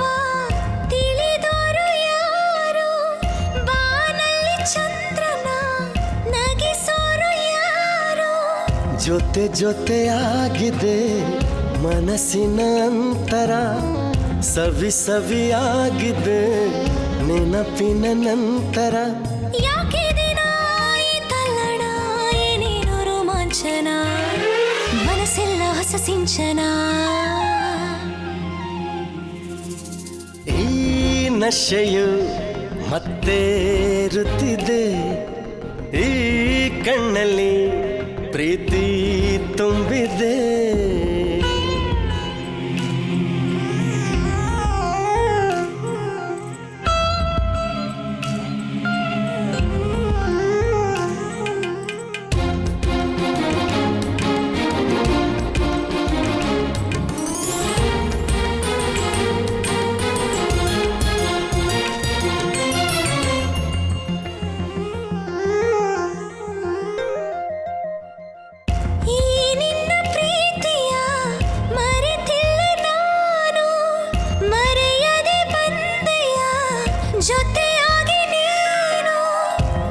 ತಿಳಿದೋರು ಯಾರು, ಬಾನಲ್ಲಿ ಚಂದ್ರನ ನಗಿಸೋರು ಯಾರು. ಜೊತೆ ಜೊತೆಯಾಗಿದೆ ಮನಸ್ಸಿನ ಅಂತರ, ಸವಿ ಸವಿಯಾಗಿದೆ ನೆನಪಿನ ನಂತರ. ಯಾಕೆ ದಿನ ಈ ತಲ್ಲಣ, ಏನೇನೋ ರೋಮಾಂಚನ, ಮನಸ್ಸೆಲ್ಲ ಹೊಸ ಸಿಂಚನ. ಈ ನಶೆಯು ಮತ್ತೇರುತ್ತಿದೆ, ಈ ಕಣ್ಣಲ್ಲಿ ಪ್ರೀತಿ ತುಂಬಿದೆ. ಈ ನಿನ್ನ ಪ್ರೀತಿಯ ಮರೆತಿಲ್ಲ ನಾನು, ಮರೆಯದೆ ಬಂದೆಯ ಜೊತೆಯಾಗಿ ನೀನು.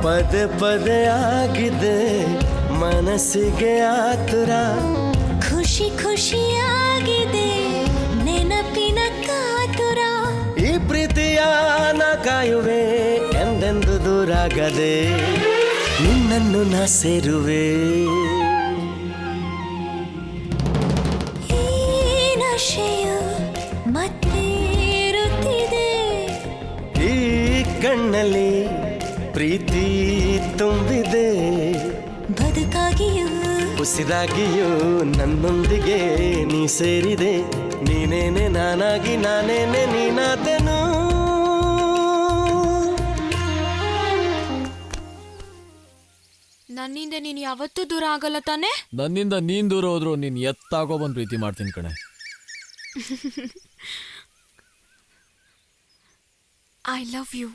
ಪದೇ ಪದೇ ಆಗಿದೆ ಮನಸ್ಸಿಗೆ ಆತುರ, ಖುಷಿ ಖುಷಿಯಾಗಿದೆ ನೆನಪಿನ ಕಾತುರ. ಈ ಪ್ರೀತಿಯ ನಾ ಕಾಯುವೆ ಎಂದೆಂದು ದೂರಾಗದೆ, ನಿನ್ನನ್ನು ನಾ ಸೇರುವೆ. ಈ ನಶೆಯು ಮತ್ತೇರುತ್ತಿದೆ, ಈ ಕಣ್ಣಲ್ಲಿ ಪ್ರೀತಿ ತುಂಬಿದೆ. ಬದುಕಾಗಿಯೂ ಉಸಿರಾಗಿಯೂ ನನ್ನೊಂದಿಗೆ ನೀ ಸೇರಿದೆ. ನೀನೇನೆ ನಾನಾಗಿ ನಾನೇನೆ ನೀನಾದೆನೋ. ನನ್ನಿಂದ ನೀನು ಯಾವತ್ತೂ ದೂರ ಆಗಲ್ಲ ತಾನೆ? ನನ್ನಿಂದ ನೀನ್ ದೂರ ಹೋದ್ರು ನೀನ್ ಎತ್ತಾಗೋ ಬಂದು ಪ್ರೀತಿ ಮಾಡ್ತೀನಿ ಕಣೆ. I love you.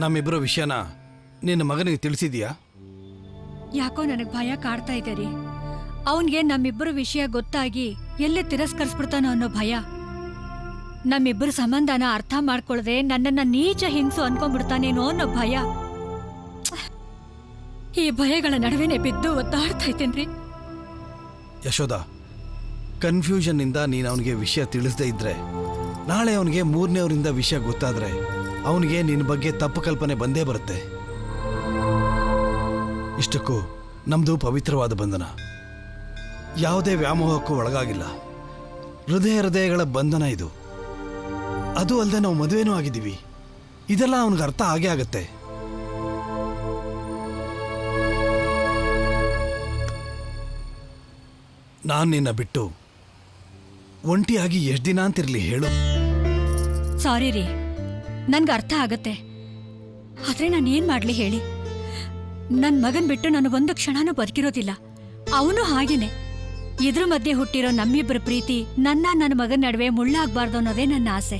ನಮ್ಮಿಬ್ಬರ ವಿಷಯನ ನಿನ್ನ ಮಗನಿಗೆ ತಿಳಿಸಿದ್ಯಾ? ಯಾಕೋ ನನಗೆ ಭಯ ಕಾಡ್ತಾ ಇದೆ ರೀ. ಅವನ್ಗೆ ನಮ್ಮಿಬ್ಬರ ವಿಷಯ ಗೊತ್ತಾಗಿ ಎಲ್ಲೇ ತಿರಸ್ಕರಿಸ್ಬಿಡ್ತಾನೋ ಅನ್ನೋ ಭಯ. ನಮ್ಮಿಬ್ಬರ ಸಂಬಂಧನ ಅರ್ಥ ಮಾಡ್ಕೊಳ್ದೆ ನನ್ನನ್ನ ನೀಚ ಹಿಂಸು ಅನ್ಕೊಂಡ್ಬಿಡ್ತಾನೇನೋ ಅನ್ನೋ ಭಯ. ಈ ಭಯಗಳ ನಡುವೆನೆ ಬಿದ್ದು ಒದ್ದಾಡ್ತಾ ಇದ್ದೇನ್ರಿ. ಯಶೋದ, ಕನ್ಫ್ಯೂಷನ್ನಿಂದ ನೀನು ಅವನಿಗೆ ವಿಷಯ ತಿಳಿಸದೇ ಇದ್ರೆ ನಾಳೆ ಅವನಿಗೆ ಮೂರನೇವರಿಂದ ವಿಷಯ ಗೊತ್ತಾದ್ರೆ ಅವನಿಗೆ ನಿನ್ನ ಬಗ್ಗೆ ತಪ್ಪು ಕಲ್ಪನೆ ಬಂದೇ ಬರುತ್ತೆ. ಇಷ್ಟಕ್ಕೂ ನಮ್ದು ಪವಿತ್ರವಾದ ಬಂಧನ, ಯಾವುದೇ ವ್ಯಾಮೋಹಕ್ಕೂ ಒಳಗಾಗಿಲ್ಲ. ಹೃದಯಗಳ ಬಂಧನ ಇದು. ಅದು ಅಲ್ಲದೆ ನಾವು ಮದುವೆನೂ ಆಗಿದ್ದೀವಿ. ಇದೆಲ್ಲ ಅವನಿಗೆ ಅರ್ಥ ಆಗೇ ಆಗತ್ತೆ. ನಾನು ನಿನ್ನ ಬಿಟ್ಟು ಒಂಟಿಯಾಗಿ ಎಷ್ಟು ದಿನ ಅಂತಿರ್ಲಿ ಹೇಳು? ಸಾರಿ ರೀ, ನನ್ಗೆ ಅರ್ಥ ಆಗತ್ತೆ. ಆದ್ರೆ ನಾನು ಏನ್ ಮಾಡ್ಲಿ ಹೇಳಿ? ನನ್ ಮಗನ್ ಬಿಟ್ಟು ನಾನು ಒಂದು ಕ್ಷಣನೂ ಬದುಕಿರೋದಿಲ್ಲ. ಅವನು ಹಾಗೇನೆ. ಇದ್ರ ಮಧ್ಯೆ ಹುಟ್ಟಿರೋ ನಮ್ಮಿಬ್ಬರ ಪ್ರೀತಿ ನನ್ನ ಮಗನ ನಡುವೆ ಮುಳ್ಳಾಗ್ಬಾರ್ದು ಅನ್ನೋದೇ ನನ್ನ ಆಸೆ.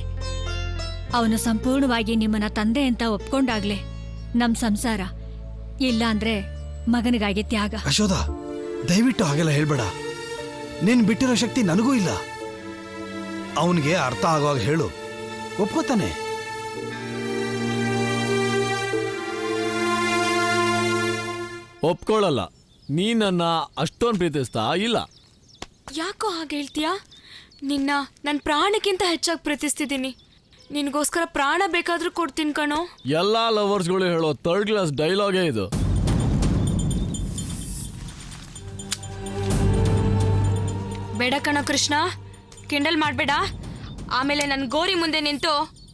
ಅವನು ಸಂಪೂರ್ಣವಾಗಿ ನಿಮ್ಮನ್ನ ತಂದೆ ಅಂತ ಒಪ್ಕೊಂಡಾಗ್ಲೇ ನಮ್ ಸಂಸಾರ, ಇಲ್ಲ ಅಂದ್ರೆ ಮಗನಿಗಾಗಿ ತ್ಯಾಗ. ಯಶೋದ, ದಯವಿಟ್ಟು ಹಾಗೆಲ್ಲ ಹೇಳ್ಬೇಡ. ನೀನ್ ಬಿಟ್ಟಿರೋ ಶಕ್ತಿ ನನಗೂ ಇಲ್ಲ. ಅವನಿಗೆ ಅರ್ಥ ಆಗುವಾಗ ಹೇಳು, ಒಪ್ಕೋತಾನೆ. ಒಪ್ಕೊಳ್ಳಲ್ಲ. ನೀ ನನ್ನ ಅಷ್ಟೊಂದು ಪ್ರೀತಿಸ್ತಾ ಇಲ್ಲ. ಯಾಕೋ ಹಾಗೆ ಹೇಳ್ತೀಯಾ? ನಿನ್ನ ನನ್ನ ಪ್ರಾಣಕ್ಕಿಂತ ಹೆಚ್ಚಾಗಿ ಪ್ರೀತಿಸ್ತಿದ್ದೀನಿ. ನಿನಗೋಸ್ಕರ ಪ್ರಾಣ ಬೇಕಾದ್ರೂ ಕೊಡ್ತೀನಿ ಕಣೋ. ಎಲ್ಲ ಲವರ್ಸ್ಗಳು ಹೇಳೋ ಥರ್ಡ್ ಕ್ಲಾಸ್ ಡೈಲಾಗೇ ಇದು. ಬೇಡ ಕಣೋ ಕೃಷ್ಣ, ಕಿಂಡಲ್ ಮಾಡಬೇಡ. ಆಮೇಲೆ ನನ್ನ ಗೋರಿ ಮುಂದೆ ನಿಂತು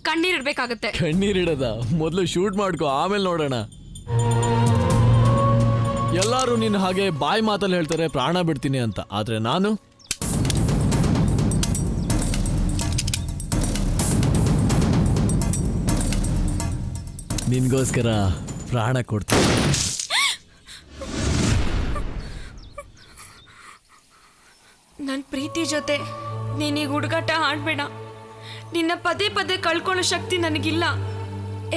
ಕಣ್ಣೀರಿಡ್ಬೇಕಾಗತ್ತೆ. ಕಣ್ಣೀರಿಡದ ಮೊದಲು ಶೂಟ್ ಮಾಡ್ಕೊ, ಆಮೇಲೆ ನೋಡೋಣ. ಎಲ್ಲರೂ ನಿನ್ನ ಹಾಗೆ ಬಾಯಿ ಮಾತಲ್ಲಿ ಹೇಳ್ತಾರೆ ಪ್ರಾಣ ಬಿಡ್ತೀನಿ ಅಂತ. ಆದ್ರೆ ನಾನು ನಿನ್ಗೋಸ್ಕರ ಪ್ರಾಣ ಕೊಡ್ತೀನಿ. ನನ್ನ ಪ್ರೀತಿ ಜೊತೆ ನೀನೀಗ ಹುಡುಗಾಟ ಆಡ್ಬೇಡ. ನಿನ್ನ ಪದೇ ಪದೇ ಕಳ್ಕೊಳ್ಳೋ ಶಕ್ತಿ ನನಗಿಲ್ಲ.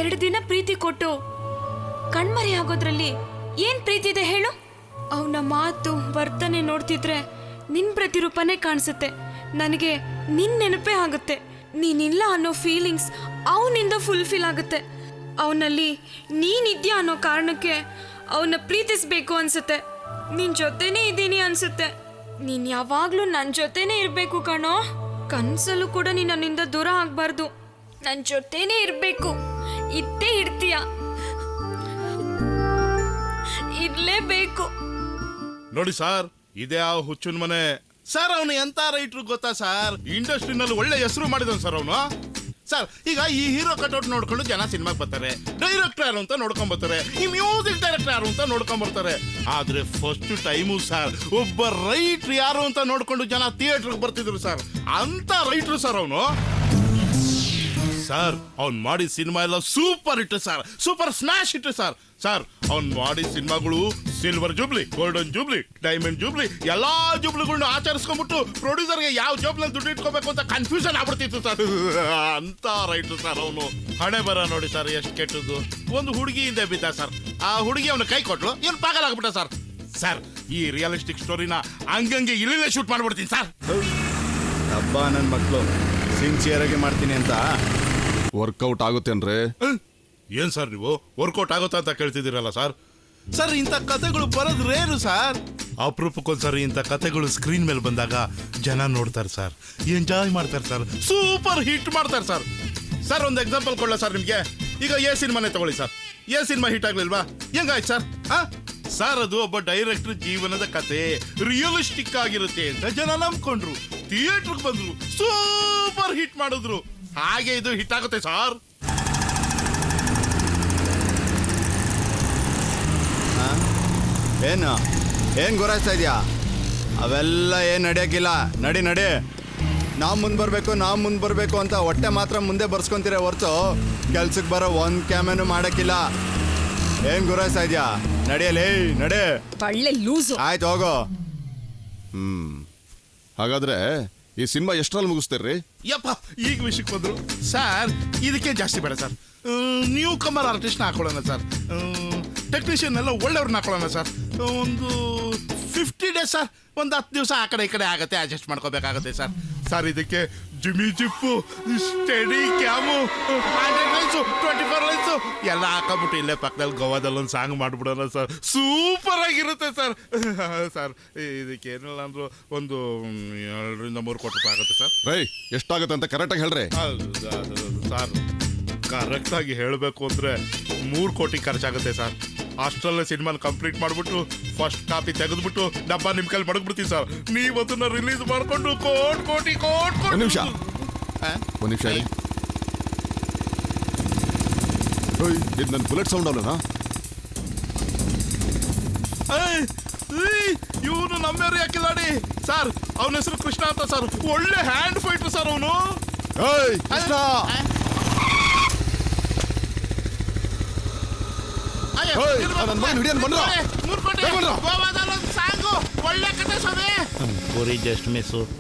2 ದಿನ ಪ್ರೀತಿ ಕೊಟ್ಟು ಕಣ್ಮರೆ ಆಗೋದ್ರಲ್ಲಿ ಏನ್ ಪ್ರೀತಿ ಇದೆ ಹೇಳು? ಅವನ ಮಾತು ವರ್ತನೆ ನೋಡ್ತಿದ್ರೆ ನಿನ್ ಪ್ರತಿರೂಪನೇ ಕಾಣಿಸುತ್ತೆ. ನನಗೆ ನಿನ್ ನೆನಪೇ ಆಗುತ್ತೆ. ನೀನಿಲ್ಲ ಅನ್ನೋ ಫೀಲಿಂಗ್ಸ್ ಅವನಿಂದ ಫುಲ್ಫಿಲ್ ಆಗುತ್ತೆ. ಅವನಲ್ಲಿ ನೀನಿದ್ಯಾ ಅನ್ನೋ ಕಾರಣಕ್ಕೆ ಅವನ್ನ ಪ್ರೀತಿಸ್ಬೇಕು ಅನ್ಸುತ್ತೆ. ನಿನ್ ಜೊತೆನೇ ಇದ್ದೀನಿ ಅನ್ಸುತ್ತೆ. ನೀನ್ ಯಾವಾಗ್ಲೂ ನನ್ನ ಜೊತೆನೇ ಇರ್ಬೇಕು ಕಣೋ. ಕನ್ಸಲ್ಲೂ ಕೂಡ ನೀನ್ ನನ್ನಿಂದ ದೂರ ಆಗ್ಬಾರ್ದು. ನನ್ನ ಜೊತೆನೇ ಇರ್ಬೇಕು. ಇದ್ದೇ ಇರ್ತೀಯ, ಇರ್ಲೇಬೇಕು. ನೋಡಿ ಸರ್, ಇದೇ ಆ ಹುಚ್ಚುನ್ ಮನೆ ಸರ್. ಅವನು ಎಂತ ರೈಟ್ರು ಗೊತ್ತಾ ಸರ್? ಇಂಡಸ್ಟ್ರಿನಲ್ಲಿ ಒಳ್ಳೆ ಹೆಸರು ಮಾಡಿದವನು ಸರ್ ಅವನು. ಸರ್, ಈಗ ಈ ಹೀರೋ ಕಟ್ಔಟ್ ನೋಡ್ಕೊಂಡು ಜನ ಸಿನಿಮಾಗೆ ಬರ್ತಾರೆ. ಡೈರೆಕ್ಟರ್ ಯಾರು ಅಂತ ನೋಡ್ಕೊಂಡ್ ಬರ್ತಾರೆ, ಈ ಮ್ಯೂಸಿಕ್ ಡೈರೆಕ್ಟರ್ ಯಾರು ಅಂತ ನೋಡ್ಕೊಂಡ್ ಬರ್ತಾರೆ. ಆದ್ರೆ ಫಸ್ಟ್ ಟೈಮು ಸರ್ ಒಬ್ಬ ರೈಟ್ರ್ ಯಾರು ಅಂತ ನೋಡ್ಕೊಂಡು ಜನ ಥಿಯೇಟರ್ಗೆ ಬರ್ತಿದ್ರು ಸರ್. ಅಂತ ರೈಟ್ರು ಸರ್ ಅವನು. ಸರ್, ಅವ್ನು ಮಾಡಿದ ಸಿನಿಮಾ ಎಲ್ಲ super hit sir, super smash hit sir. Sir, ಅವ್ನು ಮಾಡಿದ ಸಿನಿಮಾಗಳು silver jubilee, golden jubilee, diamond jubilee ಎಲ್ಲಾ ಜೂಬ್ಲಿಗಳನ್ನ ಆಚರಿಸ್ಕೊಂಡ್ಬಿಟ್ಟು ಪ್ರೊಡ್ಯೂಸರ್ಗೆ ಯಾವ ಜೋಬ್ನಲ್ಲಿ ದುಡ್ಡು ಇಟ್ಕೋಬೇಕು ಅಂತ ಕನ್ಫ್ಯೂಷನ್ ಆಗ್ಬಿಡ್ತಿತ್ತು ಸರ್. ಅಂತ ರೈಟ್ರು ಸರ್ ಅವನು. ಹಣೆ ಬರ ನೋಡಿ ಸರ್ ಎಷ್ಟು ಕೆಟ್ಟದ್ದು. ಒಂದು ಹುಡುಗಿ ಹಿಂದೆ ಬಿದ್ದ ಸರ್. ಆ ಹುಡುಗಿ ಅವನ ಕೈ ಕೊಟ್ಲು, ಏನು ಪಾಗಲಾಗ್ಬಿಟ್ಟ ಸರ್. ಸರ್, ಈ ರಿಯಲಿಸ್ಟಿಕ್ ಸ್ಟೋರಿನ ಹಂಗಂಗೆ ಇಲ್ಲೇ ಶೂಟ್ ಮಾಡ್ಬಿಡ್ತೀನಿ ಸರ್. ಹಬ್ಬ ನನ್ನ ಮಕ್ಕಳು ಸಿನ್ಸಿಯರ್ ಆಗಿ ಮಾಡ್ತೀನಿ ಅಂತ ವರ್ಕೌಟ್ ಆಗುತ್ತೇನ್ರಿ? ಏನ್ ಸರ್ ನೀವು ವರ್ಕೌಟ್ ಆಗುತ್ತಾ ಅಂತ ಕೇಳ್ತಿದ್ದೀರಲ್ಲ ಸರ್? ಸರ್, ಇಂಥ ಕಥೆಗಳು ಬರೋದು ರೇರು ಸರ್. ಅಪರೂಪಕ್ಕೊಂದ್ಸರಿ ಇಂಥ ಕಥೆಗಳು ಸ್ಕ್ರೀನ್ ಮೇಲೆ ಬಂದಾಗ ಜನ ನೋಡ್ತಾರೆ ಸರ್, ಎಂಜಾಯ್ ಮಾಡ್ತಾರೆ ಸರ್, ಸೂಪರ್ ಹಿಟ್ ಮಾಡ್ತಾರೆ ಸರ್. ಸರ್, ಒಂದು ಎಕ್ಸಾಂಪಲ್ ಕೊಡ್ಲಾ ಸರ್ ನಿಮ್ಗೆ? ಈಗ ಎ ಸಿನಿಮಾನೇ ತಗೊಳ್ಳಿ ಸರ್. ಎ ಸಿನಿಮಾ ಹಿಟ್ ಆಗ್ಲಿಲ್ವಾ? ಹೆಂಗಾಯ್ತು ಸರ್? ಸರ್, ಅದು ಒಬ್ಬ ಡೈರೆಕ್ಟರ್ ಜೀವನದ ಕತೆ ರಿಯಲಿಸ್ಟಿಕ್ ಆಗಿರುತ್ತೆ ಅಂತ ಜನ ನಂಬ್ಕೊಂಡ್ರು, ಥಿಯೇಟರ್ಗೆ ಬಂದ್ರು, ಸೂಪರ್ ಹಿಟ್ ಮಾಡಿದ್ರು. ಹಾಗೆ ಇದು ಹಿಟ್ ಆಗುತ್ತೆ ಸರ್. ಏನ್ ಗುರಾಯಿಸ್ತಾ ಇದೆಯಾ? ಅವೆಲ್ಲ ಏನ್ ನಡೆಯಕ್ಕಿಲ್ಲ. ನಡಿ ನಾವು ಮುಂದೆ ಬರಬೇಕು ಅಂತ ಹೊಟ್ಟೆ ಮಾತ್ರ ಮುಂದೆ ಬರ್ಸ್ಕೊಂತೀರ ಹೊರ್ತು ಕೆಲ್ಸಕ್ಕೆ ಬರೋ ಒಂದು ಕ್ಯಾಮೆನು ಮಾಡಕ್ಕಿಲ್ಲ. ಏನ್ ಗುರಾಯಿಸ್ತಾ ಇದೆಯಾ? ನಡಿಯಲೇ ನಡೆ. ಒಳ್ಳೆ ಲೂಸು. ಆಯ್ತು, ಹೋಗೋ. ಹಾಗಾದ್ರೆ ಈ ಸಿನಿಮಾ ಎಷ್ಟರಲ್ಲಿ ಮುಗಿಸ್ತೀರ್ರಿ? ಯಪ್ಪ, ಈಗ ವಿಷಯಕ್ಕೆ ಬಂದ್ರು ಸರ್. ಇದಕ್ಕೆ ಜಾಸ್ತಿ ಬೇಡ ಸರ್. ನ್ಯೂ ಕಮರ್ ಆರ್ಟಿಸ್ಟ್ನ ಹಾಕೊಳ್ಳೋಣ ಸರ್. ಟೆಕ್ನಿಷಿಯನ್ ಎಲ್ಲ ಒಳ್ಳೆಯವ್ರನ್ನ ಹಾಕೊಳ್ಳೋಣ ಸರ್. ಒಂದು 50 ಡೇಸ್ ಸರ್. ಒಂದು 10 ದಿವಸ ಆ ಕಡೆ ಈ ಕಡೆ ಆಗುತ್ತೆ, ಅಡ್ಜಸ್ಟ್ ಮಾಡ್ಕೋಬೇಕಾಗುತ್ತೆ ಸರ್. ಸರ್ ಇದಕ್ಕೆ jimmy jib, steady cam, 100 lines, 24 lines ಎಲ್ಲ ಹಾಕೊಂಬಿಟ್ಟು ಇಲ್ಲೇ ಪಕ್ಕದಲ್ಲಿ ಗೋವಾದಲ್ಲಿ ಒಂದು ಸಾಂಗ್ ಮಾಡ್ಬಿಡೋಣ ಸರ್. ಸೂಪರ್ ಆಗಿರುತ್ತೆ ಸರ್. ಸರ್ ಇದಕ್ಕೆ ಏನಿಲ್ಲ ಅಂದ್ರು ಒಂದು 2-3 ಕೋಟಿ ರೂಪಾಯಿ ಆಗುತ್ತೆ ಸರ್. ರೈ ಎಷ್ಟಾಗುತ್ತೆ ಅಂತ ಕರೆಕ್ಟಾಗಿ ಹೇಳ್ರಿ. ಸರ್ ಕರೆಕ್ಟಾಗಿ ಹೇಳಬೇಕು ಅಂದರೆ 3 ಕೋಟಿ ಖರ್ಚಾಗುತ್ತೆ ಸರ್. ಅಷ್ಟರಲ್ಲೇ ಸಿನಿಮಾನ ಕಂಪ್ಲೀಟ್ ಮಾಡಿಬಿಟ್ಟು ಫಸ್ಟ್ ಕಾಪಿ ತೆಗೆದ್ಬಿಟ್ಟು ಡಬ್ಬ ನಿಮ್ಮ ಕೈಲಿ ಮಡಗ್ಬಿಡ್ತೀವಿ ಸರ್. ನೀವು ಅದನ್ನ ರಿಲೀಸ್ ಮಾಡಿಕೊಂಡು ಕೋಟಿ ಒಂದು ನಿಮಿಷ ಹೇಳಿ. ಇದು ನನ್ನ ಬುಲೆಟ್ ಸೌಂಡ್ ಅಲ್ಲನಾ? ಇವನು ನಮ್ಮ ಏರಿಯಾ ಕಿಲಾಡಿ ಸರ್. ಅವನ ಹೆಸರು ಕೃಷ್ಣ ಅಂತ ಸರ್. ಒಳ್ಳೆ ಹ್ಯಾಂಡ್ ಫೈಟರ್ ಸರ್ ಅವನು.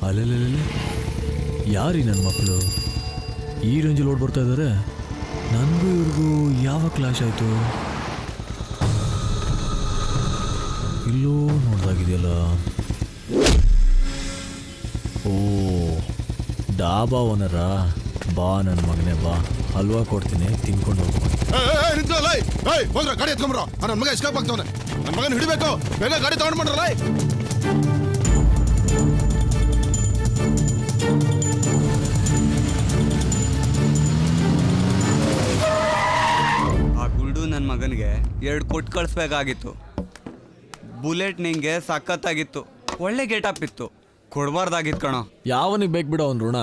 ಅಲ್ಲೇ ಯಾರೀ ನನ್ನ ಮಕ್ಕಳು ಈ ರೇಂಜಲ್ಲಿ ಓಡ್ ಬರ್ತಾ ಇದ್ದಾರೆ? ನನಗೂ ಇವ್ರಿಗೂ ಯಾವ ಕ್ಲಾಶ್ ಆಯ್ತು? ಇಲ್ಲೋ ನೋಡ್ದಾಗಿದೆಯಲ್ಲ. ಓ ಡಾಬಾ ಓನರಾ? ಬಾ ನನ್ನ ಮಗನೇ ಬಾ, ಹಲ್ವಾ ಕೊಡ್ತೀನಿ, ತಿನ್ಕೊಂಡು ಹೋಗ್ಬೋದು. ಗಾಡಿ ಎತ್ಕೊಂಡ್ರು. ನನ್ನ ಮಗ ಎಸ್ಕೇಪ್ ಆಗ್ತವನೆ. ನನ್ನ ಮಗನ ಹಿಡಿಬೇಕು, ಬೇಗ ಗಾಡಿ ತಗೊಂಡ್ ಮಾಡ್ರಲ್ಲ. ಆ ಗುಲ್ಡು ನನ್ನ ಮಗನಿಗೆ 2 ಕೊಟ್ಟು ಕಳಿಸ್ಬೇಕಾಗಿತ್ತು. ಬುಲೆಟ್ ನಿಂಗೆ ಸಖತ್ತಾಗಿತ್ತು, ಒಳ್ಳೆ ಗೆಟಪ್ ಇತ್ತು, ಕೊಡಬಾರ್ದಾಗಿತ್ತು ಕಣೋ. ಯಾವನಿಗೆ ಬೇಕು ಬಿಡೋ ಅವ್ನ ಋಣ?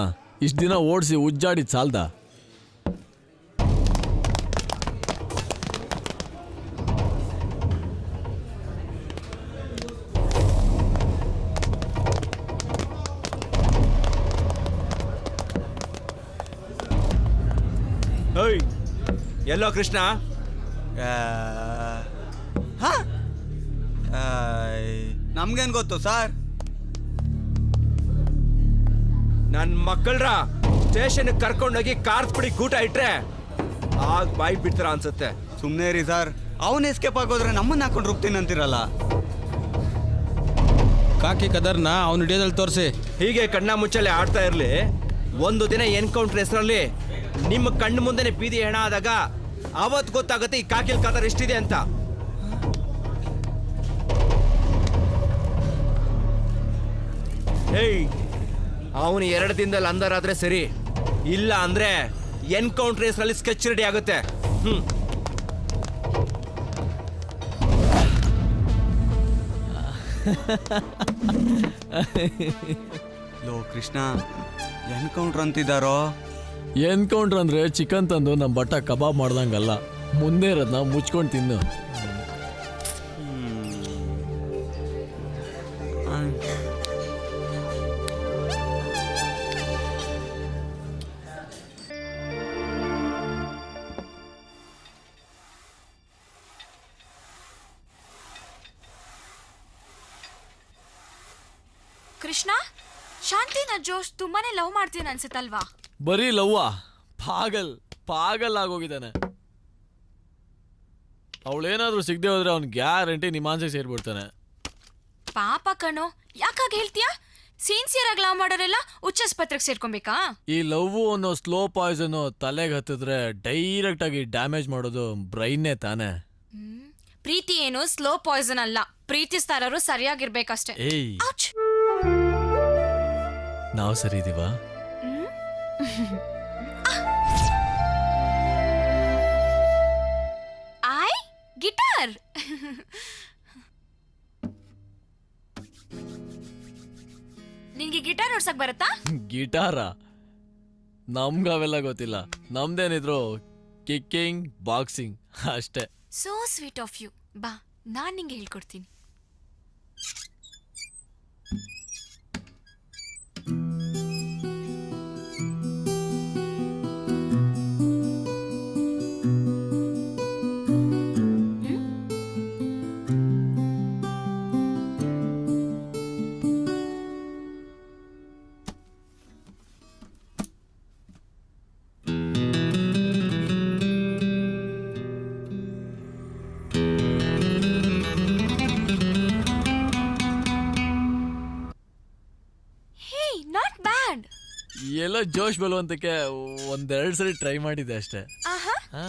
ಇಷ್ಟು ದಿನ ಓಡಿಸಿ ಉಜ್ಜಾಡಿದ್ ಸಾಲ್ದ? ಎಲ್ಲೋ ಕೃಷ್ಣ? ನಮ್ಗೇನ್ ಗೊತ್ತು ಸರ್? ನನ್ನ ಮಕ್ಕಳ್ರ ಸ್ಟೇಷನ್ ಕರ್ಕೊಂಡೋಗಿ ಕಾರ್ಸ್ಬಿಡಿ ಗೂಟ ಇಟ್ರೆ ಆಗ ಬಾಯಿ ಬಿಡ್ತಾರ ಅನ್ಸುತ್ತೆ. ಸುಮ್ಮನೆ ರೀ ಸರ್, ಅವನ್ ಎಸ್ಕೇಪ್ ಆಗೋದ್ರೆ ನಮ್ಮನ್ನ ಹಾಕೊಂಡು ರುಬ್ತೀನಿ ಅಂತಿರಲ್ಲ. ಕಾಕಿ ಕದರ್ನ ಅವನು ಹಿಡಿಯೋದಲ್ಲಿ ತೋರಿಸಿ. ಹೀಗೆ ಕಣ್ಣ ಮುಚ್ಚಲೆ ಆಡ್ತಾ ಇರ್ಲಿ. ಒಂದು ದಿನ ಎನ್ಕೌಂಟರ್ ಹೆಸರಲ್ಲಿ ನಿಮ್ಮ ಕಣ್ಣು ಮುಂದೆನೆ ಬೀದಿ ಹೆಣ ಆದಾಗ ಅವತ್ತು ಗೊತ್ತಾಗುತ್ತೆ ಈ ಕಾಕಿಲ್ ಕದರ್ ಎಷ್ಟಿದೆ ಅಂತ. ಹೇಯ್, ಅವನು 2 ದಿನದಲ್ಲಿ ಅಂದರಾದ್ರೆ ಸರಿ, ಇಲ್ಲ ಅಂದ್ರೆ ಎನ್ಕೌಂಟರ್ ಹೆಸರಲ್ಲಿ ಸ್ಕೆಚ್ ರೆಡಿ ಆಗುತ್ತೆ. ಲೋ ಕೃಷ್ಣ, ಎನ್ಕೌಂಟರ್ ಅಂತಿದ್ದಾರೋ? ಎನ್ಕೌಂಟ್ರ್ ಅಂದ್ರೆ ಚಿಕನ್ ತಂದು ನಮ್ಮ ಬಟ್ಟ ಕಬಾಬ್ ಮಾಡ್ದಂಗಲ್ಲ, ಮುಂದೆ ಇರೋದನ್ನ ಮುಚ್ಕೊಂಡು ತಿನ್ನು. ಕೃಷ್ಣ, ಶಾಂತಿನ ಜೋಶ್ ತುಂಬಾನೇ ಲವ್ ಮಾಡ್ತೀನಿ ಅನ್ಸುತ್ತಲ್ವಾ? ಬರೀ ಲವ್ವಾ? ಪಾಗಲ್ ಆಗೋಗಿದ್ದಾನೆ. ಅವಳೇನಾದ್ರೂ ಸಿಗದೆ ಹೋದ್ರೆ ಅವ್ನು ಗ್ಯಾರಂಟಿ ನಿಮ್ಮ ಆನ್ಸೆ ಸೇರ್ಬಿಡ್ತಾನೆ. ಪಾಪ ಕಣೋ, ಯಾಕಾಗ ಹೇಳ್ತೀಯಾ? ಸಿನ್ಸಿಯರ್ ಆಗಿ ಲವ್ ಮಾಡೋರೆಲ್ಲ ಉಚ್ಚಾಸ್ಪತ್ರೆಗೆ ಸೇರ್ಕೊಬೇಕಾ? ಈ ಲವ್ ಅನ್ನೋ ಸ್ಲೋ ಪಾಯ್ಸನ್ ತಲೆಗೆ ಹತ್ತಿದ್ರೆ ಡೈರೆಕ್ಟ್ ಆಗಿ ಡ್ಯಾಮೇಜ್ ಮಾಡೋದು ಬ್ರೈನ್ನೇ ತಾನೆ. ಪ್ರೀತಿ ಏನು ಸ್ಲೋ ಪಾಯ್ಸನ್ ಅಲ್ಲ, ಪ್ರೀತಿಸ್ತಾರರು ಸರಿಯಾಗಿರ್ಬೇಕಷ್ಟೇ. ಏಯ್, ನಾವು ಸರಿ ಇದೀವಾ? ಗಿಟಾರ್ ನಿನ್ಗೆ ಗಿಟಾರ್ ಓಡ್ಸಕ್ ಬರತ್ತಾ? ಗಿಟಾರ? ನಮ್ಗ ಅವೆಲ್ಲ ಗೊತ್ತಿಲ್ಲ. ನಮ್ದೇನಿದ್ರು ಕಿಕ್ಕಿಂಗ್, ಬಾಕ್ಸಿಂಗ್ ಅಷ್ಟೇ. So sweet of you. ಬಾ, ನಾನ್ ನಿಂಗೆ ಹೇಳ್ಕೊಡ್ತೀನಿ. ಎಲ್ಲೋ ಜೋಶ್ ಬಲುವಂತಕ್ಕೆ ಒಂದೆರಡು ಸರಿ ಟ್ರೈ ಮಾಡಿದ್ದೆ ಅಷ್ಟೇ. ಹಾ.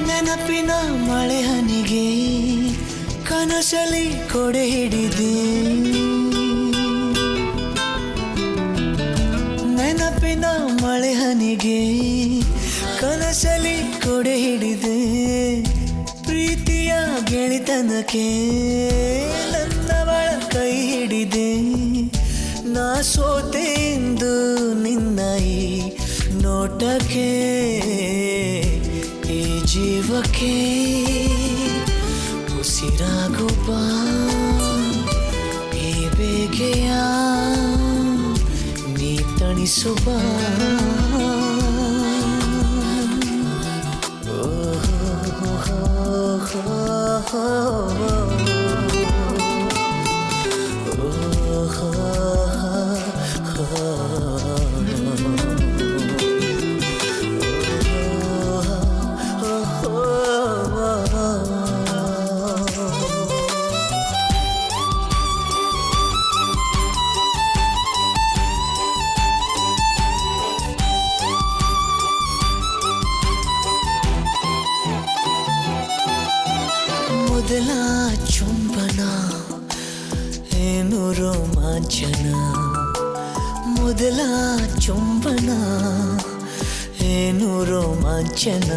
ನೆನಪಿನ ಮಳೆ ಹನಿಗೆ ಕನಸಲಿ ಕೊಡೆ ಹಿಡಿದೆ, ನೆನಪಿನ ಮಳೆ ಹನಿಗೆ ಕನಸಲಿ ಕೊಡೆ ಹಿಡಿದೆ, ಪ್ರೀತಿಯ ಗೆಳೆತನಕ್ಕೆ ನನ್ನವಳ ಕೈ ಹಿಡಿದೆ, ನಾ ಸೋತೆ ಎಂದು ನಿನ್ನ ಈ ನೋಟಕ್ಕೆ, ಈ ಜೀವಕ್ಕೆ ಉಸಿರಾಗು ಬಾ, ಈ ಬೇಗೆಯ ನೀ ತಣಿಸು ಬಾ. ಮೊದಲ ಚುಂಬನ ಏನು ರೋಮಾಂಚನ, ಮೊದಲ ಚುಂಬನ ಏನು ರೋಮಾಂಚನ,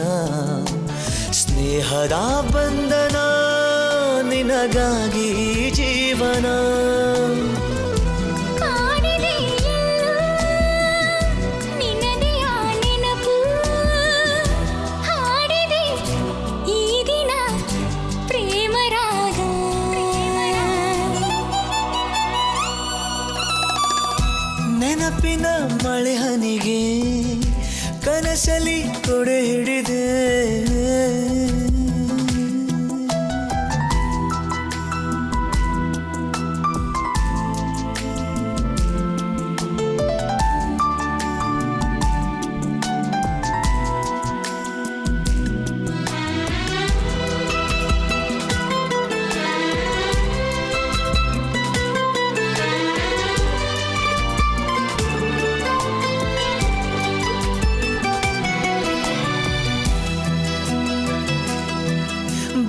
ಸ್ನೇಹದ ಬಂಧನ ನಿನಗಾಗಿ ಜೀವನ. ನೆನಪಿನ ಮಳೆ ಹನಿಗೆ ಕನಸಲಿ ಕೊಡೆ ಹಿಡಿದೆ,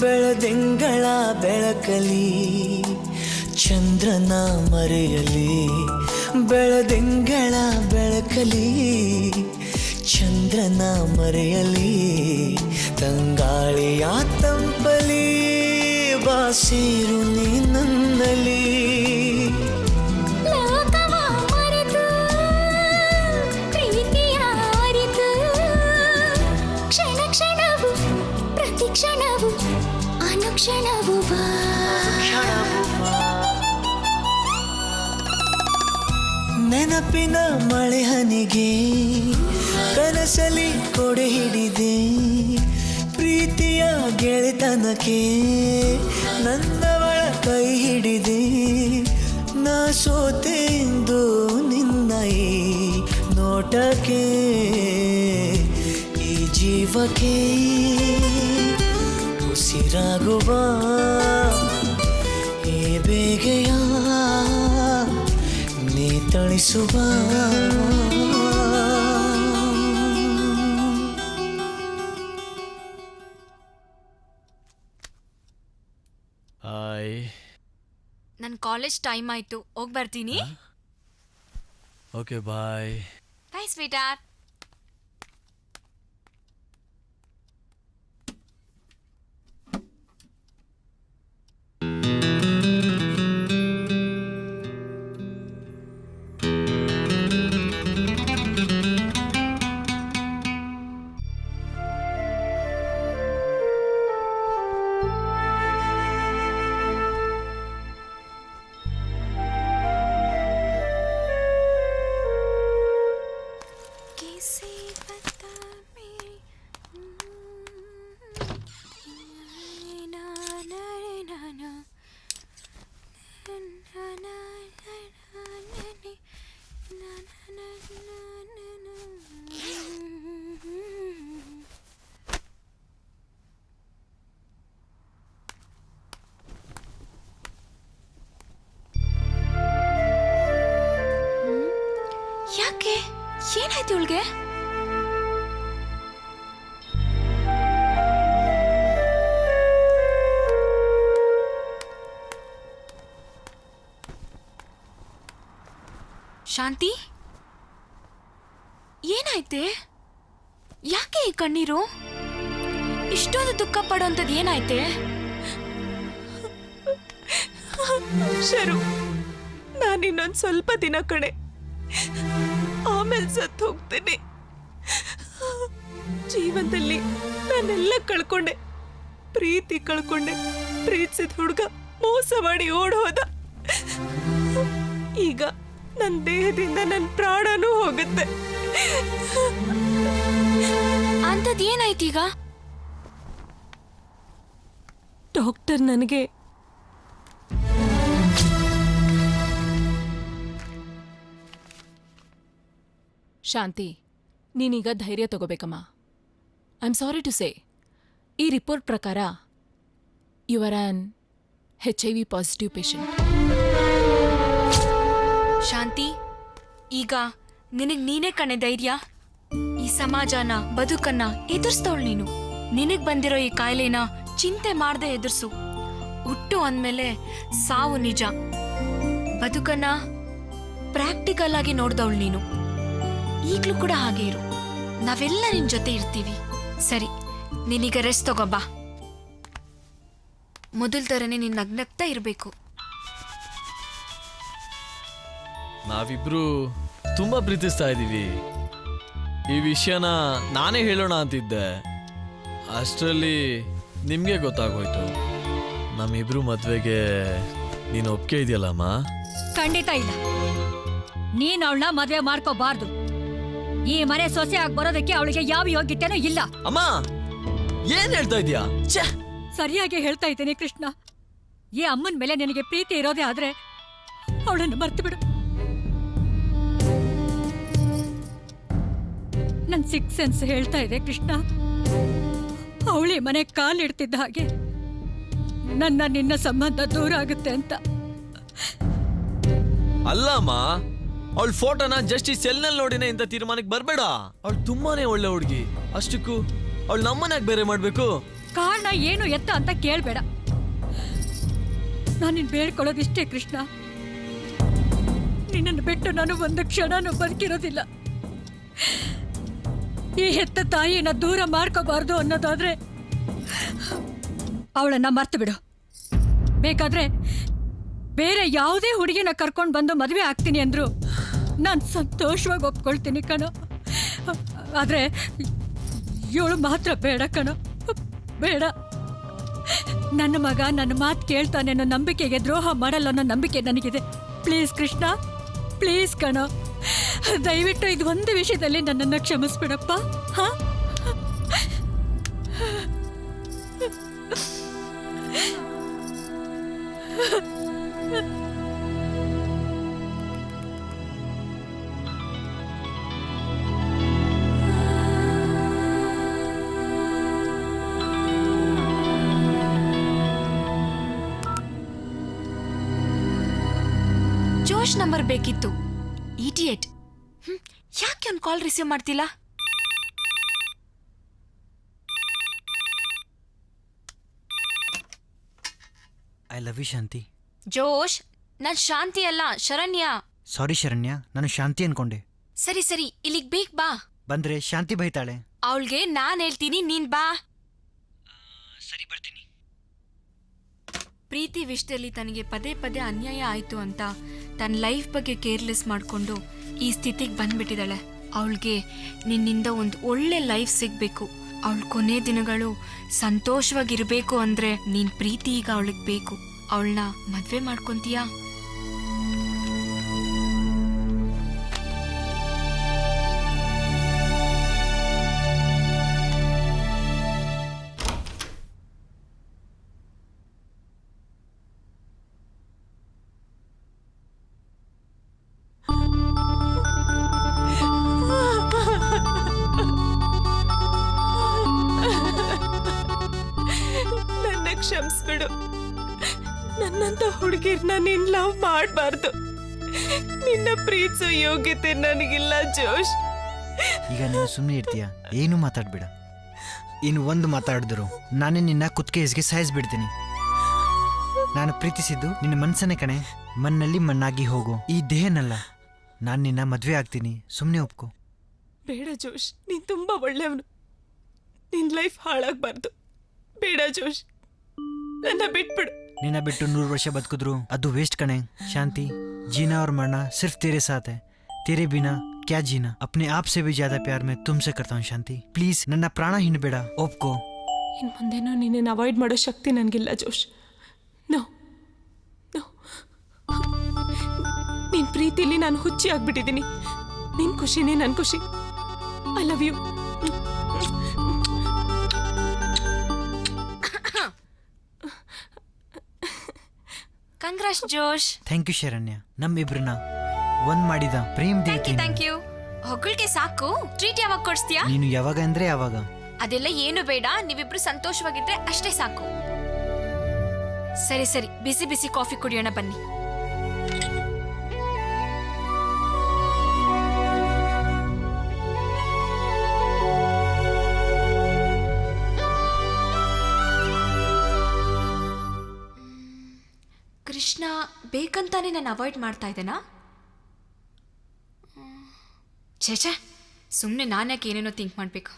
ಬೆಳದಿಂಗಳ ಬೆಳಕಲಿ ಚಂದ್ರನ ಮರೆಯಲಿ, ಬೆಳದಿಂಗಳ ಬೆಳಕಲಿ ಚಂದ್ರನ ಮರೆಯಲಿ, ತಂಗಾಳಿಯ ತಂಪಲಿ ಬಾಸಿರು ನೀ ನನ್ನಲಿ. ಕ್ಷಣವು ಅನುಕ್ಷಣವು ಬಾ, ನೆನಪಿನ ಮಳೆ ಹನಿಗೆ ಕನಸಲಿ ಕೊಡೆ ಹಿಡಿದೆ, ಪ್ರೀತಿಯ ಗೆಳೆತನಕ್ಕೆ ನನ್ನವಳ ಕೈ ಹಿಡಿದೆ, ನಾ ಸೋತೆಂದು ನಿನ್ನ ಈ ನೋಟಕ್ಕೆ, ಈ ಜೀವಕ್ಕೆ ಉಸಿರಾಗುವ ಈ ಬೇಗೆಯ ನೀ ತಣಿಸುವ. ಹಾಯ್, ನನ್ನ ಕಾಲೇಜ್ ಟೈಮ್ ಆಯ್ತು, ಹೋಗಿ ಬರ್ತೀನಿ. Okay bye. Bye sweetheart. ಯಾಕೆ ಏನಾಯ್ತು ಇವಳಿಗೆ? ಶಾಂತಿ, ಏನಾಯ್ತೆ? ಯಾಕೆ ಈ ಕಣ್ಣೀರು? ಇಷ್ಟೊಂದು ದುಃಖ ಪಡೋಂಥದ್ದು ಏನಾಯ್ತೆ? ಶರು, ನಾನಿನ್ನೊಂದು ಸ್ವಲ್ಪ ದಿನ ಕಣೆ, ಆಮೇಲೆ ಸತ್ತು ಹೋಗ್ತೇನೆ. ಜೀವನದಲ್ಲಿ ನಾನೆಲ್ಲ ಕಳ್ಕೊಂಡೆ. ಪ್ರೀತಿ ಕಳ್ಕೊಂಡೆ. ಪ್ರೀತಿಸಿದ ಹುಡುಗ ಮೋಸ ಮಾಡಿ ಓಡೋದ. ಈಗ ನನ್ನ ದೇಹದಿಂದ ನನ್ನ ಪ್ರಾಣನೂ ಹೋಗುತ್ತೆ. ಅಂಥದ್ದು ಏನಾಯ್ತೀಗ? ಡಾಕ್ಟರ್ ನನಗೆ ಶಾಂತಿ, ನೀನೀಗ ಧೈರ್ಯ ತಗೋಬೇಕಮ್ಮ. I am sorry to say, ಈ ರಿಪೋರ್ಟ್ ಪ್ರಕಾರ you are an HIV positive patient. Shanti, ಈಗ ನಿನಗ್ ನೀನೇ ಕಣೆ ಧೈರ್ಯ. ಈ ಸಮಾಜನ, ಬದುಕನ್ನ ಎದುರಿಸ್ತವಳು ನೀನು. ನಿನಗ್ ಬಂದಿರೋ ಈ ಕಾಯಿಲೆನ ಚಿಂತೆ ಮಾಡದೆ ಎದುರಿಸು. ಹುಟ್ಟು ಅಂದ್ಮೇಲೆ ಸಾವು ನಿಜ. ಬದುಕನ್ನ ಪ್ರಾಕ್ಟಿಕಲ್ ಆಗಿ ನೋಡ್ದವಳು ನೀನು. ಈಗ್ಲೂ ಕೂಡ ಹಾಗೆ ಇರು. ನಾವೆಲ್ಲ ನಿನ್ ಜೊತೆ ಇರ್ತೀವಿ. ಸರಿ, ನೀನೀಗ ರೆಸ್ಟ್ ತಗೋಬಾ. ಮೊದಲ ತರನೇ ನೀನ್ ನಗ್ನಗ್ತಾ ಇರ್ಬೇಕು. ನಾವಿಬ್ರು ತುಂಬಾ ಪ್ರೀತಿಸ್ತಾ ಇದ್ದೀವಿ. ಈ ವಿಷಯನ ನಾನೇ ಹೇಳೋಣ ಅಂತಿದ್ದೆ, ಅಷ್ಟರಲ್ಲಿ ನಿಮ್ಗೆ ಗೊತ್ತಾಗೋಯ್ತು. ನಮ್ಮಿಬ್ರು ಮದ್ವೆಗೆ ನೀನು ಒಪ್ಪಿಗೆ ಇದೆಯಲ್ಲಮ್ಮ? ಖಂಡಿತ ಇಲ್ಲ. ನೀನ್ ಅವಳನ್ನ ಮದ್ವೆ ಮಾಡ್ಕೋಬಾರ್ದು. ಈ ಮನೆ ಸೊಸೆ ಆಗಿ ಬರೋದಕ್ಕೆ ಅವಳಿಗೆ ಯಾವ ಯೋಗ್ಯತೆನೂ ಇಲ್ಲ. ಅಮ್ಮ, ಏನ್ ಹೇಳ್ತಾ ಇದೀಯಾ? ಸರಿಯಾಗಿ ಹೇಳ್ತಾ ಇದ್ದೀನಿ ಕೃಷ್ಣ. ಈ ಅಮ್ಮನ ಮೇಲೆ ನಿನಗೆ ಪ್ರೀತಿ ಇರೋದೇ ಆದ್ರೆ ಅವಳನ್ನು ಮರ್ತು ಬಿಡು. ನನ್ ಸಿಕ್ಸ್ ಸೆನ್ಸ್ ಹೇಳ್ತಾ ಇದೆ ಕೃಷ್ಣ, ಅವಳಿ ಮನೆ ಕಾಲಿಡ್ತಿದ್ದ ಹಾಗೆ ನನ್ನ ನಿನ್ನ ಸಂಬಂಧ ದೂರ ಆಗುತ್ತೆ ಅಂತ. ಅಲ್ಲಮ್ಮ, ಅವಳ ಫೋಟೋನ ಜಸ್ಟ್ ಈ ಸೆಲ್ನಲ್ಲಿ ನೋಡಿನೇ ಇಂಥ ತೀರ್ಮಾನಕ್ಕೆ ಬರಬೇಡ. ಅವಳು ತುಂಬಾನೇ ಒಳ್ಳೆ ಹುಡುಗಿ. ಅಷ್ಟಕ್ಕೂ ಅವಳು ನಮ್ಮನ್ಯಾಗ ಬೇರೆ ಮಾಡ್ಬೇಕು? ಕಾರಣ ಏನು ಎತ್ತ ಅಂತ ಕೇಳ್ಬೇಡ. ನಾನಿನ್ ಬೇಡ್ಕೊಳ್ಳೋದಿಷ್ಟೇ ಕೃಷ್ಣ, ನಿನ್ನನ್ನು ಬಿಟ್ಟು ನಾನು ಒಂದು ಕ್ಷಣನೂ ಬದುಕಿರೋದಿಲ್ಲ. ಈ ಹೆತ್ತ ತಾಯಿನ ದೂರ ಮಾಡ್ಕೋಬಾರ್ದು ಅನ್ನೋದಾದ್ರೆ ಅವಳನ್ನ ಮರ್ತು ಬಿಡು. ಬೇಕಾದ್ರೆ ಬೇರೆ ಯಾವುದೇ ಹುಡುಗಿನ ಕರ್ಕೊಂಡು ಬಂದು ಮದುವೆ ಆಗ್ತೀನಿ ಅಂದ್ರು ನಾನು ಸಂತೋಷವಾಗಿ ಒಪ್ಕೊಳ್ತೀನಿ ಕಣೋ. ಆದ್ರೆ ಇವಳು ಮಾತ್ರ ಬೇಡ ಕಣೋ, ಬೇಡ. ನನ್ನ ಮಗ ನನ್ನ ಮಾತು ಕೇಳ್ತಾನೆ ಅನ್ನೋ ನಂಬಿಕೆಗೆ ದ್ರೋಹ ಮಾಡಲ್ಲ ಅನ್ನೋ ನಂಬಿಕೆ ನನಗಿದೆ. ಪ್ಲೀಸ್ ಕೃಷ್ಣ, ಪ್ಲೀಸ್ ಕಣೋ, ದಯವಿಟ್ಟು ಇದು ಒಂದು ವಿಷಯದಲ್ಲಿ ನನ್ನನ್ನು ಕ್ಷಮಿಸ್ಬಿಡಪ್ಪ. ಹಾ, ಜೋಶ್ ನಂಬರ್ ಬೇಕಿತ್ತು. ಇಡಿಯಟ್. ಯಾಕೆ ಅವ್ನು ಕಾಲ್ ರಿಸೀವ್ ಮಾಡ್ತಿಲ್ಲ? ಐ ಲವ್ ಯು ಶಾಂತಿ. ಜೋಶ್, ನಾನ್ ಶಾಂತಿ ಅಲ್ಲ, ಶರಣ್ಯ. ಸಾರಿ ಶರಣ್ಯ, ನಾನು ಶಾಂತಿ ಅನ್ಕೊಂಡೆ. ಸರಿ ಸರಿ, ಇಲ್ಲಿಗ್ ಬೇಕ್ ಬಾ. ಬಂದ್ರೆ ಶಾಂತಿ ಬೈತಾಳೆ. ಅವಳಿಗೆ ನಾನ್ ಹೇಳ್ತೀನಿ, ನೀನ್ ಬಾ. ಸರಿ, ಬರ್ತೀನಿ. ಪ್ರೀತಿ ವಿಷಯದಲ್ಲಿ ತನಗೆ ಪದೇ ಪದೇ ಅನ್ಯಾಯ ಆಯ್ತು ಅಂತ ತನ್ನ ಲೈಫ್ ಬಗ್ಗೆ ಕೇರ್ಲೆಸ್ ಮಾಡ್ಕೊಂಡು ಈ ಸ್ಥಿತಿಗೆ ಬಂದ್ಬಿಟ್ಟಿದ್ದಾಳೆ. ಅವಳಿಗೆ ನಿನ್ನಿಂದ ಒಂದು ಒಳ್ಳೆ ಲೈಫ್ ಸಿಗ್ಬೇಕು. ಅವಳ ಕೊನೆ ದಿನಗಳು ಸಂತೋಷವಾಗಿರ್ಬೇಕು ಅಂದ್ರೆ ನೀನ್ ಪ್ರೀತಿ ಈಗ ಅವಳಿಗೆ ಬೇಕು. ಅವಳನ್ನ ಮದ್ವೆ ಮಾಡ್ಕೊಂತೀಯಾ? ಬಿಡು. ನನ್ನಂತ ಹುಡುಗಿರ್ನ ನೀನ್ ಲವ್ ಮಾಡಬಾರ್ದು. ನಿನ್ನ ಪ್ರೀತಿಸೋ ಯೋಗ್ಯತೆ ನನಗಿಲ್ಲ ಜೋಶ್. ಈಗ ನೀನು ಸುಮ್ಮನೆ ಇರ್ತೀಯ, ಏನು ಮಾತಾಡ್ಬೇಡ. ಇನ್ನು ಒಂದು ಮಾತಾಡಿದ್ರು ನಾನೇ ನಿನ್ನ ಕುತ್ತಿಗೆ ಹೆಸ್ಗೆ ಸಾಯಿಸ್ಬಿಡ್ತೀನಿ. ನಾನು ಪ್ರೀತಿಸಿದ್ದು ನಿನ್ನ ಮನ್ಸನ್ನೇ ಕಣೆ. ಮಣ್ಣಲ್ಲಿ ಮಣ್ಣಾಗಿ ಹೋಗು, ಈ ದೇಹನಲ್ಲ. ನಾನು ನಿನ್ನ ಮದುವೆ ಆಗ್ತೀನಿ, ಸುಮ್ಮನೆ ಒಪ್ಕೊ. ಬೇಡ ಜೋಶ್, ನೀನ್ ತುಂಬಾ ಒಳ್ಳೆಯವನು. ನಿನ್ ಲೈಫ್ ಹಾಳಾಗ್ಬಾರ್ದು. ಬೇಡ ಜೋಶ್, ನನ್ನ ಬಿಟ್ಬಿಡು. ನಿನ್ನ ಬಿಟ್ಟು 100 ವರ್ಷ ಬದುಕಿದ್ರು ಅದು ವೇಸ್ಟ್ ಕಣೆ. ಶಾಂತಿ, जीना और मरना सिर्फ तेरे साथ है. तेरे बिना क्या जीना. अपने आप से भी ज्यादा प्यार मैं तुमसे करता हूँ शांति. प्लीज ನನ್ನ ಪ್ರಾಣ ಹಿಂಡಬೇಡ, ಒಪ್ಕೋ. ಇನ್ ಮುಂದೆನೂ ನಿನ್ನನ್ನು ಅವಾಯ್ಡ್ ಮಾಡೋ ಶಕ್ತಿ ನನಗಿಲ್ಲ ಜೋಶ್. ನೋ ನೋ, ನಿನ್ ಪ್ರೀತಿಲಿ ನಾನು ಹುಚ್ಚಿ ಆಗ್ಬಿಟ್ಟಿದ್ದೀನಿ. ನಿನ್ ಖುಷಿನೇ ನನ್ನ ಖುಷಿ. I love you. Congrats Josh. Thank you Sharanya. ನಮ್ಮಿಬ್ರನ್ನ ಒಂದ್ ಮಾಡಿದ ಪ್ರೇಮ್ ದೇತಿ. Thank you. ಹೊಗಳಿಕೆ ಸಾಕು. ಟ್ರೀಟ್ ಯಾವಾಗ ಕೊಡ್ಸ್ತೀಯಾ? ನೀನು ಯಾವಾಗ ಅಂದ್ರೆ ಯಾವಾಗ. ಅದೆಲ್ಲ ಏನು ಬೇಡ, ನೀವಿಬ್ರು ಸಂತೋಷವಾಗಿದ್ರೆ ಅಷ್ಟೇ ಸಾಕು. ಸರಿ ಸರಿ, ಬಿಸಿ ಬಿಸಿ ಕಾಫಿ ಕುಡಿಯೋಣ ಬನ್ನಿ. ಕೃಷ್ಣ ಬೇಕಂತಾನೆ ನಾನು ಅವಾಯ್ಡ್ ಮಾಡ್ತಾ ಇದ್ದೇನಾ? ಛೇ, ಸುಮ್ಮನೆ ನಾನ್ಯಾಕೆ ಏನೇನೋ ಥಿಂಕ್ ಮಾಡಬೇಕು.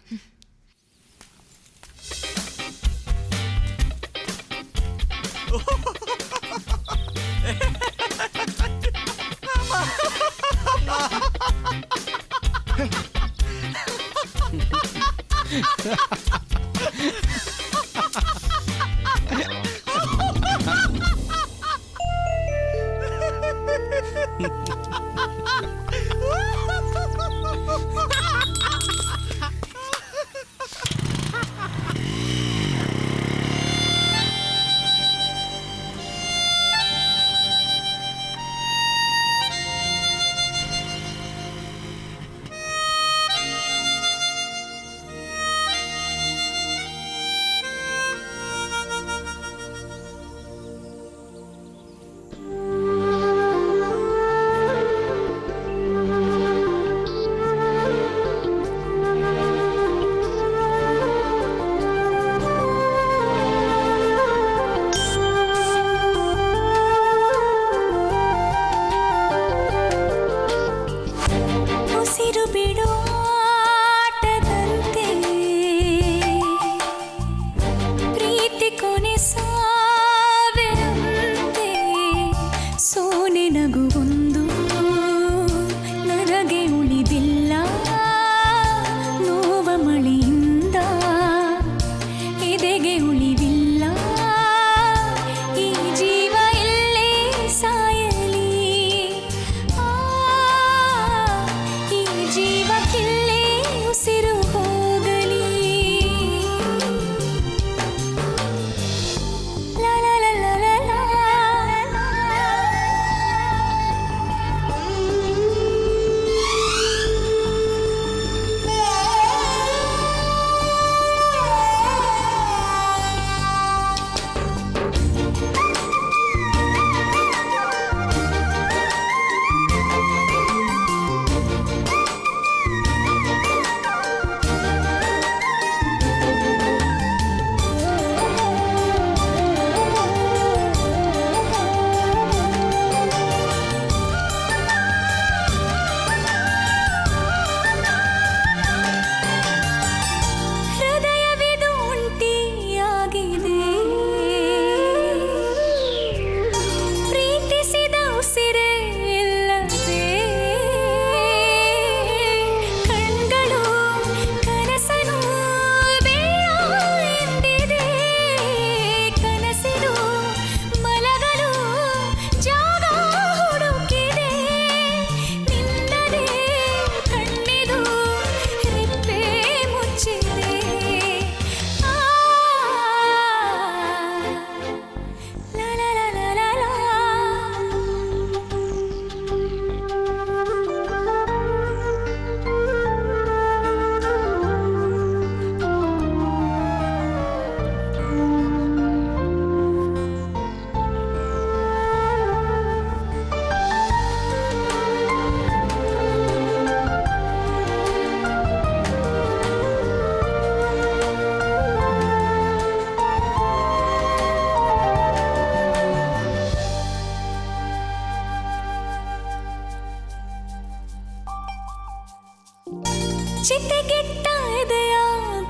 ಎದೆಯ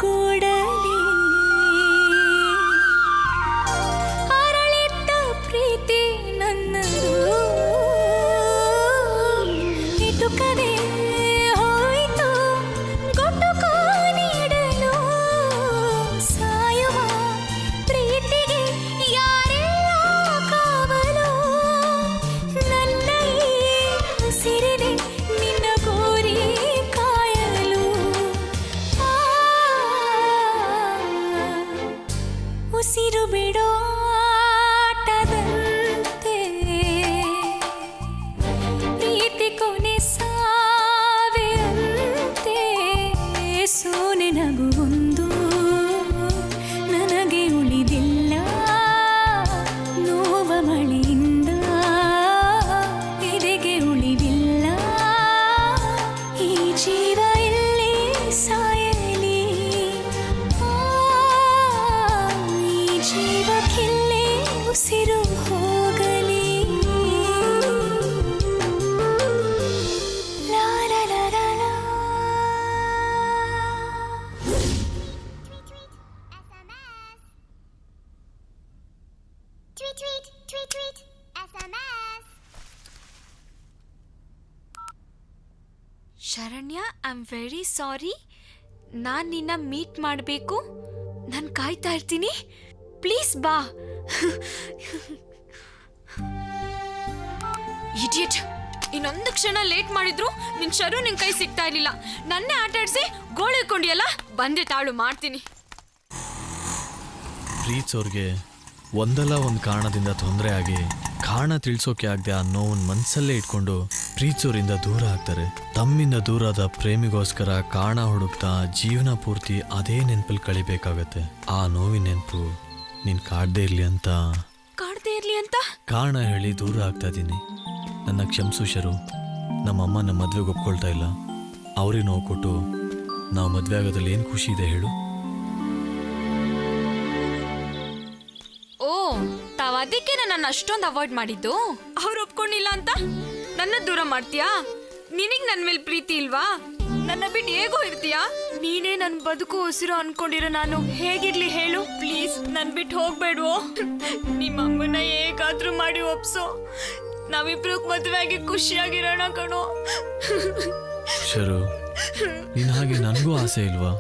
ಗೂಡಲಿ ಅರಳಿದ್ದ ಪ್ರೀತಿ ನನ್ನದು ಇಟುಕದೆ ಹೋಯಿತು ಗುಟುಕು ನೀಡಲು ಸಾಯುವ ಪ್ರೀತಿಗೆ ಯಾರೆಲ್ಲ ಕಾವಲು ನನ್ನ ಈ ಉಸಿರಿದೆ ನಿನ್ನ ಗೋರಿ ಕಾಯಲು ಉಸಿರು ಬಿಡೋ ಆಟದಂತೆ ಪ್ರೀತಿ ಕೊನೆ ಸಾವೆ ಅಂತೆ ಸೋನೆ ನಗುವೊಂದು ನನಗೆ ಉಳಿದಿಲ್ಲ ನೋವ ಮಳೆಯಿಂದ ಎದೆಗೆ ಉಳಿವಿಲ್ಲ ಈ ಜೀವ ಎಲ್ಲೇ ಸಾಯಲಿ ಈ ಜೀವಕ್ಕೆಲ್ಲೇ ಉಸಿರು ಹೋಗಲಿ ಲಾ ಲಾ ಲಾ ಲಾ ಲಾ. Sharanya, I am very sorry. ನಾನು ನಿನ್ನ ಮೀಟ್ ಮಾಡಬೇಕು. ನಾನು ಕಾಯ್ತಾ ಇರ್ತೀನಿ. ಪ್ಲೀಸ್ ಬಾ. ಇಡಿಯಟ್, ಇನ್ನೊಂದು ಕ್ಷಣ ಲೇಟ್ ಮಾಡಿದ್ರು ನಿನ್ ಶರು ನಿನ್ ಕೈ ಸಿಗ್ತಾ ಇರ್ಲಿಲ್ಲ. ನನ್ನೇ ಆಟ ಆಡಿಸಿ ಗೋಳು ಇಟ್ಕೊಂಡಿಯಲ್ಲ. ಬಂದೆ ತಾಳು, ಮಾಡ್ತೀನಿ. ಪ್ರೀತ್ಸೋರ್ಗೆ ಒಂದಲ್ಲ ಒಂದು ಕಾರಣದಿಂದ ತೊಂದರೆ ಆಗಿ ಕಾರಣ ತಿಳಿಸೋಕೆ ಆಗದೆ ಆ ನೋವನ್ನು ಮನಸ್ಸಲ್ಲೇ ಇಟ್ಕೊಂಡು ಪ್ರೀತ್ಸೋರಿಂದ ದೂರ ಆಗ್ತಾರೆ. ತಮ್ಮಿಂದ ದೂರಾದ ಪ್ರೇಮಿಗೋಸ್ಕರ ಕಾರಣ ಹುಡುಕ್ತಾ ಜೀವನ ಪೂರ್ತಿ ಅದೇ ನೆನಪಲ್ಲಿ ಕಳಿಬೇಕಾಗತ್ತೆ. ಆ ನೋವಿನ ನೆನಪು ನೀನ್ ಕಾಡ್ದೇ ಇರ್ಲಿ ಅಂತ ಕಾರಣ ಹೇಳಿ ದೂರ ಆಗ್ತಾ ಇದ್ದೀನಿ. ನನ್ನ ಕ್ಷಮಿಸು ಶರು. ನಮ್ಮಮ್ಮ ನಮ್ಮ ಮದ್ವೆಗೆ ಒಪ್ಕೊಳ್ತಾ ಇಲ್ಲ. ಅವ್ರಿಗೆ ನೋವು ಕೊಟ್ಟು ನಾವು ಮದ್ವೆ ಆಗೋದ್ರಲ್ಲಿ ಏನು ಖುಷಿ ಇದೆ ಹೇಳು? ಓ, ತಾವ್ ಅದಕ್ಕೆ ನನ್ನ ಅಷ್ಟೊಂದು ಅವಾಯ್ಡ್ ಮಾಡಿದ್ದು? ಅವ್ರು ಒಪ್ಕೊಂಡಿಲ್ಲ ಅಂತ ನನ್ನ ದೂರ ಮಾಡ್ತೀಯಾ? ನಿನಗ್ ನನ್ ಮೇಲೆ ಪ್ರೀತಿ ಇಲ್ವಾ? ನನ್ನ ಬಿಟ್ಟು ಹೇಗೋ ಇರ್ತೀಯಾ? ನೀನೇ ನನ್ ಬದುಕು ಉಸಿರು ಅನ್ಕೊಂಡಿರೋ ನಾನು ಹೇಗಿರ್ಲಿ ಹೇಳು? ಪ್ಲೀಸ್ ನನ್ ಬಿಟ್ಟು ಹೋಗ್ಬೇಡ್ವೋ. ನಿಮ್ಮ ಅಮ್ಮನ ಹೇಗಾದ್ರೂ ಮಾಡಿ ಒಪ್ಸೋ. ನಾವಿಬ್ರು ಮದುವೆ ಆಗಿ ಖುಷಿಯಾಗಿರೋಣ ಕಣೋ. ಶರು, ನೀನ್ ಹಾಗೆ ನನಗೂ ಆಸೆ ಇಲ್ವಾ?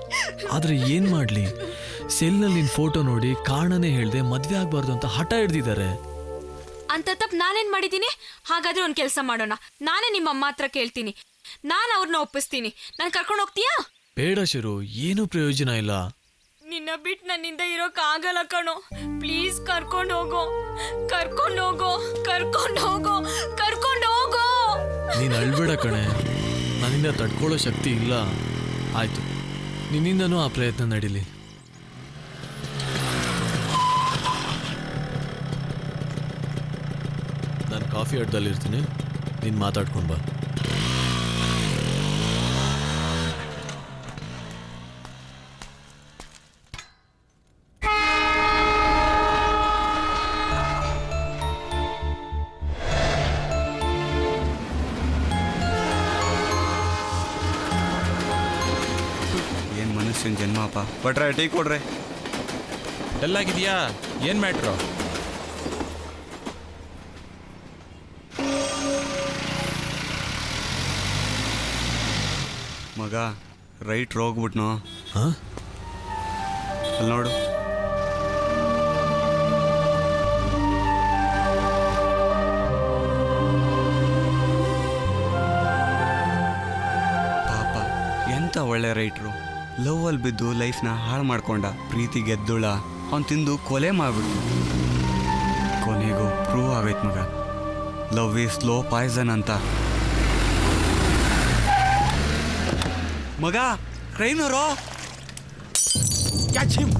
ಆದ್ರೆ ಏನ್ ಮಾಡ್ಲಿ, ಸೆಲ್ನಲ್ಲಿ ನಿನ್ ಫೋಟೋ ನೋಡಿ ಕಾರಣನೇ ಹೇಳ್ದೆ ಮದ್ವೆ ಆಗ್ಬಾರ್ದು ಅಂತ ಹಠ ಹಿಡ್ದಿದ್ದಾರೆ. ಅಂತ ತಪ್ಪು ನಾನೇನ್ ಮಾಡಿದ್ದೀನಿ? ಹಾಗಾದ್ರೆ ಒಂದ್ ಕೆಲಸ ಮಾಡೋಣ. ನಾನೇ ನಿಮ್ಮ ಅಮ್ಮ ಹತ್ರ ಕೇಳ್ತೀನಿ. ನಾನು ಅವ್ರನ್ನ ಒಪ್ಪಿಸ್ತೀನಿ. ನಾನು ಕರ್ಕೊಂಡು ಹೋಗ್ತೀಯಾ? ಬೇಡ ಶರು, ಏನೂ ಪ್ರಯೋಜನ ಇಲ್ಲ. ನಿನ್ನ ಬಿಟ್ಟು ನನ್ನಿಂದ ಇರೋಕ್ ಆಗಲ್ಲ ಕಣೋ. ಪ್ಲೀಸ್ ಕರ್ಕೊಂಡು ಹೋಗೋ, ಕರ್ಕೊಂಡು ಹೋಗೋ, ಕರ್ಕೊಂಡು ಹೋಗೋ, ಕರ್ಕೊಂಡು ಹೋಗೋ. ನೀನ್ ಅಳ್ಬೇಡ ಕಣೆ, ನನ್ನಿಂದ ತಡ್ಕೊಳ್ಳೋ ಶಕ್ತಿ ಇಲ್ಲ. ಆಯ್ತು, ನಿನ್ನಿಂದನೂ ಆ ಪ್ರಯತ್ನ ನಡೀಲಿ. ನಾನು ಕಾಫಿ ಅಡ್ಡದಲ್ಲಿರ್ತೀನಿ, ನೀನು ಮಾತಾಡ್ಕೊಂಡು ಬಾ. ಏನ್ ಮನುಷ್ಯನ ಜನ್ಮಪ್ಪ. ಬಟ್ರೆ ಟೀ ಕೊಡ್ರೆ. ಎಲ್ಲಾಗಿದೆಯಾ? ಏನ್ ಮ್ಯಾಟ್ರು? ಮಗ ರೈಟ್ ಹೋಗ್ಬಿಟ್ನು. ಅಲ್ಲಿ ನೋಡು. ಪಾಪ ಎಂತ ಒಳ್ಳೆ ರೈಟ್ರು. ಲವ್ ಅಲ್ಲಿ ಬಿದ್ದು ಲೈಫ್ನ ಹಾಳು ಮಾಡ್ಕೊಂಡ. ಪ್ರೀತಿ ಗೆದ್ದುಳ ಅವ್ನು ತಿಂದು ಕೊಲೆ ಮಾಡ್ಬಿಟ್ಟು. ಕೊನೆಗೂ ಪ್ರೂವ್ ಆಗೈತ್ ಮಗ, ಲವ್ ಈಸ್ ಸ್ಲೋ ಪಾಯ್ಸನ್ ಅಂತ. ಮಗ ಕ್ರೈಮರು. Catch him.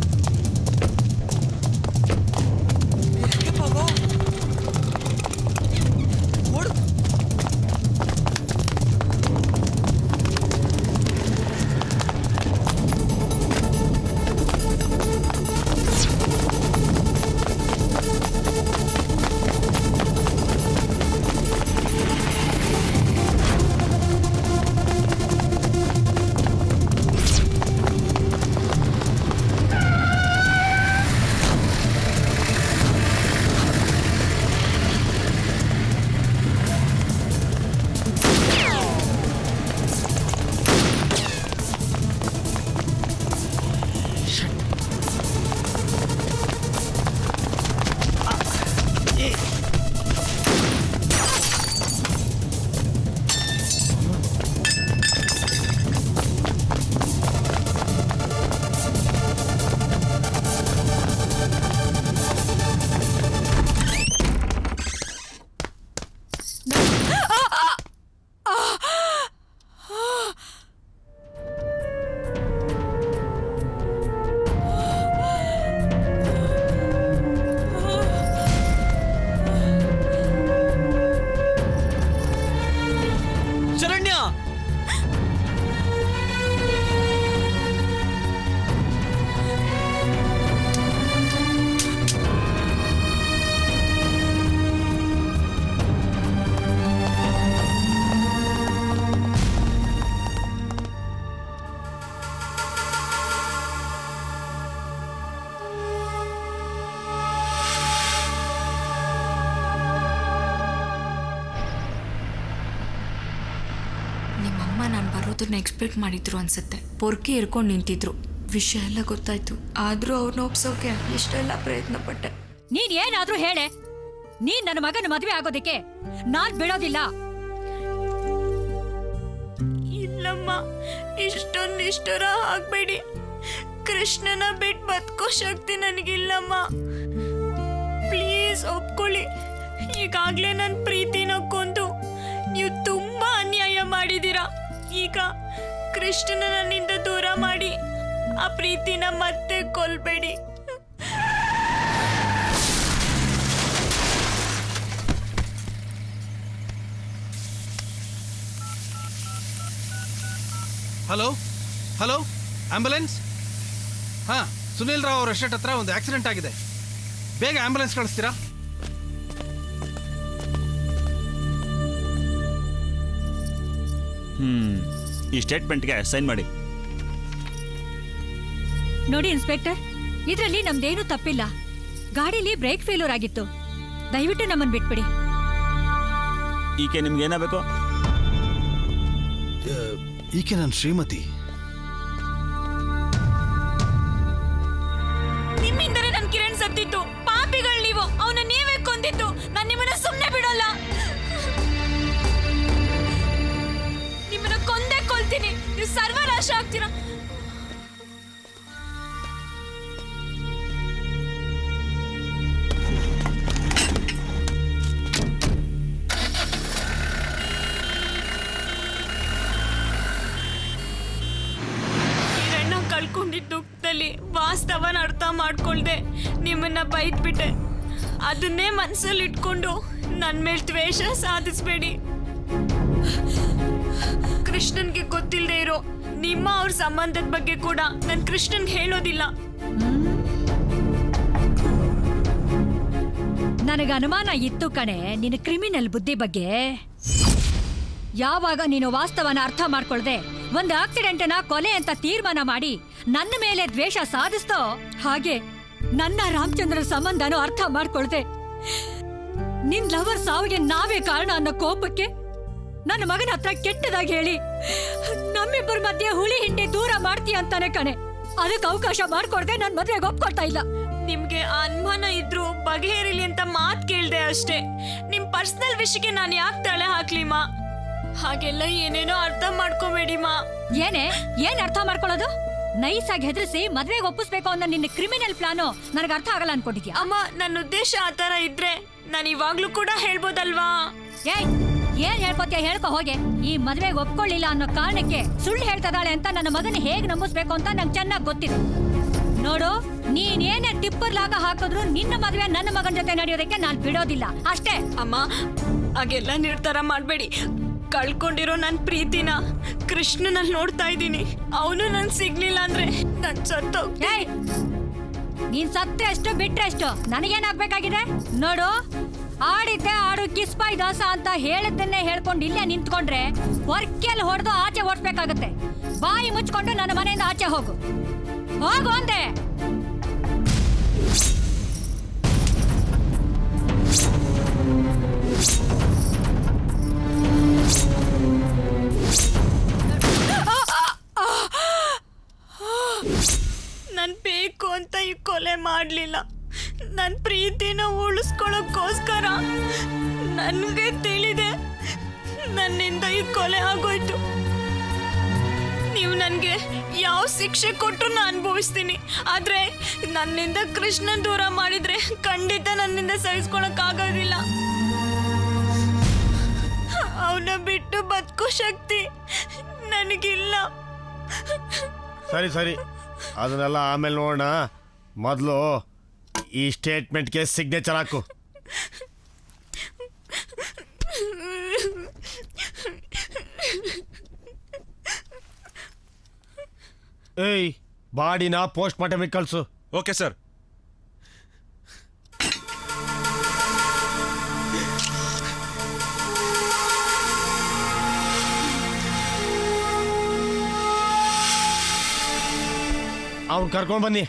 ಯಾವುದನ್ನ ಎಕ್ಸ್ಪೆಕ್ಟ್ ಮಾಡಿದ್ರು ಅನ್ಸುತ್ತೆ. ಪೊರ್ಕೆ ಇರ್ಕೊಂಡು ನಿಂತಿದ್ರು. ವಿಷಯ ಎಲ್ಲ ಗೊತ್ತಾಯ್ತು. ಆದರೂ ಅವ್ರನ್ನ ಒಪ್ಸೋಕೆ ಎಷ್ಟೆಲ್ಲ ಪ್ರಯತ್ನ ಪಟ್ಟೆ. ನೀನ್ ಏನಾದ್ರೂ ಹೇಳೆ, ನೀನ್ ನನ್ನ ಮಗನ ಮದುವೆ ಆಗೋದಕ್ಕೆ ನಾನ್ ಬಿಡೋದಿಲ್ಲ. ಇಲ್ಲಮ್ಮ, ಇಷ್ಟೊಂದು ನಿಷ್ಠುರ ಆಗ್ಬೇಡಿ. ಕೃಷ್ಣನ ಬಿಟ್ಟು ಬದುಕೋ ಶಕ್ತಿ ನನಗಿಲ್ಲಮ್ಮ. ಪ್ಲೀಸ್ ಒಪ್ಕೊಳ್ಳಿ. ಈಗಾಗ್ಲೇ ನನ್ನ ಪ್ರೀತಿನ ಕೊಂದು ನೀವು ತುಂಬಾ ಅನ್ಯಾಯ ಮಾಡಿದೀರಾ. ಈಗ ಕೃಷ್ಣನ ನನ್ನಿಂದ ದೂರ ಮಾಡಿ ಆ ಪ್ರೀತಿನ ಮತ್ತೆ ಕೊಲ್ಬೇಡಿ. Hello hello, ambulance? ಹಾಂ, ಸುನಿಲ್ ರಾವ್ ಅವ್ರ ಎಸ್ಟೇಟ್ ಹತ್ರ ಒಂದು ಆಕ್ಸಿಡೆಂಟ್ ಆಗಿದೆ. ಬೇಗ ಆಂಬ್ಯುಲೆನ್ಸ್ ಕಳಿಸ್ತೀರಾ? ಈ ಸ್ಟೇಟ್ಮೆಂಟ್ಗೆ ಸೈನ್ ಮಾಡಿ. ನೋಡಿ ಇನ್ಸ್ಪೆಕ್ಟರ್, ಇದರಲ್ಲಿ ನಮ್ದೇನು ತಪ್ಪಿಲ್ಲ. ಗಾಡಿಲಿ ಬ್ರೇಕ್ ಫೇಲ್ಯೂರ್ ಆಗಿತ್ತು. ದಯವಿಟ್ಟು ನಮ್ಮನ್ನು ಬಿಟ್ಬಿಡಿ. ಈಕೆ ನಿಮ್ಗೆ ಏನಾಗಬೇಕು? ಈಕೆ ನನ್ನ ಶ್ರೀಮತಿ. ನಿಮ್ಮಿಂದಲೇ ನನ್ನ ಕಿರಣ್ ಸತ್ತಿತ್ತು. ಪಾಪಿಗಳು ನೀವು. ಅವನ ನೀವೇ ಕೊಂದಿತ್ತು. ನಾನು ನಿಮ್ಮನ್ನ ಸುಮ್ಮನೆ ಬಿಡೋಲ್ಲ. ನಿಮ್ಮನ್ನ ಕೊಂದೇ ಕೊಲ್ತೀನಿ. ನೀವು ಸರ್ವನಾಶ ಆಗ್ತೀರಾ. ಕಳ್ಕೊಂಡಿದ್ದ ದುಃಖದಲ್ಲಿ ವಾಸ್ತವನ ಅರ್ಥ ಮಾಡ್ಕೊಳ್ದೆ ನಿಮ್ಮನ್ನ ಬೈದ್ಬಿಟ್ಟೆ. ಅದನ್ನೇ ಮನಸ್ಸಲ್ಲಿ ಇಟ್ಕೊಂಡು ನನ್ನ ಮೇಲೆ ದ್ವೇಷ ಸಾಧಿಸ್ಬೇಡಿ. ಕೃಷ್ಣನ್ಗೆ ಗೊತ್ತಿಲ್ಲದೆ ಇರೋ ನಿಮ್ಮ ಅವ್ರ ಸಂಬಂಧದ ಬಗ್ಗೆ ಕೂಡ ನಾನು ಕೃಷ್ಣನ್ಗೆ ಹೇಳೋದಿಲ್ಲ. ನನಗೆ ಅನುಮಾನ ಇತ್ತು ಕಣೆ ನಿನ್ನ ಕ್ರಿಮಿನಲ್ ಬುದ್ಧಿ ಬಗ್ಗೆ. ಯಾವಾಗ ನೀನು ವಾಸ್ತವನ ಅರ್ಥ ಮಾಡ್ಕೊಳ್ದೆ ಒಂದು ಆಕ್ಸಿಡೆಂಟ್ನ ಕೊಲೆ ಅಂತ ತೀರ್ಮಾನ ಮಾಡಿ ನನ್ನ ಮೇಲೆ ದ್ವೇಷ ಸಾಧಿಸ್ತೋ, ಹಾಗೆ ನನ್ನ ರಾಮಚಂದ್ರನ ಸಂಬಂಧನೂ ಅರ್ಥ ಮಾಡ್ಕೊಳ್ದೆ ನಿನ್ ಲವರ್ ಸಾವಿಗೆ ನಾವೇ ಕಾರಣ ಅನ್ನೋ ಕೋಪಕ್ಕೆ ನನ್ನ ಮಗನ ಹತ್ರ ಕೆಟ್ಟದಾಗಿ ಹೇಳಿ ನಮ್ಮಿಬ್ಬರ ಮಧ್ಯೆ ಹುಳಿ ಹಿಂಡಿ ದೂರ ಮಾಡ್ತೀಯ ಅಂತಾನೆ ಕಣೆ. ಅದಕ್ಕೆ ಅವಕಾಶ ಮಾಡ್ಕೊಡ್ದೆ ನನ್ನ ಮದ್ವೆಗೆ ಒಪ್ಕೊಳ್ತಾ ಇಲ್ಲ. ನಿಮ್ಗೆ ಅನುಮಾನ ಇದ್ರು ಬಗೆಹರಿಲಿ ಅಂತ ಮಾತು ಕೇಳ್ದೆ ಅಷ್ಟೇ. ನಿಮ್ ಪರ್ಸನಲ್ ವಿಷಯಕ್ಕೆ ನಾನು ಯಾಕೆ ತಲೆ ಹಾಕ್ಲಿಮಾ? ಹಾಗೆಲ್ಲ ಏನೇನೋ ಅರ್ಥ ಮಾಡ್ಕೋಬೇಡಿ ಮಾ. ಏನ್ ಅರ್ಥ ಮಾಡ್ಕೊಳ್ಳೋದು? ನೈಸ್ ಆಗಿ ಹೆದರಿಸಿ ಮದ್ವೆಗೆ ಒಪ್ಪಿಸ್ಬೇಕು ಅನ್ನೋ ನಿನ್ನ ಕ್ರಿಮಿನಲ್ ಪ್ಲಾನು ನನಗೆ ಅರ್ಥ ಆಗಲ್ಲ ಅನ್ಕೊಂಡಿದ್ಯಾ? ಅಮ್ಮ, ನನ್ನ ಉದ್ದೇಶ ಆತರ ಇದ್ರೆ ನಾನು ಇವಾಗ್ಲೂ ಕೂಡ ಹೇಳ್ಬೋದಲ್ವಾ? ಏನ್ ಹೇಳ್ಕೊತೀಯ ಹೇಳ್ಕೊ ಹೋಗೆ. ಈ ಮದ್ವೆಗೆ ಒಪ್ಕೊಳ್ಳಿಲ್ಲ ಅನ್ನೋ ಕಾರಣಕ್ಕೆ ಸುಳ್ಳು ಹೇಳ್ತದಾಳೆ ಅಂತ ನನ್ನ ಮಗನ ಹೇಗ್ ನಂಬಿಸ್ಬೇಕು ಅಂತ ನಂಗೆ ಚೆನ್ನಾಗಿ ಗೊತ್ತಿದೆ. ನೋಡು, ನೀನೇನೇ ಟಿಪ್ಪರ್ ಲಾಗ ಹಾಕಿದ್ರು ನಿನ್ನ ಮದ್ವೆ ನನ್ನ ಮಗನ ಜೊತೆ ನಡೆಯೋದಕ್ಕೆ ನಾನು ಬಿಡೋದಿಲ್ಲ ಅಷ್ಟೇ. ಅಮ್ಮ, ಹಾಗೆಲ್ಲ ನಿರ್ಧಾರ ಮಾಡ್ಬೇಡಿ. ಕಳ್ಕೊಂಡಿರೋ ನನ್ನ ಪ್ರೀತಿನ ಕೃಷ್ಣನಲ್ಲಿ ನೋಡ್ತಾ ಇದ್ದೀನಿ. ಅವನು ನನ್ ಸಿಗ್ಲಿಲ್ಲ ಅಂದ್ರೆ ನನ್ ಸತ್ತೋಗ್ತೀನಿ. ನೀನ್ ಸತ್ತೆ ಎಷ್ಟು ಬಿಟ್ರೆ ಎಷ್ಟು ನನಗೇನಾಗ್ಬೇಕಾಗಿದೆ? ನೋಡು, ಆಡಿದ್ದೆ ಆಡು ಕಿಸ್ಪಾಯ್ ದಾಸ ಅಂತ ಹೇಳಿದ್ದನ್ನೇ ಹೇಳ್ಕೊಂಡು ಇಲ್ಲೇ ನಿಂತ್ಕೊಂಡ್ರೆ ವರ್ಕೆಲ್ ಹೊಡೆದು ಆಚೆ ಓಡಿಸ್ಬೇಕಾಗತ್ತೆ. ಬಾಯಿ ಮುಚ್ಕೊಂಡು ನನ್ನ ಮನೆಯಿಂದ ಆಚೆ ಹೋಗು ಅಂದೆ. ನನ್ ಬೇಕು ಅಂತ ಈ ಕೊಲೆ ಮಾಡ್ಲಿಲ್ಲ. ನನ್ನ ಪ್ರೀತಿನ ಉಳಿಸ್ಕೊಳ್ಳೋಕ್ಕೋಸ್ಕರ ನನಗೆ ತಿಳಿದೆ ನನ್ನಿಂದ ಈ ಕೊಲೆ ಆಗೋಯ್ತು. ನೀವು ನನಗೆ ಯಾವ ಶಿಕ್ಷೆ ಕೊಟ್ಟರು ನಾನು ಅನುಭವಿಸ್ತೀನಿ. ಆದ್ರೆ ನನ್ನಿಂದ ಕೃಷ್ಣನ್ ದೂರ ಮಾಡಿದ್ರೆ ಖಂಡಿತ ನನ್ನಿಂದ ಸಹಿಸ್ಕೊಳಕ್ಕಾಗೋದಿಲ್ಲ. ಅವನ ಬಿಟ್ಟು ಬದುಕೋ ಶಕ್ತಿ ನನಗಿಲ್ಲ. ಸರಿ ಸರಿ, ಅದನ್ನೆಲ್ಲ ಆಮೇಲೆ ನೋಡೋಣ. ಮೊದಲು ಈ ಸ್ಟೇಟ್ಮೆಂಟ್ಗೆ ಸಿಗ್ನೇಚರ್ ಹಾಕು. ಏಯ್, ಬಾಡಿನ ಪೋಸ್ಟ್ ಮಾರ್ಟಮಿಗೆ ಕಳಿಸು. Okay sir. ಅವ್ನು ಕರ್ಕೊಂಡು ಬನ್ನಿ.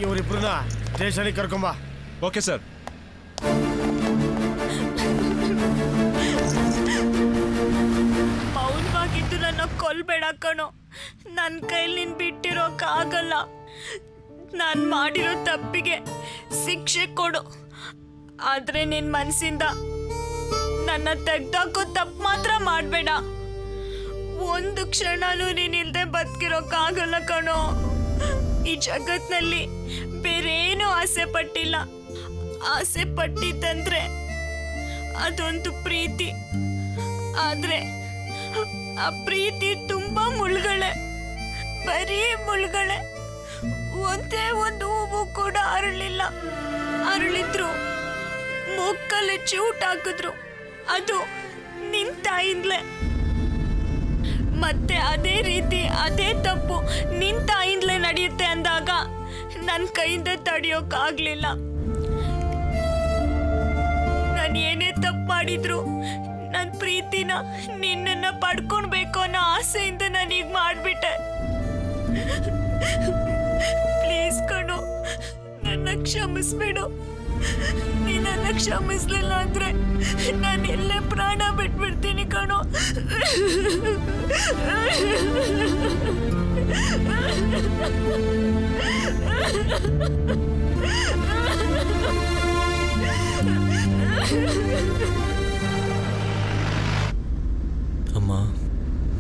ಇವರಿಬ್ರನ್ನ ಸ್ಟೇಷನಿಗೆ ಕರ್ಕೊಂಬ. Okay sir. ಮೌನವಾಗಿದ್ದು ನನ್ನ ಕೊಲ್ಬೇಡ ಕಣೋ. ನನ್ನ ಕೈಲಿ ನೀನ್ ಬಿಟ್ಟಿರೋಕ್ಕಾಗಲ್ಲ. ನಾನು ಮಾಡಿರೋ ತಪ್ಪಿಗೆ ಶಿಕ್ಷೆ ಕೊಡು. ಆದ್ರೆ ನಿನ್ ಮನಸ್ಸಿಂದ ನನ್ನ ತೆಗ್ದಾಕೋ ತಪ್ಪು ಮಾತ್ರ ಮಾಡಬೇಡ. ಒಂದು ಕ್ಷಣನೂ ನೀನಿಲ್ದೆ ಬದುಕಿರೋಕ್ಕಾಗಲ್ಲ ಕಣೋ. ಈ ಜಗತ್ನಲ್ಲಿ ಬೇರೇನೂ ಆಸೆ ಪಟ್ಟಿಲ್ಲ. ಆಸೆ ಪಟ್ಟಿದ್ದಂದ್ರೆ ಅದೊಂದು ಪ್ರೀತಿ. ಆದ್ರೆ ಆ ಪ್ರೀತಿ ತುಂಬಾ ಮುಳ್ಗಳೆ, ಬರೀ ಮುಳ್ಗಳೆ. ಒಂದೇ ಒಂದು ಹೂವು ಕೂಡ ಅರಳಿಲ್ಲ. ಅರಳಿದ್ರು ಮೂಕಲ್ಲಿ ಚೂಟ್ ಹಾಕಿದ್ರು. ಅದು ನಿನ್ ತಾಯಿಂದ್ಲೆ. ಮತ್ತೆ ಅದೇ ರೀತಿ ಅದೇ ತಪ್ಪು ನಿನ್ ತಾಯಿಂದಲೇ ನಡೆಯುತ್ತೆ ಅಂದಾಗ ನನ್ನ ಕೈಯಿಂದ ತಡೆಯೋಕ್ಕಾಗ್ಲಿಲ್ಲ. ನಾನು ಏನೇ ತಪ್ಪು ಮಾಡಿದ್ರು ನನ್ನ ಪ್ರೀತಿನ ನಿನ್ನನ್ನ ಪಡ್ಕೊಳ್ಬೇಕು ಅನ್ನೋ ಆಸೆಯಿಂದ ನಾನು ಈಗ ಮಾಡ್ಬಿಟ್ಟೆ. ಪ್ಲೀಸ್ ಕಣೋ, ನನ್ನ ಕ್ಷಮಿಸ್ಬಿಡು. ನೀ ನನ್ನ ಕ್ಷಮಿಸ್ಲಿಲ್ಲ ಅಂದ್ರೆ ನಾನು ಎಲ್ಲೇ ಪ್ರಾಣ ಬಿಟ್ಬಿಡ್ತೀನಿ ಕಣೋ. ಅಮ್ಮ,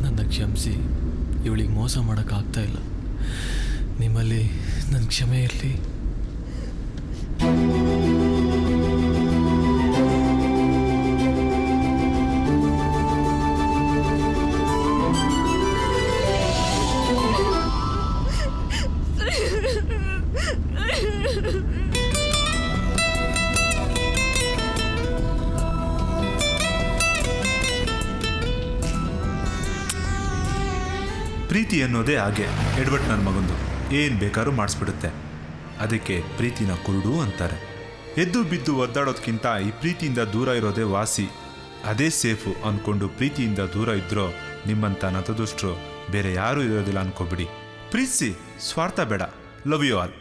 ನನ್ನ ಕ್ಷಮಿಸಿ. ಇವಳಿಗೆ ಮೋಸ ಮಾಡೋಕ್ಕಾಗ್ತಾ ಇಲ್ಲ. ನಿಮ್ಮಲ್ಲಿ ನನ್ನ ಕ್ಷಮೆ ಇರಲಿ. ಪ್ರೀತಿ ಅನ್ನೋದೇ ಹಾಗೆ ಎಡ್ವರ್ಡ್ ನನ್ನ ಮಗಂದು ಏನು ಬೇಕಾದ್ರೂ ಮಾಡಿಸ್ಬಿಡುತ್ತೆ. ಅದಕ್ಕೆ ಪ್ರೀತಿನ ಕುರುಡು ಅಂತಾರೆ. ಎದ್ದು ಬಿದ್ದು ಒದ್ದಾಡೋದ್ಕಿಂತ ಈ ಪ್ರೀತಿಯಿಂದ ದೂರ ಇರೋದೇ ವಾಸಿ, ಅದೇ ಸೇಫು ಅಂದ್ಕೊಂಡು ಪ್ರೀತಿಯಿಂದ ದೂರ ಇದ್ರೋ ನಿಮ್ಮಂಥ ನತದುಷ್ಟರು ಬೇರೆ ಯಾರೂ ಇರೋದಿಲ್ಲ ಅನ್ಕೋಬಿಡಿ. ಪ್ರೀತಿಸಿ, ಸ್ವಾರ್ಥ ಬೇಡ. Love you all.